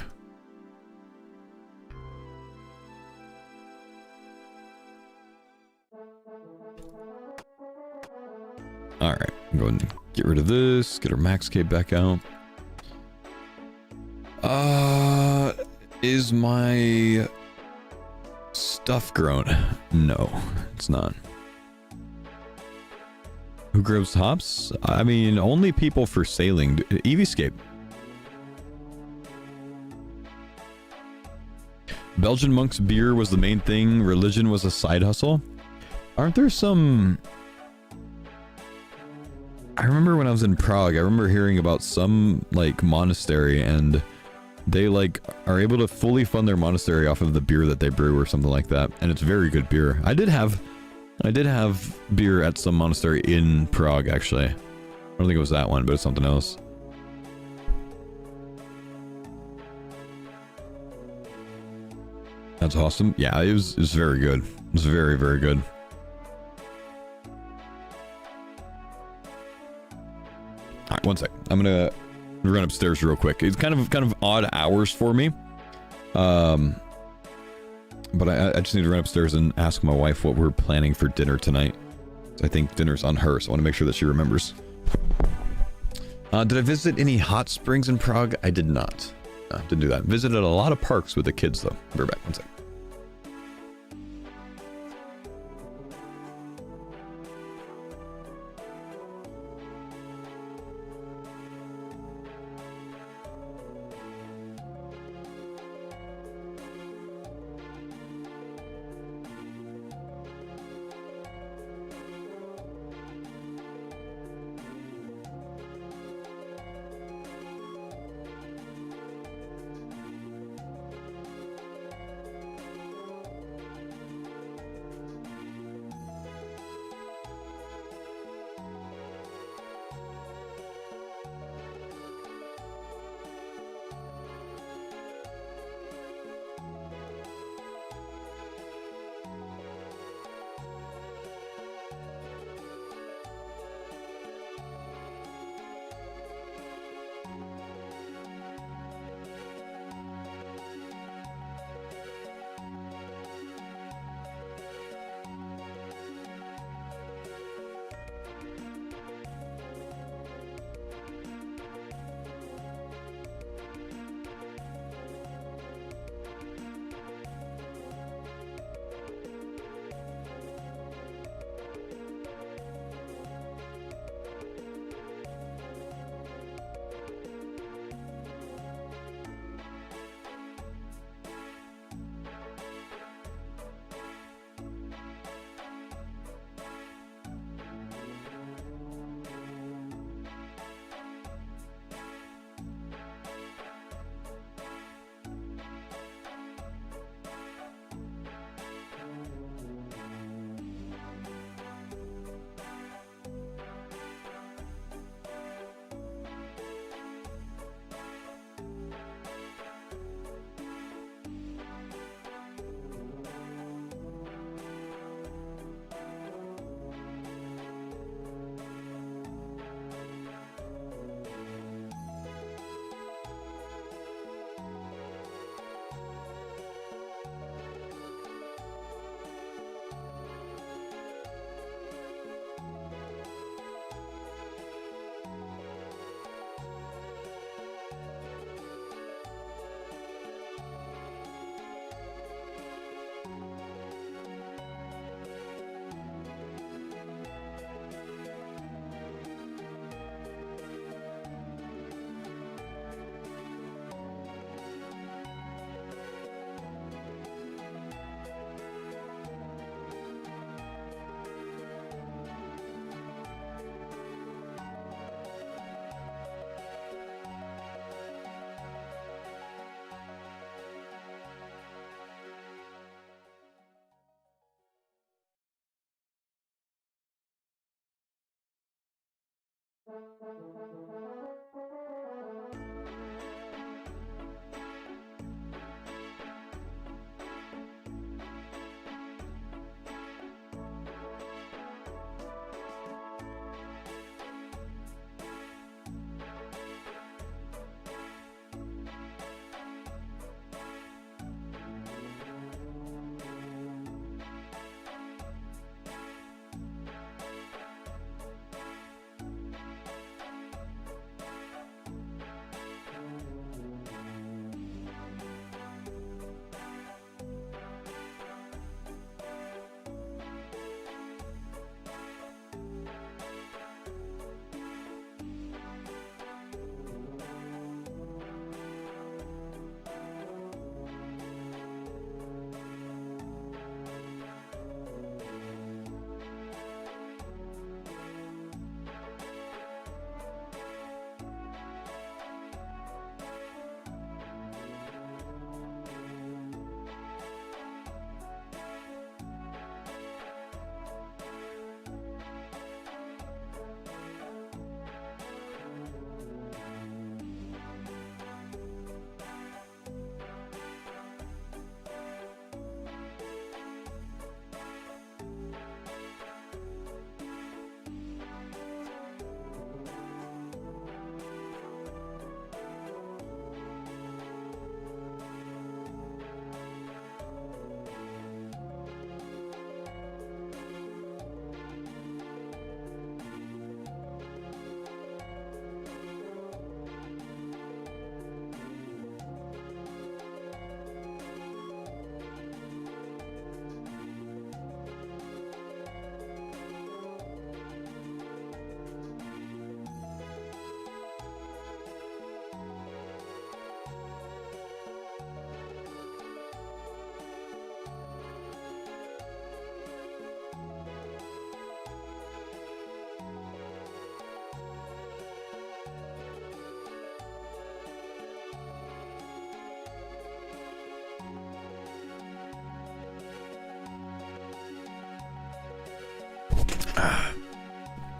Alright, I'm going to get rid of this, get our max cape back out. Is my stuff grown? No, it's not. Who grows hops? I mean, only people for sailing. Eevescape. Belgian monks' beer was the main thing. Religion was a side hustle. Aren't there some... I remember when I was in Prague, I remember hearing about some, like, monastery, and they, like, are able to fully fund their monastery off of the beer that they brew or something like that. And it's very good beer. I did have I did have beer at some monastery in Prague, actually. I don't think it was that one, but it's something else. That's awesome. Yeah, it was very good. It was very, very good. Alright, one sec. I'm gonna run upstairs real quick. It's kind of odd hours for me. But I just need to run upstairs and ask my wife what we're planning for dinner tonight. I think dinner's on her, so I want to make sure that she remembers. Did I visit any hot springs in Prague? I did not. No, didn't do that. Visited a lot of parks with the kids, though. I'll be right back. One sec.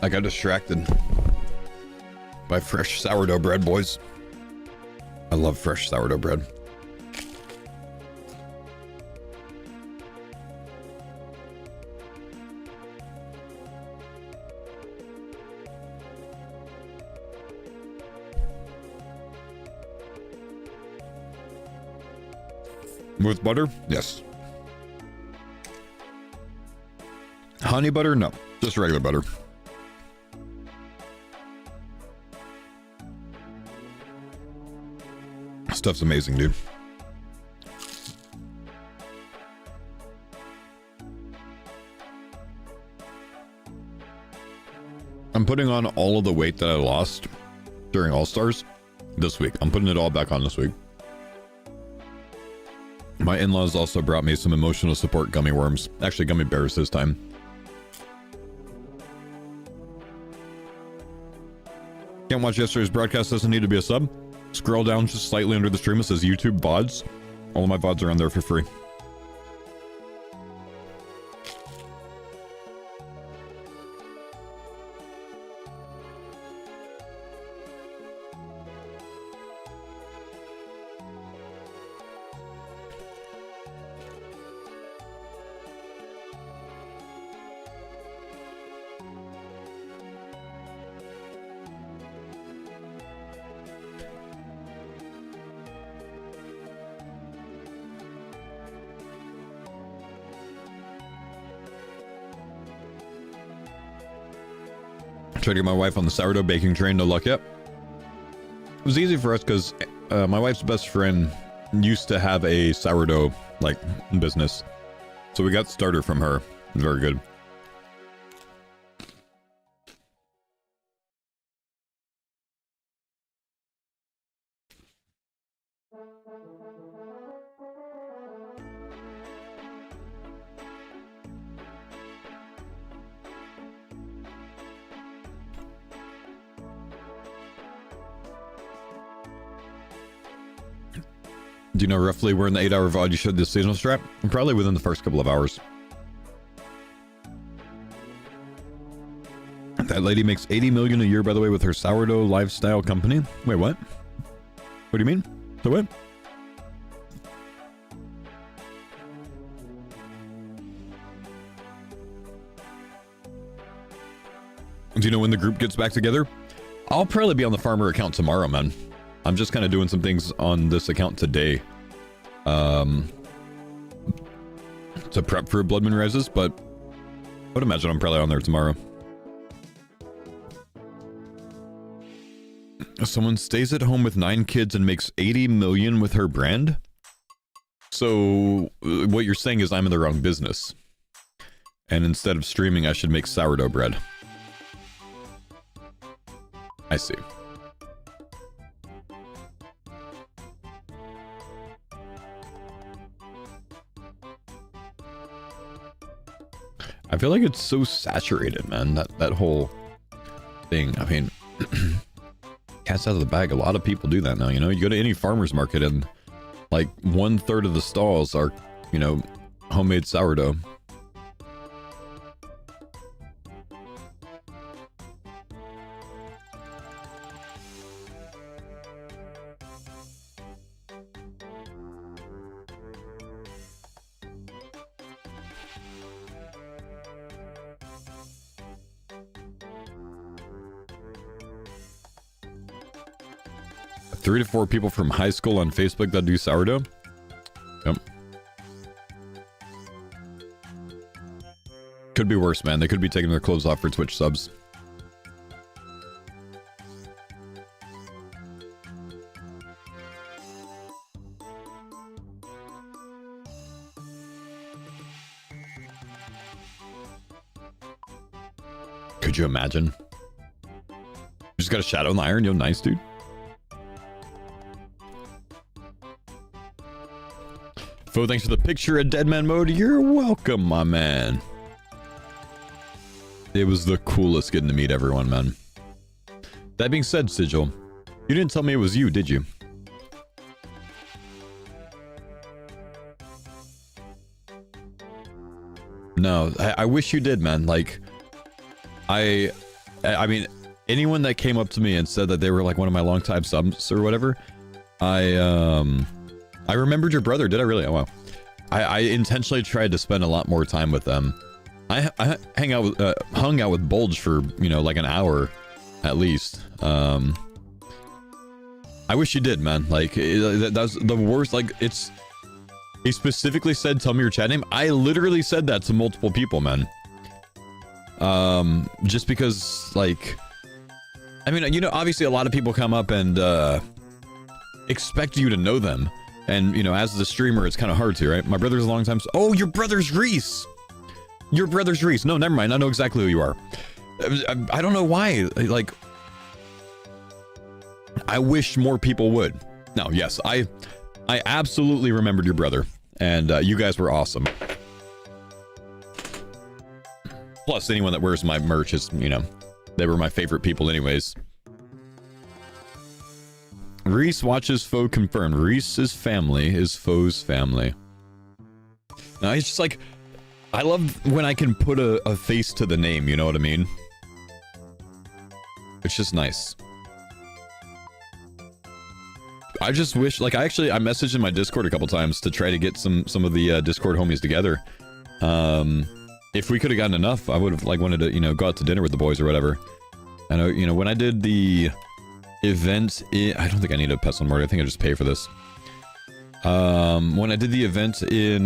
I got distracted by fresh sourdough bread, boys. I love fresh sourdough bread. With butter? Yes. Honey butter? No. Just regular butter. Stuff's amazing, dude. I'm putting on all of the weight that I lost during Allstars this week. I'm putting it all back on this week. My in-laws also brought me some emotional support gummy worms. Actually, gummy bears this time. Can't watch yesterday's broadcast, doesn't need to be a sub. Scroll down just slightly under the stream. It says YouTube VODs. All of my VODs are on there for free. Tried to get my wife on the sourdough baking train, no luck yet. It was easy for us because my wife's best friend used to have a sourdough like business, so we got starter from her. Very good. Do you know roughly where in the 8-hour VOD you showed the seasonal strap? Probably within the first couple of hours. That lady makes $80 million a year, by the way, with her sourdough lifestyle company. Wait, what? What do you mean? So what? Do you know when the group gets back together? I'll probably be on the farmer account tomorrow, man. I'm just kind of doing some things on this account today. To prep for Blood Moon Rises, but I would imagine I'm probably on there tomorrow. Someone stays at home with 9 kids and makes 80 million with her brand? So what you're saying is I'm in the wrong business. And instead of streaming, I should make sourdough bread. I see. I feel like it's so saturated, man, that whole thing. I mean, cat's out of the bag. A lot of people do that now, you know? You go to any farmer's market and like 1/3 of the stalls are, you know, homemade sourdough. Three to 4 people from high school on Facebook that do sourdough. Yep. Could be worse, man. They could be taking their clothes off for Twitch subs. Could you imagine? You just got a shadow in the iron, yo, nice, dude. Fo, thanks for the picture at Deadman Mode. You're welcome, my man. It was the coolest getting to meet everyone, man. That being said, Sigil, you didn't tell me it was you, did you? No, I wish you did, man. Like, I mean, anyone that came up to me and said that they were like one of my longtime subs or whatever, I remembered your brother. Did I really? Oh wow. I intentionally tried to spend a lot more time with them. I hung out with Bulge for, you know, like an hour at least. I wish you did, man. Like that's the worst. Like he specifically said, tell me your chat name. I literally said that to multiple people, man. Just because, like, I mean, you know, obviously a lot of people come up and expect you to know them. And, you know, as the streamer, it's kind of hard to, right? My brother's a long time... Oh, your brother's Reese! Your brother's Reese. No, never mind. I know exactly who you are. I don't know why. Like, I wish more people would. No, yes, I absolutely remembered your brother. And you guys were awesome. Plus, anyone that wears my merch is, you know, they were my favorite people anyways. Reese watches Foe confirmed. Reese's family is Foe's family. Now, it's just like, I love when I can put a face to the name, you know what I mean? It's just nice. I just wish, like, I messaged in my Discord a couple times to try to get some of the Discord homies together. If we could have gotten enough, I would have, like, wanted to, you know, go out to dinner with the boys or whatever. I know, you know, when I did the event I don't think I need a pestle and mortar. I think I just pay for this. When I did the event in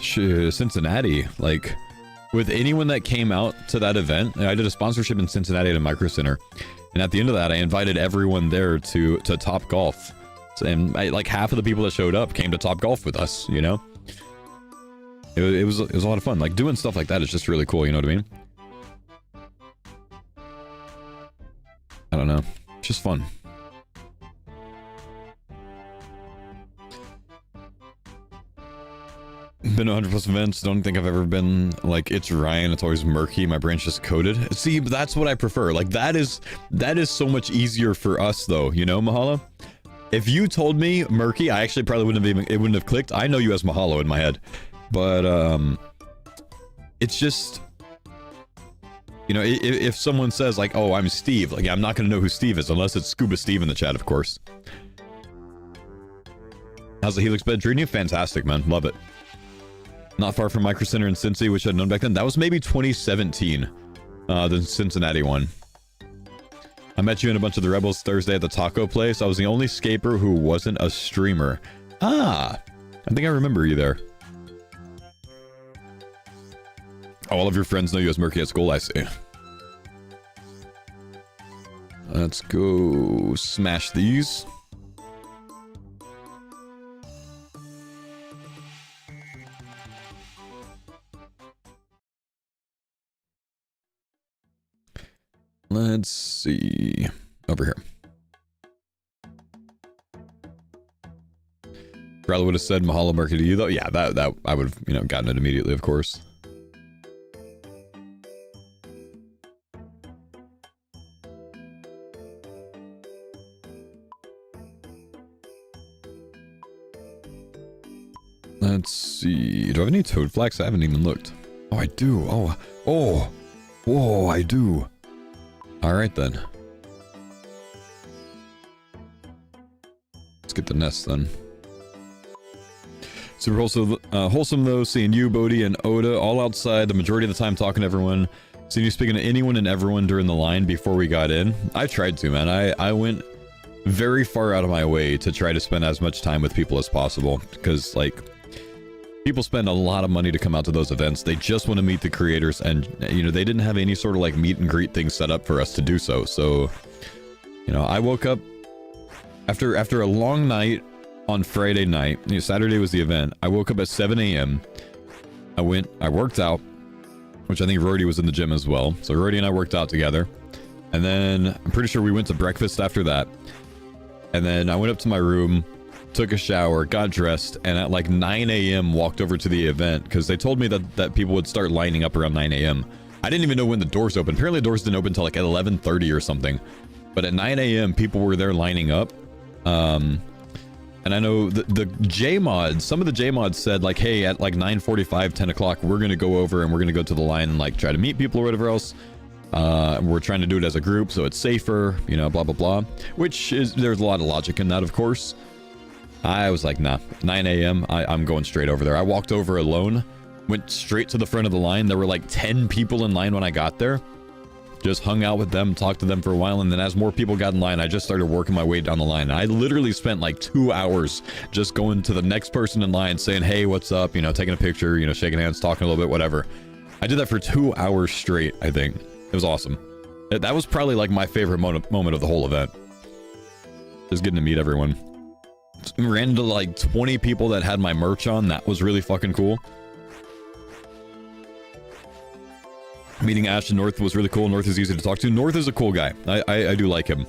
Cincinnati, like, with anyone that came out to that event, I did a sponsorship in Cincinnati at a micro center, and at the end of that I invited everyone there to Top Golf, and like half of the people that showed up came to Top Golf with us, you know. It was a lot of fun. Like, doing stuff like that is just really cool, you know what I mean? I don't know. Just fun. Been 100 plus events. Don't think I've ever been like, it's Ryan. It's always murky. My brain's just coded. See, that's what I prefer. Like, that is so much easier for us though. You know, Mahalo? If you told me murky, I actually probably it wouldn't have clicked. I know you as Mahalo in my head, but it's just, you know, if someone says like, oh, I'm Steve, like, I'm not gonna know who Steve is unless it's Scuba Steve in the chat, of course. How's the Helix bed treating you? Fantastic, man. Love it. Not far from Micro Center in Cincy, which I'd known back then. That was maybe 2017, the Cincinnati one. I met you and a bunch of the Rebels Thursday at the taco place. I was the only scaper who wasn't a streamer. Ah, I think I remember you there. All of your friends know you as Murky at school, I see. Let's go smash these. Let's see. Over here. Probably would have said Mahalo Murky to you though. Yeah, that I would have, you know, gotten it immediately, of course. Let's see. Do I have any toad flax? I haven't even looked. Oh, I do. Whoa, I do. All right then. Let's get the nest then. Super wholesome though, seeing you, Bodhi, and Oda all outside the majority of the time talking to everyone. Seeing you speaking to anyone and everyone during the line before we got in. I tried to, man. I went very far out of my way to try to spend as much time with people as possible, because, like, people spend a lot of money to come out to those events. They just want to meet the creators, and, you know, they didn't have any sort of, like, meet and greet thing set up for us to do so. So, you know, I woke up after a long night on Friday night. You know, Saturday was the event. I woke up at 7 a.m. I worked out, which I think Rorty was in the gym as well. So Rorty and I worked out together. And then I'm pretty sure we went to breakfast after that. And then I went up to my room, took a shower, got dressed, and at like 9 a.m. walked over to the event, because they told me that people would start lining up around 9 a.m. I didn't even know when the doors opened. Apparently the doors didn't open until like at 11:30 or something. But at 9 a.m. people were there lining up. And I know the J mods, some of the J mods said like, hey, at like 9:45, 10 o'clock, we're going to go over and we're going to go to the line and like try to meet people or whatever else. We're trying to do it as a group so it's safer, you know, blah, blah, blah. Which is, there's a lot of logic in that, of course. I was like, nah, 9 a.m. I'm going straight over there. I walked over alone, went straight to the front of the line. There were like 10 people in line when I got there. Just hung out with them, talked to them for a while, and then as more people got in line, I just started working my way down the line. I literally spent like 2 hours just going to the next person in line saying, hey, what's up? You know, taking a picture, you know, shaking hands, talking a little bit, whatever. I did that for 2 hours straight, I think. It was awesome. That was probably like my favorite moment of the whole event. Just getting to meet everyone. Ran into like 20 people that had my merch on. That was really fucking cool. Meeting Ash and North was really cool. North is easy to talk to. North is a cool guy. I do like him.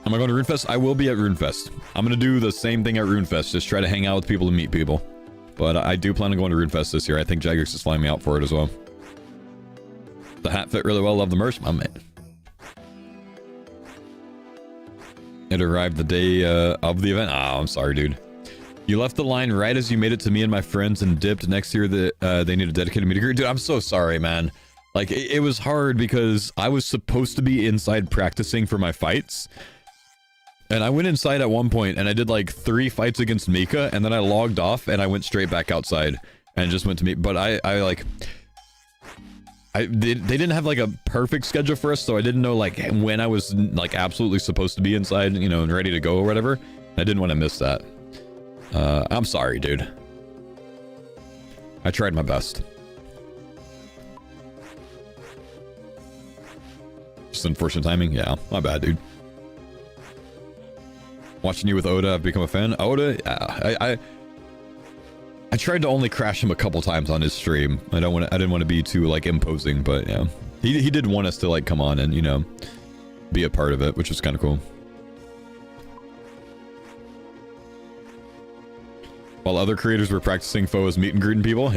Am I going to RuneFest? I will be at RuneFest. I'm going to do the same thing at RuneFest. Just try to hang out with people and meet people. But I do plan on going to RuneFest this year. I think Jagex is flying me out for it as well. The hat fit really well. Love the merch. My man. It arrived the day of the event. Oh, I'm sorry, dude. You left the line right as you made it to me and my friends and dipped. Next year they need a dedicated meet and greet. Dude, I'm so sorry, man. Like, it was hard because I was supposed to be inside practicing for my fights. And I went inside at one point and I did like 3 fights against Mika, and then I logged off and I went straight back outside and just went to meet. But they didn't have like a perfect schedule for us, so I didn't know like when I was like absolutely supposed to be inside, you know, and ready to go or whatever. I didn't want to miss that. I'm sorry, dude. I tried my best. Just unfortunate timing. Yeah, my bad, dude. Watching you with Oda, I've become a fan. Oda, yeah, I tried to only crash him a couple times on his stream. I didn't want to be too like imposing, but yeah, he did want us to like come on and, you know, be a part of it, which was kind of cool. While other creators were practicing foes meet and greeting people,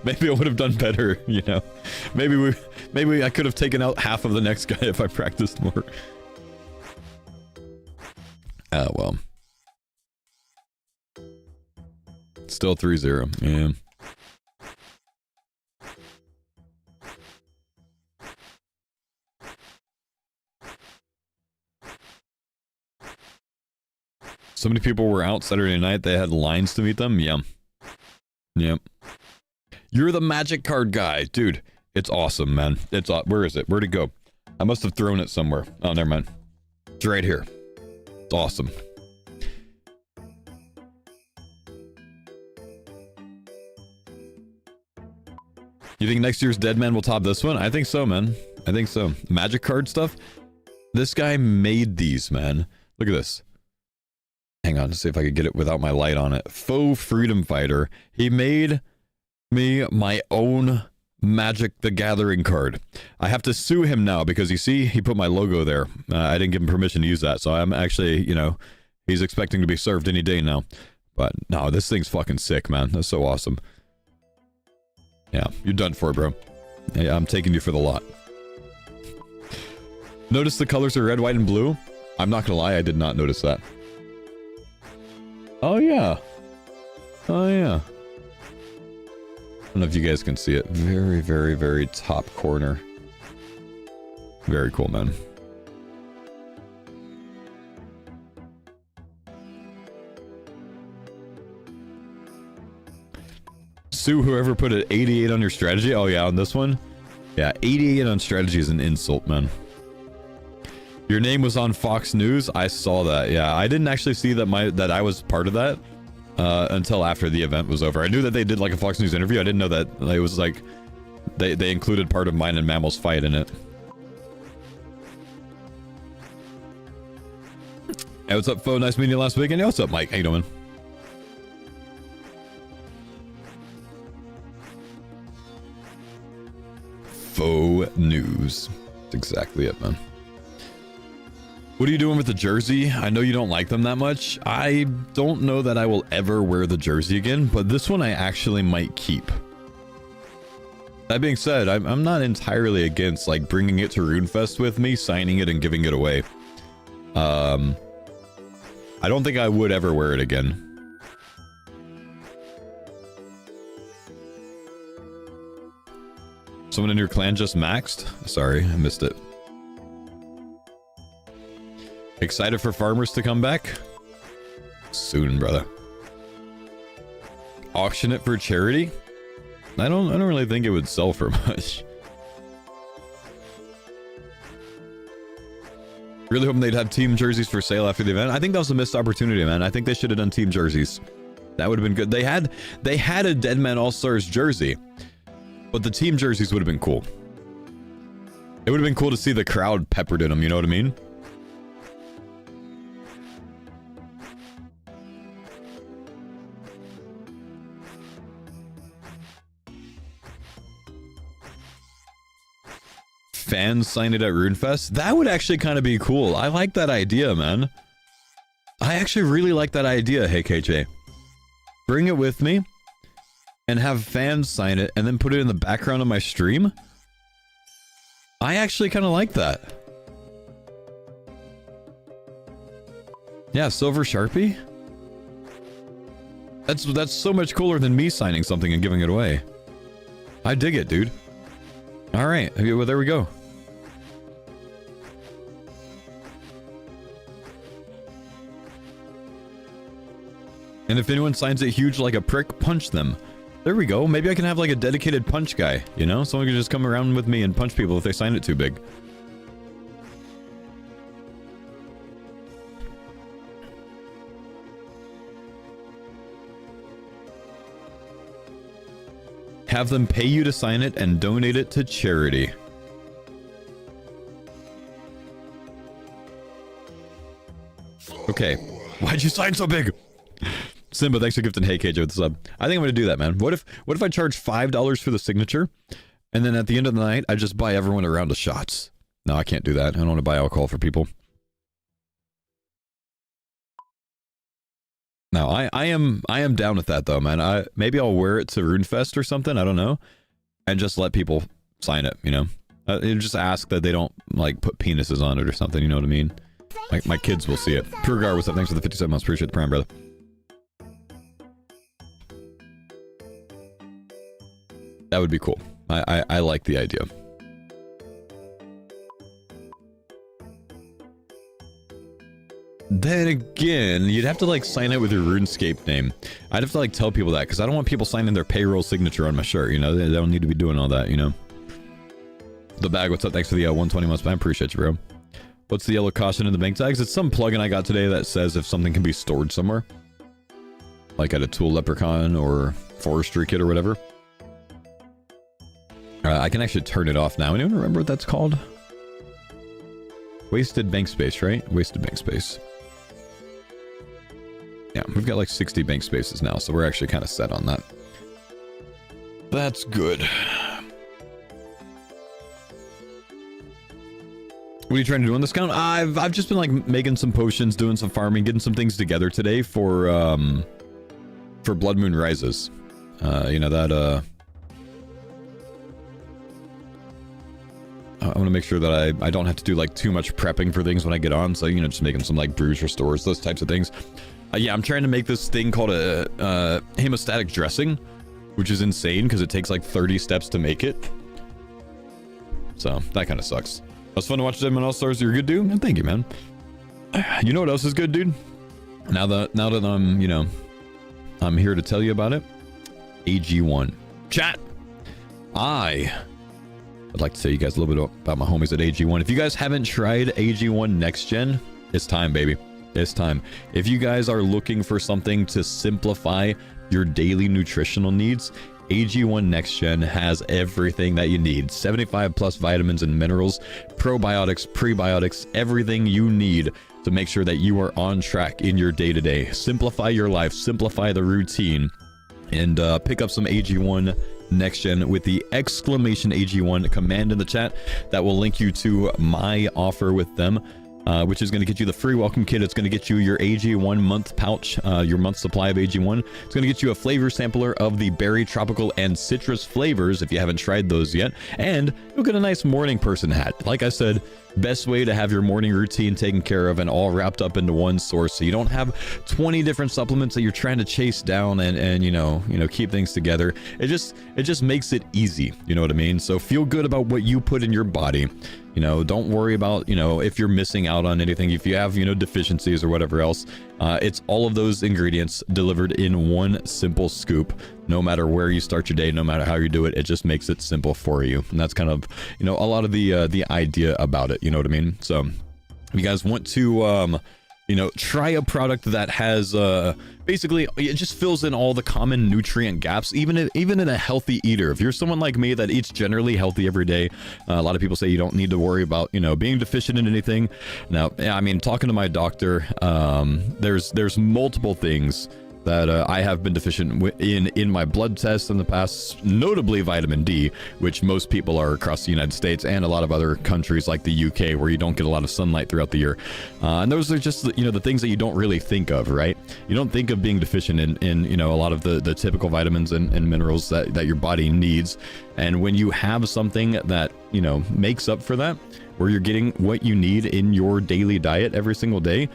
maybe I would have done better, you know. Maybe I could have taken out half of the next guy if I practiced more. Well. Still 3-0, yeah. So many people were out Saturday night, they had lines to meet them? Yeah. Yep. You're the magic card guy. Dude, it's awesome, man. It's where is it? Where'd it go? I must have thrown it somewhere. Oh, never mind. It's right here. It's awesome. You think next year's Deadman will top this one? I think so, man. I think so. Magic card stuff? This guy made these, man. Look at this. Hang on to see if I could get it without my light on it. Faux Freedom Fighter. He made me my own Magic the Gathering card. I have to sue him now because, you see, he put my logo there. I didn't give him permission to use that, so I'm actually, you know, he's expecting to be served any day now. But no, this thing's fucking sick, man. That's so awesome. Yeah, you're done for, bro. Yeah, I'm taking you for the lot. Notice the colors are red, white, and blue? I'm not gonna lie, I did not notice that. Oh, yeah. Oh, yeah. I don't know if you guys can see it. Very, very, very top corner. Very cool, man. Sue whoever put an 88 on your strategy. Oh yeah, on this one? Yeah, 88 on strategy is an insult, man. Your name was on Fox News. I saw that. Yeah, I didn't actually see that I was part of that until after the event was over. I knew that they did like a Fox News interview. I didn't know that it was like they included part of mine and Mammal's fight in it. Hey, what's up, Fo? Nice meeting you last weekend. Hey, what's up, Mike? How you doing? Faux news. That's exactly it, man. What are you doing with the jersey? I know you don't like them that much. I don't know that I will ever wear the jersey again, but this one I actually might keep. That being said, I'm not entirely against like bringing it to RuneFest with me, signing it and giving it away. I don't think I would ever wear it again. Someone in your clan just maxed? Sorry, I missed it. Excited for farmers to come back? Soon, brother. Auction it for charity? I don't really think it would sell for much. Really hoping they'd have team jerseys for sale after the event. I think that was a missed opportunity, man. I think they should have done team jerseys. That would have been good. They had a Deadman All-Stars jersey, but the team jerseys would have been cool. It would have been cool to see the crowd peppered in them, you know what I mean? Fans sign it at RuneFest? That would actually kind of be cool. I like that idea, man. I actually really like that idea, hey KJ. Bring it with me and have fans sign it and then put it in the background of my stream. I actually kind of like that. Yeah, Silver Sharpie. That's so much cooler than me signing something and giving it away. I dig it, dude. All right, well, there we go. And if anyone signs it huge like a prick, punch them. There we go. Maybe I can have like a dedicated punch guy, you know? Someone can just come around with me and punch people if they sign it too big. Have them pay you to sign it and donate it to charity. Okay. Why'd you sign so big? Simba, thanks for gifting Hey KJ with the sub. I think I'm gonna do that, man. What if I charge $5 for the signature, and then at the end of the night I just buy everyone a round of shots? No, I can't do that. I don't want to buy alcohol for people. No, I am down with that though, man. Maybe I'll wear it to RuneFest or something. I don't know, and just let people sign it. You know, just ask that they don't like put penises on it or something. You know what I mean? Like my kids will see it. Purgar, what's up? Thanks for the 57 months. Appreciate the prime, brother. That would be cool. I like the idea. Then again, you'd have to like sign it with your RuneScape name. I'd have to like tell people that because I don't want people signing their payroll signature on my shirt. You know, they don't need to be doing all that. You know. The bag. What's up? Thanks for the 120 months. I appreciate you, bro. What's the yellow caution in the bank tags? It's some plugin I got today that says if something can be stored somewhere, like at a tool leprechaun or forestry kit or whatever. I can actually turn it off now. Anyone remember what that's called? Wasted bank space, right? Wasted bank space. Yeah, we've got like 60 bank spaces now, so we're actually kind of set on that. That's good. What are you trying to do on this account? I've just been like making some potions, doing some farming, getting some things together today for Blood Moon Rises. You know that I want to make sure that I don't have to do like too much prepping for things when I get on, so you know, just making some like brews restores, those types of things. Yeah, I'm trying to make this thing called a hemostatic dressing, which is insane because it takes like 30 steps to make it. So that kind of sucks. It was fun to watch Deadman All-Stars. You're a good dude. Thank you, man. You know what else is good, dude? Now that I'm, you know, I'm here to tell you about it. AG1 chat. I'd like to tell you guys a little bit about my homies at AG1. If you guys haven't tried AG1 Next Gen, it's time, baby. It's time. If you guys are looking for something to simplify your daily nutritional needs, AG1 Next Gen has everything that you need. 75 plus vitamins and minerals, probiotics, prebiotics, everything you need to make sure that you are on track in your day-to-day. Simplify your life, simplify the routine, and pick up some AG1 Next Gen with the exclamation AG1 command in the chat. That will link you to my offer with them. which is going to get you the free welcome kit. It's going to get you your AG1 month pouch, your month supply of AG1. It's going to get you a flavor sampler of the berry, tropical, and citrus flavors if you haven't tried those yet. And you'll get a nice morning person hat. Like I said, best way to have your morning routine taken care of and all wrapped up into one source, so you don't have 20 different supplements that you're trying to chase down and you know keep things together. It just makes it easy, you know what I mean? So feel good about what you put in your body. You know, don't worry about, you know, if you're missing out on anything, if you have, you know, deficiencies or whatever else. It's all of those ingredients delivered in one simple scoop. No matter where you start your day, no matter how you do it, it just makes it simple for you. And that's kind of, you know, a lot of the idea about it, you know what I mean? So if you guys want to, you know, try a product that has basically it just fills in all the common nutrient gaps, even in a healthy eater. If you're someone like me that eats generally healthy every day, a lot of people say you don't need to worry about, you know, being deficient in anything. Now, yeah, I mean, talking to my doctor, there's multiple things that I have been deficient in my blood tests in the past, notably vitamin D, which most people are across the United States and a lot of other countries like the UK, where you don't get a lot of sunlight throughout the year. And those are just, you know, the things that you don't really think of, right? You don't think of being deficient in you know, a lot of the typical vitamins and minerals that your body needs. And when you have something that, you know, makes up for that, where you're getting what you need in your daily diet every single day,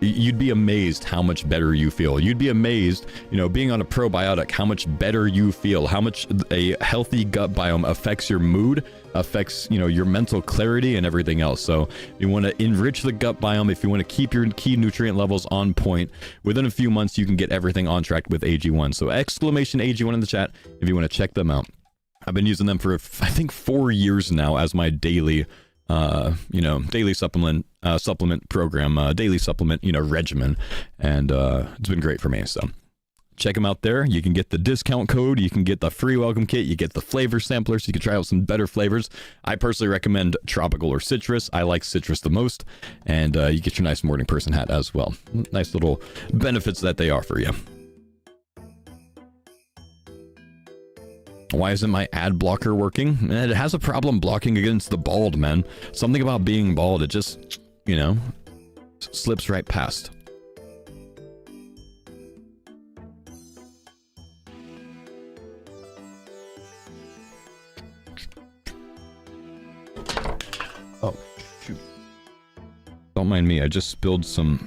you'd be amazed how much better you feel. You'd be amazed, you know, being on a probiotic, how much better you feel, how much a healthy gut biome affects your mood, affects, you know, your mental clarity and everything else. So you want to enrich the gut biome. If you want to keep your key nutrient levels on point, within a few months, you can get everything on track with AG1. So exclamation AG1 in the chat if you want to check them out. I've been using them for, I think, 4 years now as my daily you know, daily supplement program, daily supplement, you know, regimen. And it's been great for me. So check them out there. You can get the discount code, you can get the free welcome kit, you get the flavor samplers, so you can try out some better flavors. I personally recommend tropical or citrus. I like citrus the most. And you get your nice morning person hat as well. Nice little benefits that they offer you. Why isn't my ad blocker working? It has a problem blocking against the bald, man. Something about being bald, it just, you know, slips right past. Oh, shoot. Don't mind me, I just spilled some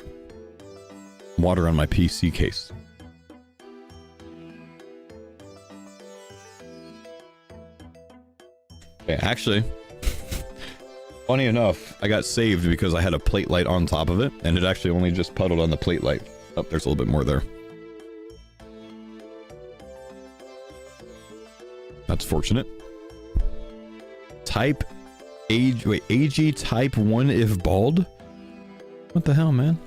water on my PC case. Okay, actually, funny enough, I got saved because I had a plate light on top of it, and it actually only just puddled on the plate light. Oh, there's a little bit more there. That's fortunate. AG type 1 if bald? What the hell, man?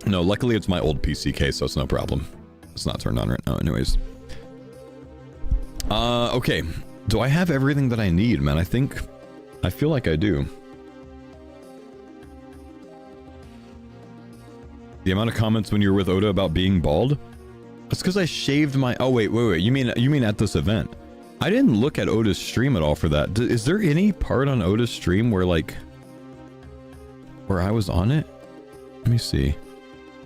No, luckily it's my old PC case, so it's no problem. It's not turned on right now anyways. Okay. Do I have everything that I need, man? I feel like I do. The amount of comments when you were with Oda about being bald? That's because I shaved my... Oh, wait. You mean at this event? I didn't look at Oda's stream at all for that. Is there any part on Oda's stream where, like... where I was on it? Let me see.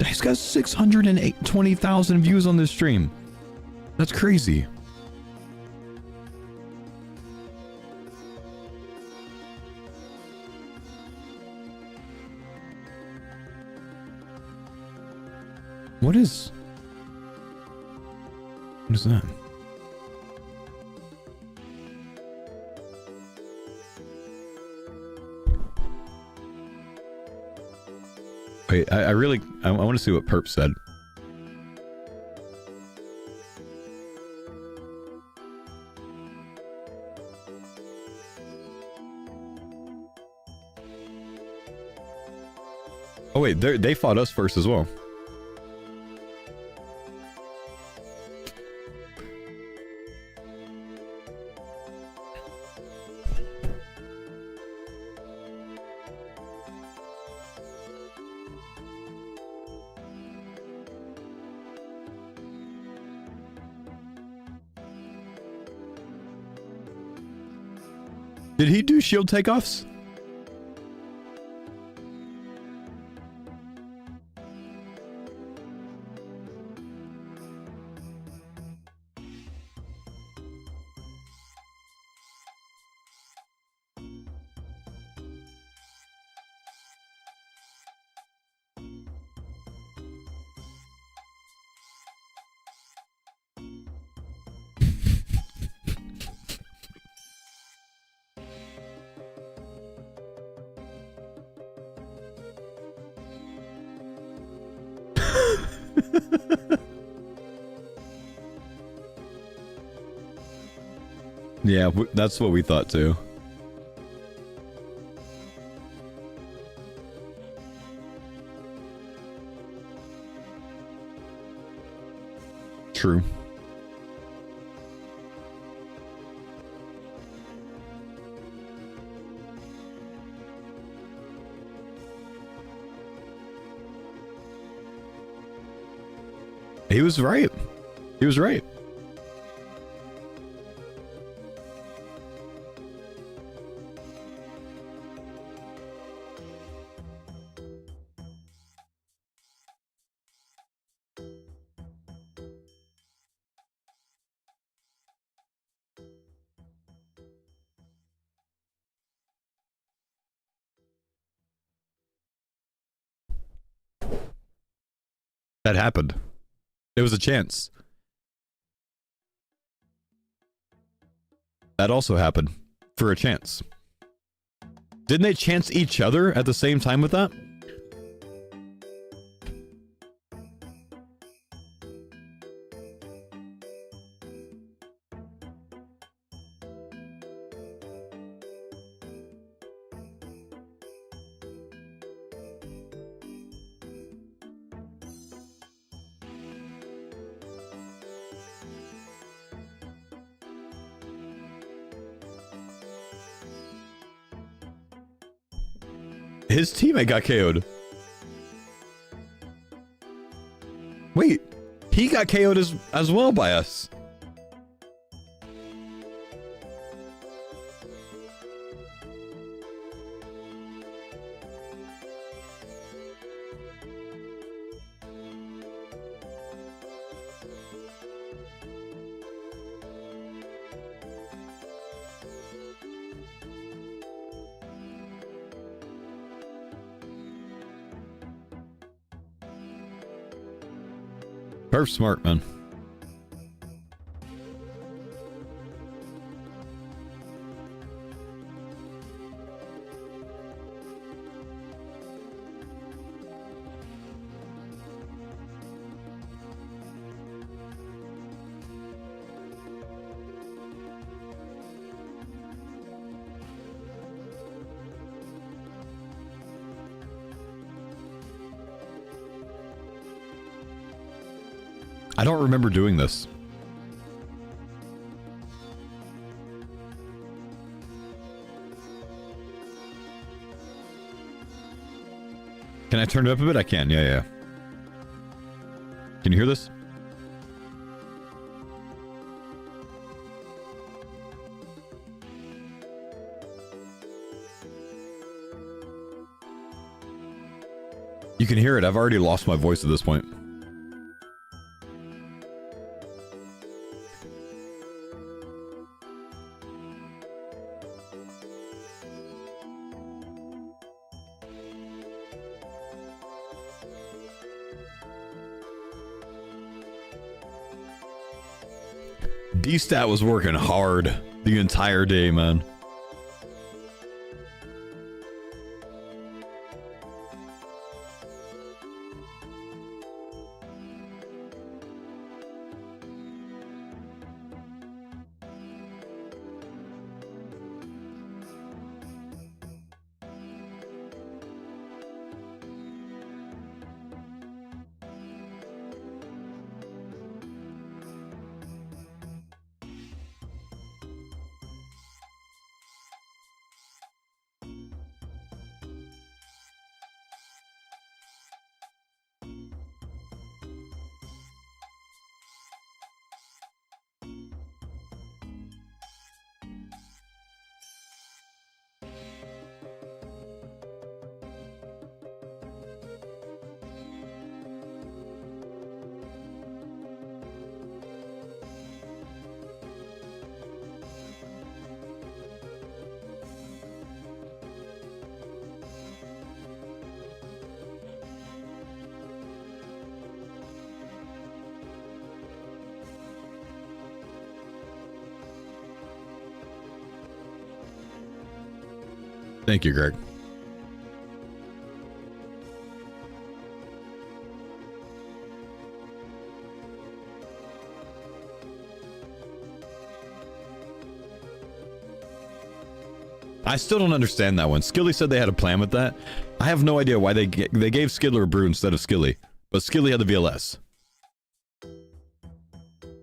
He's got 620,000 views on this stream. That's crazy. What is that? Wait, I want to see what Perp said. Oh wait, they fought us first as well. Did he do shield takeoffs? Yeah, that's what we thought too. True. He was right. He was right. That happened. It was a chance. That also happened. For a chance. Didn't they chance each other at the same time with that? His teammate got KO'd. Wait, he got KO'd as well by us. Perf smart, man. I don't remember doing this. Can I turn it up a bit? I can. Yeah. Can you hear this? You can hear it. I've already lost my voice at this point. D-Stat was working hard the entire day, man. Thank you, Greg. I still don't understand that one. Skilly said they had a plan with that. I have no idea why they gave Skidler a brew instead of Skilly, but Skilly had the VLS.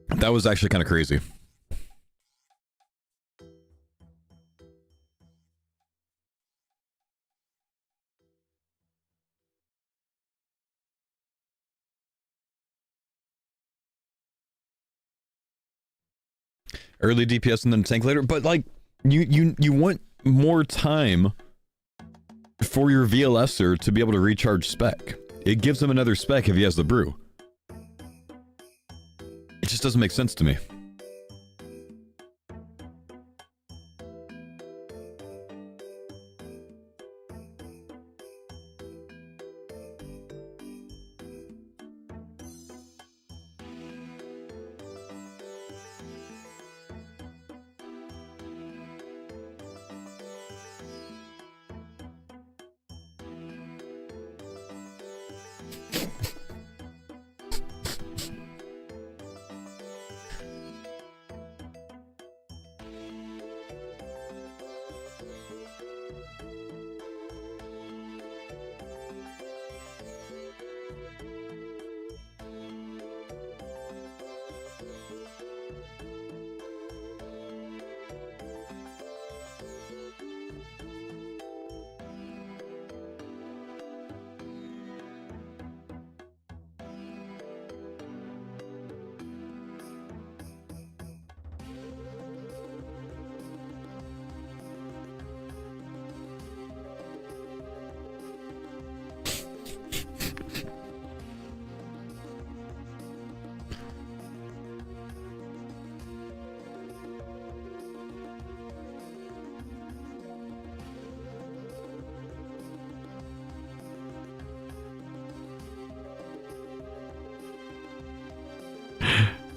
That was actually kind of crazy. Early DPS and then tank later, but like you want more time for your VLSer to be able to recharge spec. It gives him another spec if he has the brew. It just doesn't make sense to me.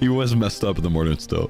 He was messed up in the morning still.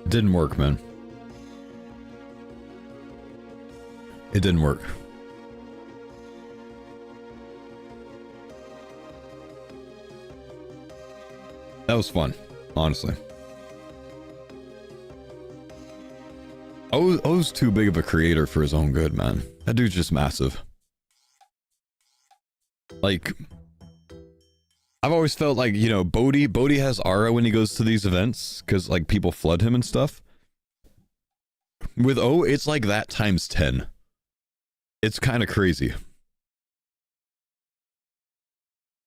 Didn't work, man. It didn't work. That was fun, honestly. O's too big of a creator for his own good, man. That dude's just massive. Like, I've always felt like, you know, Bodhi has aura when he goes to these events because like people flood him and stuff. With O, it's like that times 10. It's kind of crazy.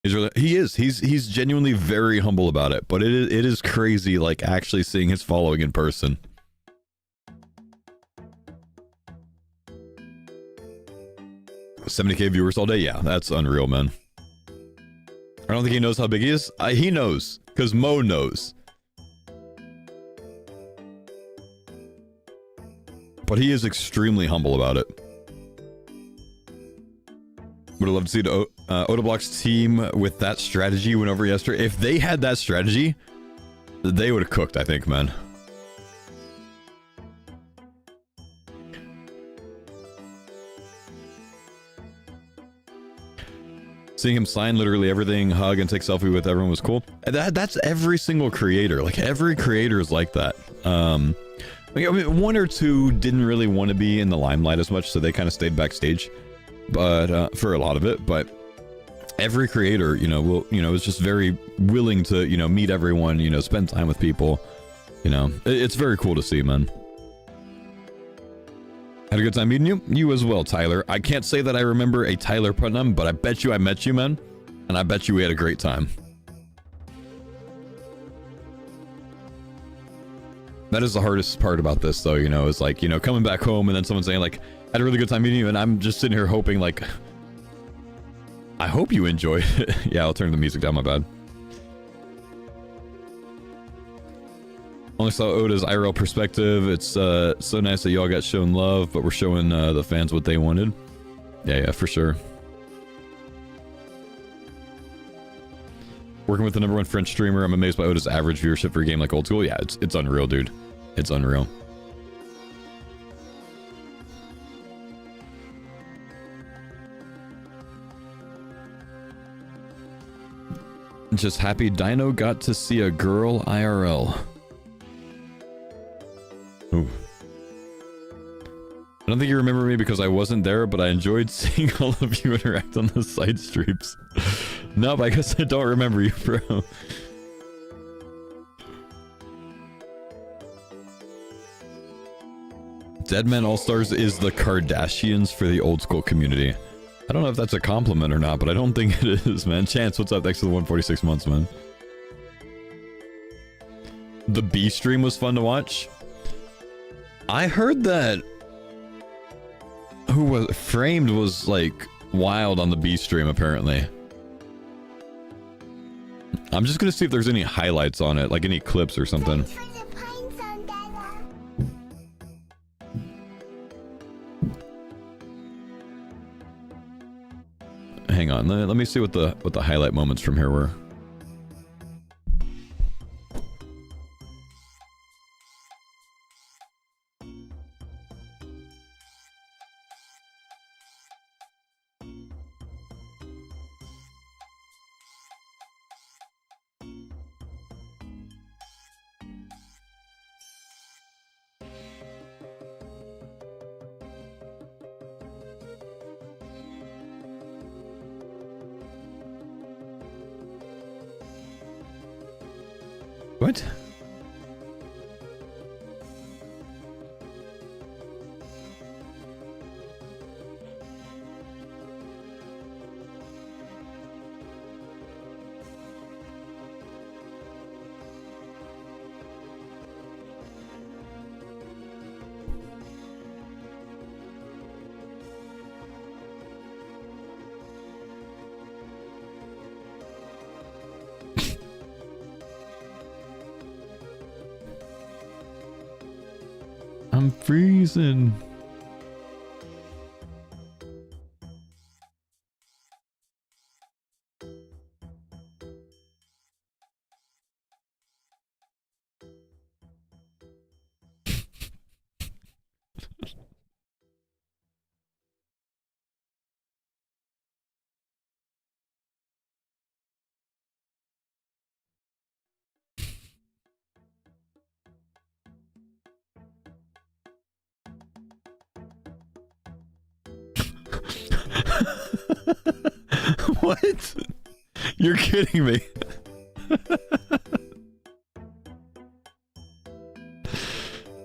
He's genuinely very humble about it, but it is crazy like actually seeing his following in person. $70K viewers all day, yeah, that's unreal, man. I don't think he knows how big he is. He knows, because Mo knows. But he is extremely humble about it. Would have loved to see the Otoblock's team with that strategy went over yesterday. If they had that strategy, they would have cooked, I think, man. Seeing him sign literally everything, hug, and take selfie with everyone was cool. That's every single creator. Like, every creator is like that. I mean, one or two didn't really want to be in the limelight as much, so they kind of stayed backstage. But, for a lot of it. But every creator, you know, is just very willing to, you know, meet everyone, you know, spend time with people. You know, it's very cool to see, man. Had a good time meeting you? You as well, Tyler. I can't say that I remember a Tyler Putnam, but I bet you I met you, man. And I bet you we had a great time. That is the hardest part about this, though, you know, is like, you know, coming back home and then someone saying, like, I had a really good time meeting you, and I'm just sitting here hoping, like, I hope you enjoy it. Yeah, I'll turn the music down, my bad. Only saw Oda's IRL perspective. It's so nice that y'all got shown love, but we're showing the fans what they wanted. Yeah, for sure. Working with the #1 French streamer, I'm amazed by Oda's average viewership for a game like Old School. Yeah, it's unreal, dude. It's unreal. Just happy Dino got to see a girl IRL. Ooh. I don't think you remember me because I wasn't there, but I enjoyed seeing all of you interact on the side streams. Nope, I guess I don't remember you, bro. Deadman Allstars is the Kardashians for the Old School community. I don't know if that's a compliment or not, but I don't think it is, man. Chance, what's up? Thanks for the 146 months, man. The B stream was fun to watch. I heard that who was Framed was like wild on the B stream apparently. I'm just gonna see if there's any highlights on it, like any clips or something. Hang on, let me see what the highlight moments from here were. What? I'm freezing. What? You're kidding me.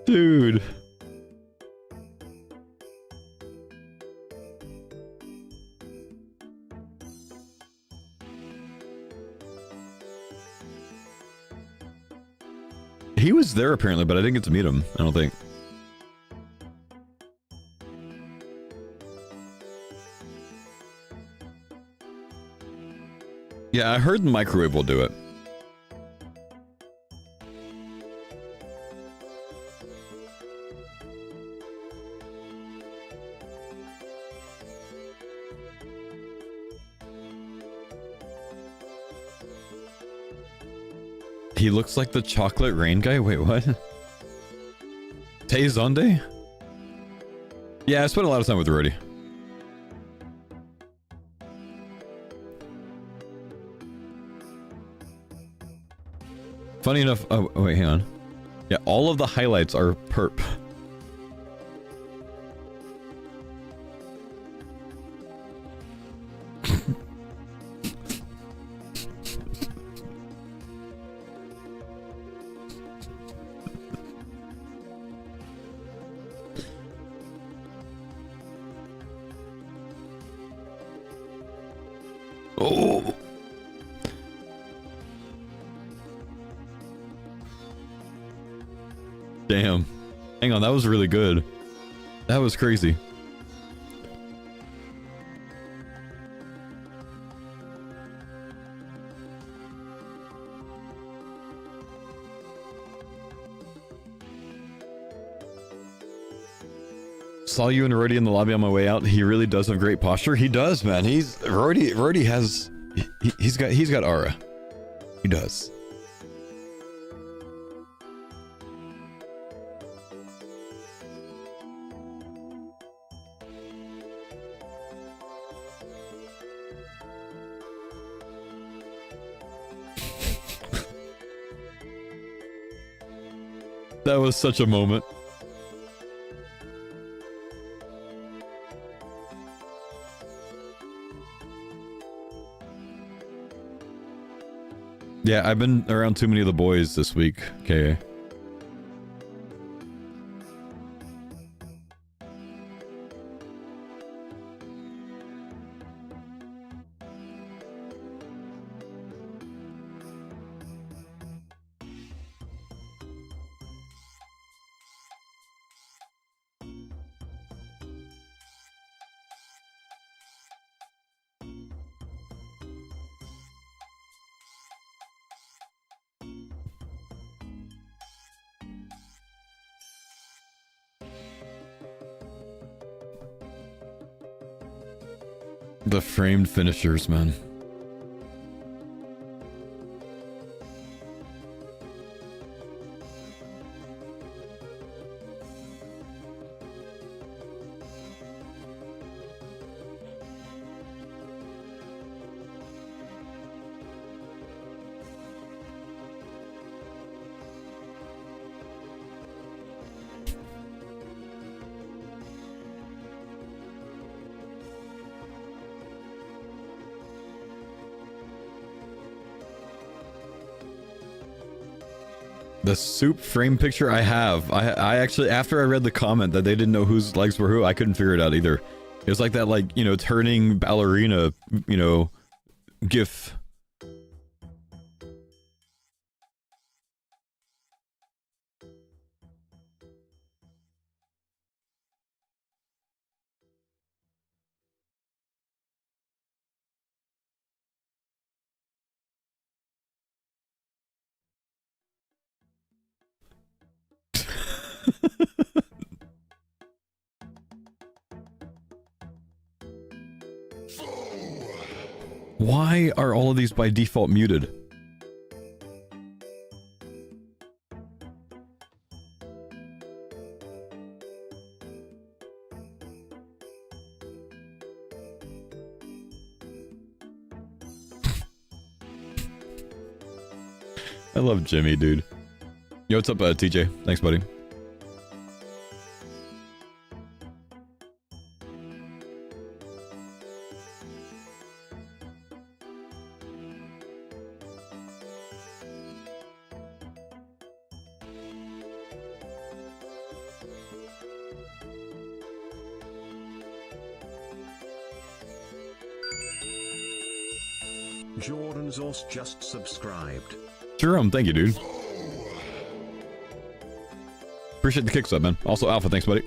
Dude. He was there apparently, but I didn't get to meet him, I don't think. Yeah, I heard the microwave will do it. He looks like the chocolate rain guy? Wait, what? Tay Zonde? Yeah, I spent a lot of time with Rody. Funny enough, oh wait, hang on. Yeah, all of the highlights are perp. Oh. Damn. Hang on, that was really good. That was crazy. Saw you and Rody in the lobby on my way out. He really does have great posture. He does, man. Rody has he's got aura. He does. That was such a moment. Yeah, I've been around too many of the boys this week. Okay. The framed finishers, man. The soup frame picture I have. I actually, after I read the comment that they didn't know whose legs were who, I couldn't figure it out either. It was like that, like, you know, turning ballerina, you know, gif. Why are all of these by default muted? I love Jimmy, dude. Yo, what's up, TJ? Thanks, buddy. Jordan's Horse just subscribed. Jerome, thank you, dude. Appreciate the kick sub, man. Also, Alpha, thanks, buddy.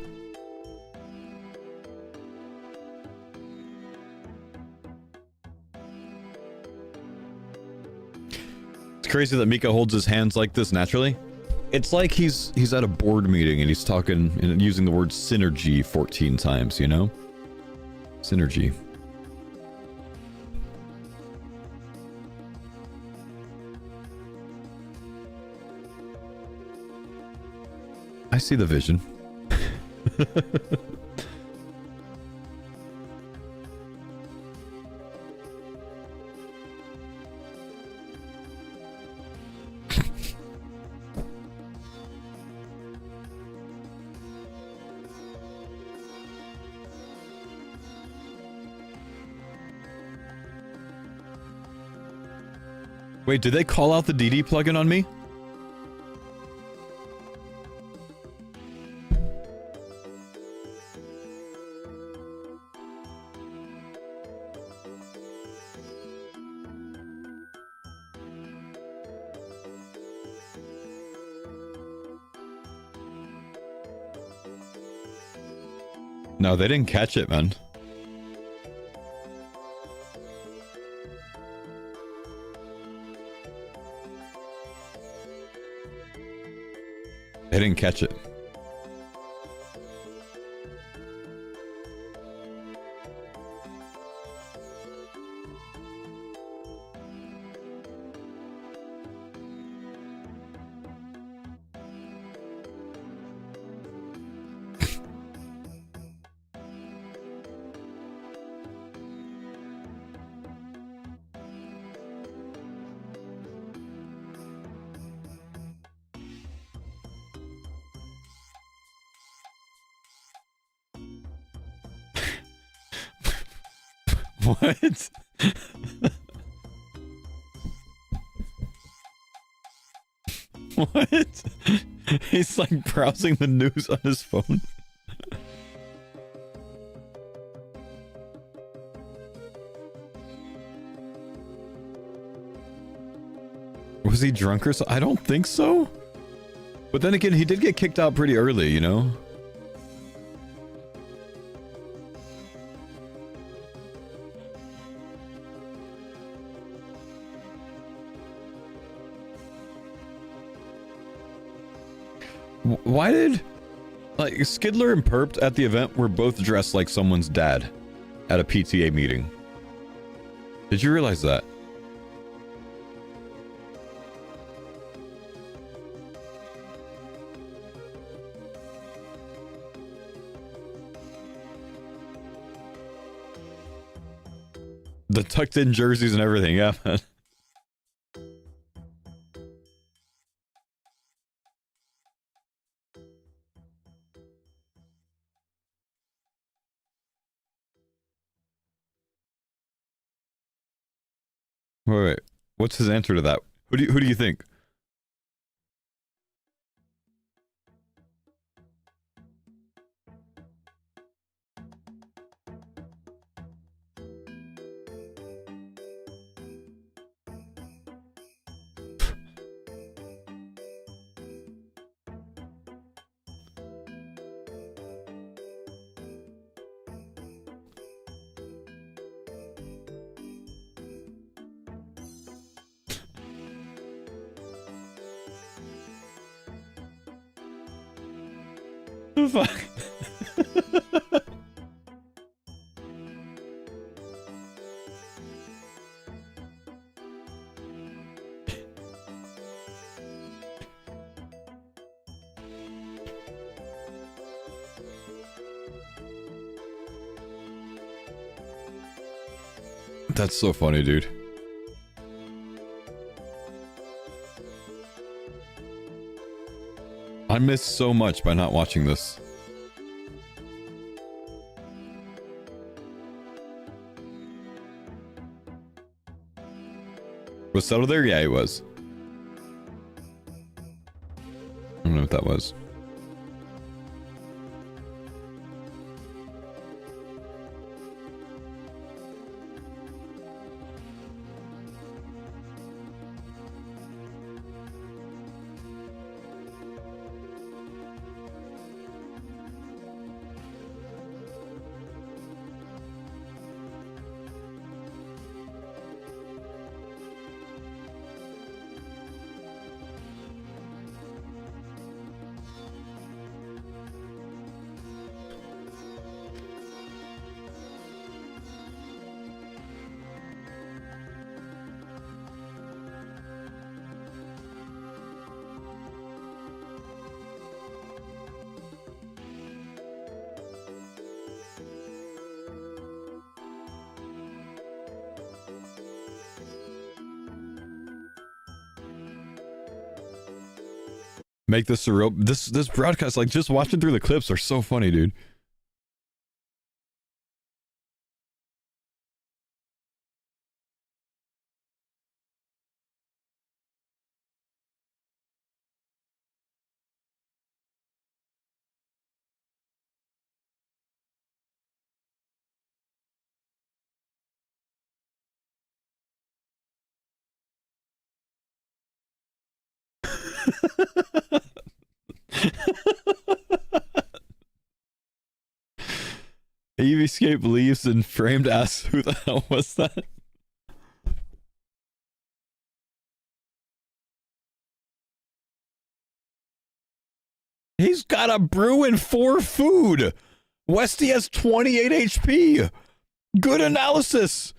It's crazy that Mika holds his hands like this naturally. It's like he's at a board meeting and he's talking and using the word synergy 14 times, you know? Synergy. I see the vision. Wait, did they call out the DD plugin on me? No, they didn't catch it, man. They didn't catch it. What? What? He's like browsing the news on his phone. Was he drunk or so? I don't think so. But then again, he did get kicked out pretty early, you know? Why did, like, Skidler and Perpt at the event were both dressed like someone's dad at a PTA meeting? Did you realize that? The tucked in jerseys and everything, yeah, man. Wait. What's his answer to that? Who do you think? Fuck. That's so funny, dude. I missed so much by not watching this. Was Settle there? Yeah, he was. I don't know what that was. Make this a real... This broadcast, like, just watching through the clips are so funny, dude. Escape leaves and Framed asks, who the hell was that? He's got a brew and 4 food. Westy has 28 HP. Good analysis.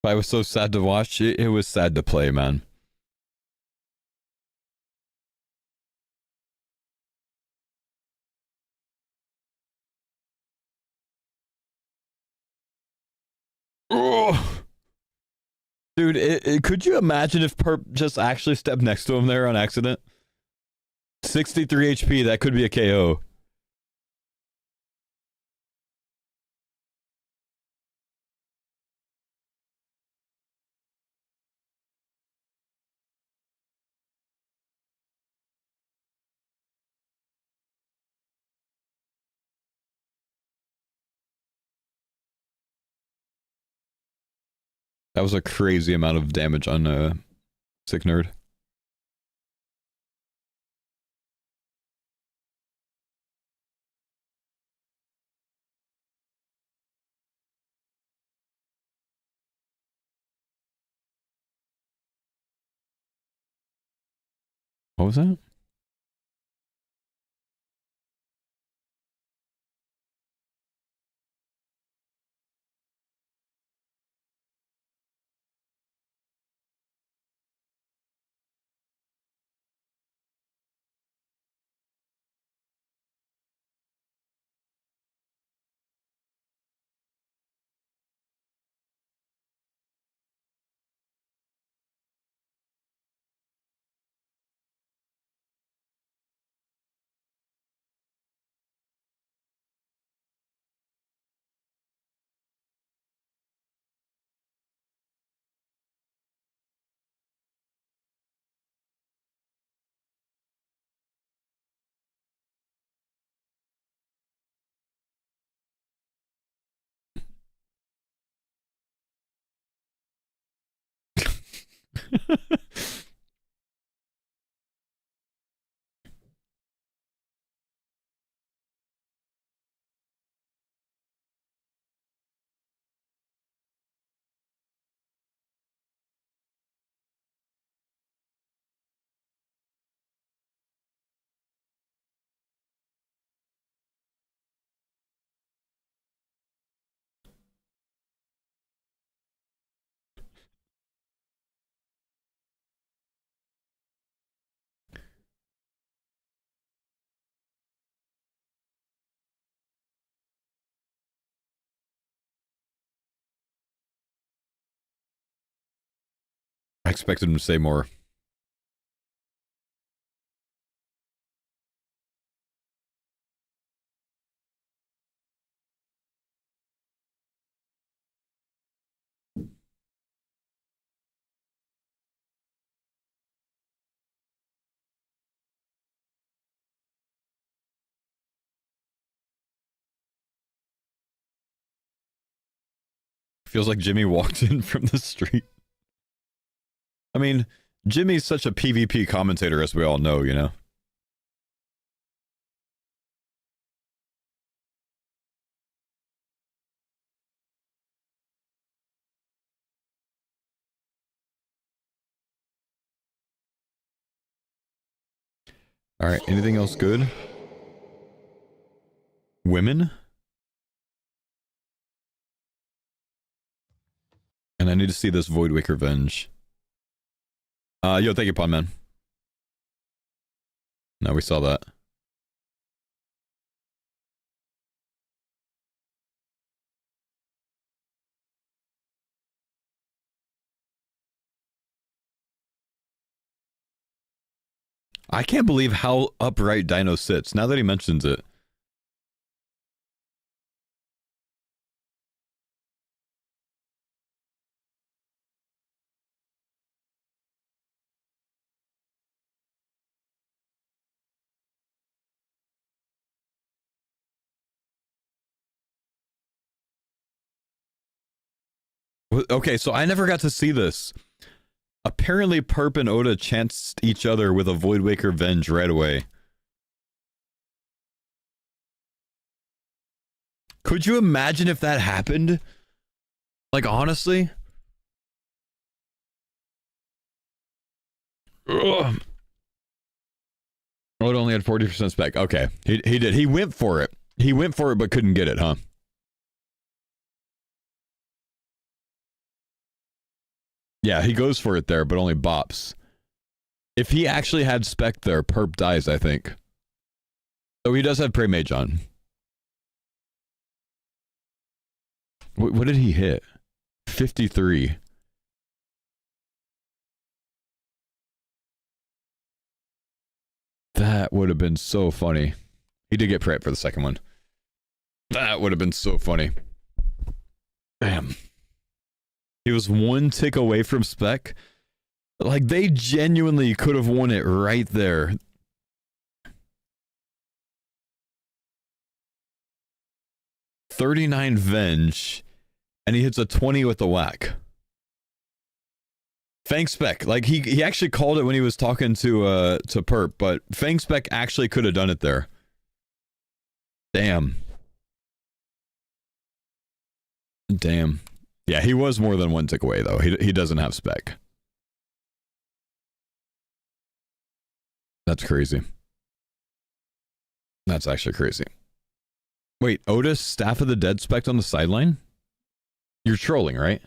I was so sad to watch. It was sad to play, man. Oh. Dude, could you imagine if Perp just actually stepped next to him there on accident? 63 HP, that could be a KO. That was a crazy amount of damage on Sick Nerd. What was that? I expected him to say more. Feels like Jimmy walked in from the street. I mean, Jimmy's such a PvP commentator, as we all know, you know? Alright, anything else good? Women? And I need to see this Voidwake Revenge. Yo, thank you, Pawn Man. No, we saw that. I can't believe how upright Dino sits, now that he mentions it. Okay, so I never got to see this. Apparently, Perp and Oda chanced each other with a Voidwake Revenge right away. Could you imagine if that happened? Like, honestly? Ugh. Oda only had 40% spec. Okay, he did. He went for it. He went for it, but couldn't get it, huh? Yeah, he goes for it there, but only bops. If he actually had spec there, Perp dies, I think. So he does have Prey Mage on. What did he hit? 53. That would have been so funny. He did get Prey for the second one. That would have been so funny. Damn. He was one tick away from spec. Like, they genuinely could have won it right there. $39 Venge, and he hits a 20 with the whack. Fang Spec, like, he actually called it when he was talking to Perp, but Fang Spec actually could have done it there. Damn. Damn. Yeah, he was more than one tick away, though. He doesn't have spec. That's crazy. That's actually crazy. Wait, Otis, Staff of the Dead spec on the sideline? You're trolling, right?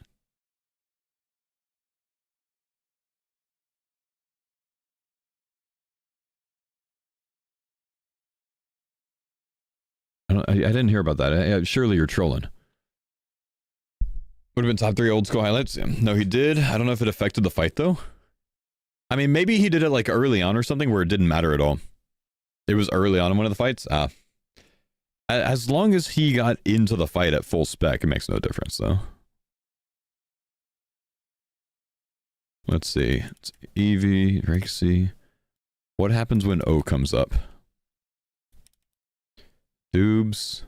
I didn't hear about that. Surely you're trolling. Would have been top 3 old school highlights. No, he did. I don't know if it affected the fight, though. I mean, maybe he did it, like, early on or something where it didn't matter at all. It was early on in one of the fights. As long as he got into the fight at full spec, it makes no difference, though. Let's see. It's Eevee, Rexy. What happens when O comes up? Dubes.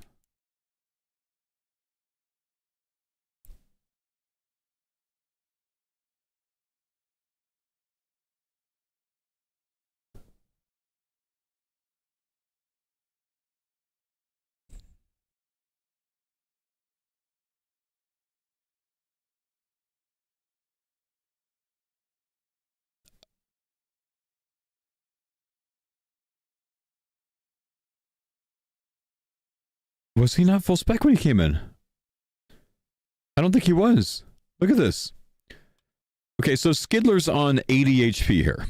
Was he not full spec when he came in? I don't think he was. Look at this. Okay, so Skidler's on 80 HP here.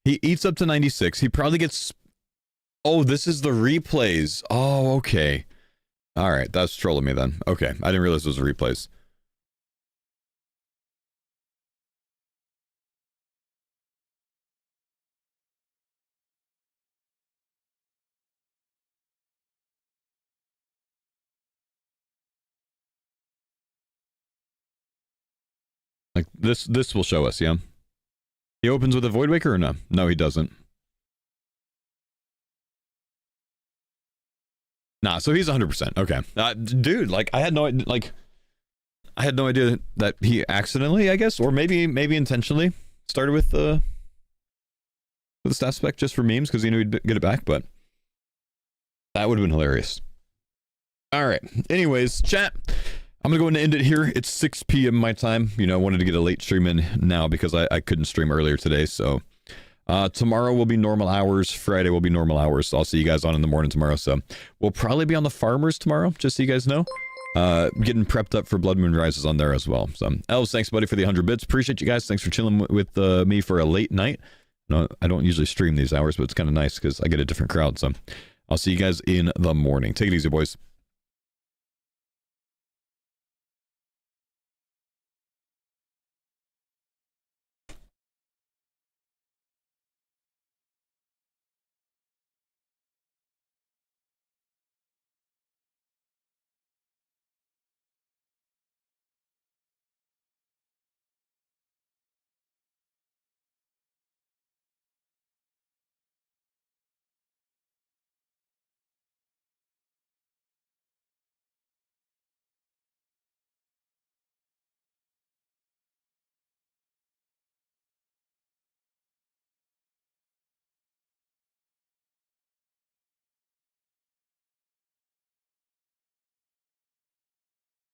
He eats up to 96. He probably gets... Oh, this is the replays. Oh, okay. Alright, that's trolling me then. Okay, I didn't realize it was replays. Like, this will show us, yeah? He opens with a Void Waker or no? No, he doesn't. Nah, so he's 100%. Okay. Dude, like, I had no idea that he accidentally, I guess, or maybe intentionally started with the stat spec just for memes because he knew he'd get it back, but that would have been hilarious. All right. Anyways, chat. I'm going to go ahead and end it here. It's 6 p.m. my time. You know, I wanted to get a late stream in now because I couldn't stream earlier today. So tomorrow will be normal hours. Friday will be normal hours. So I'll see you guys on in the morning tomorrow. So we'll probably be on the farmers tomorrow, just so you guys know. Getting prepped up for Blood Moon Rises on there as well. So, Elves, thanks, buddy, for the 100 bits. Appreciate you guys. Thanks for chilling with me for a late night. No, I don't usually stream these hours, but it's kind of nice because I get a different crowd. So, I'll see you guys in the morning. Take it easy, boys.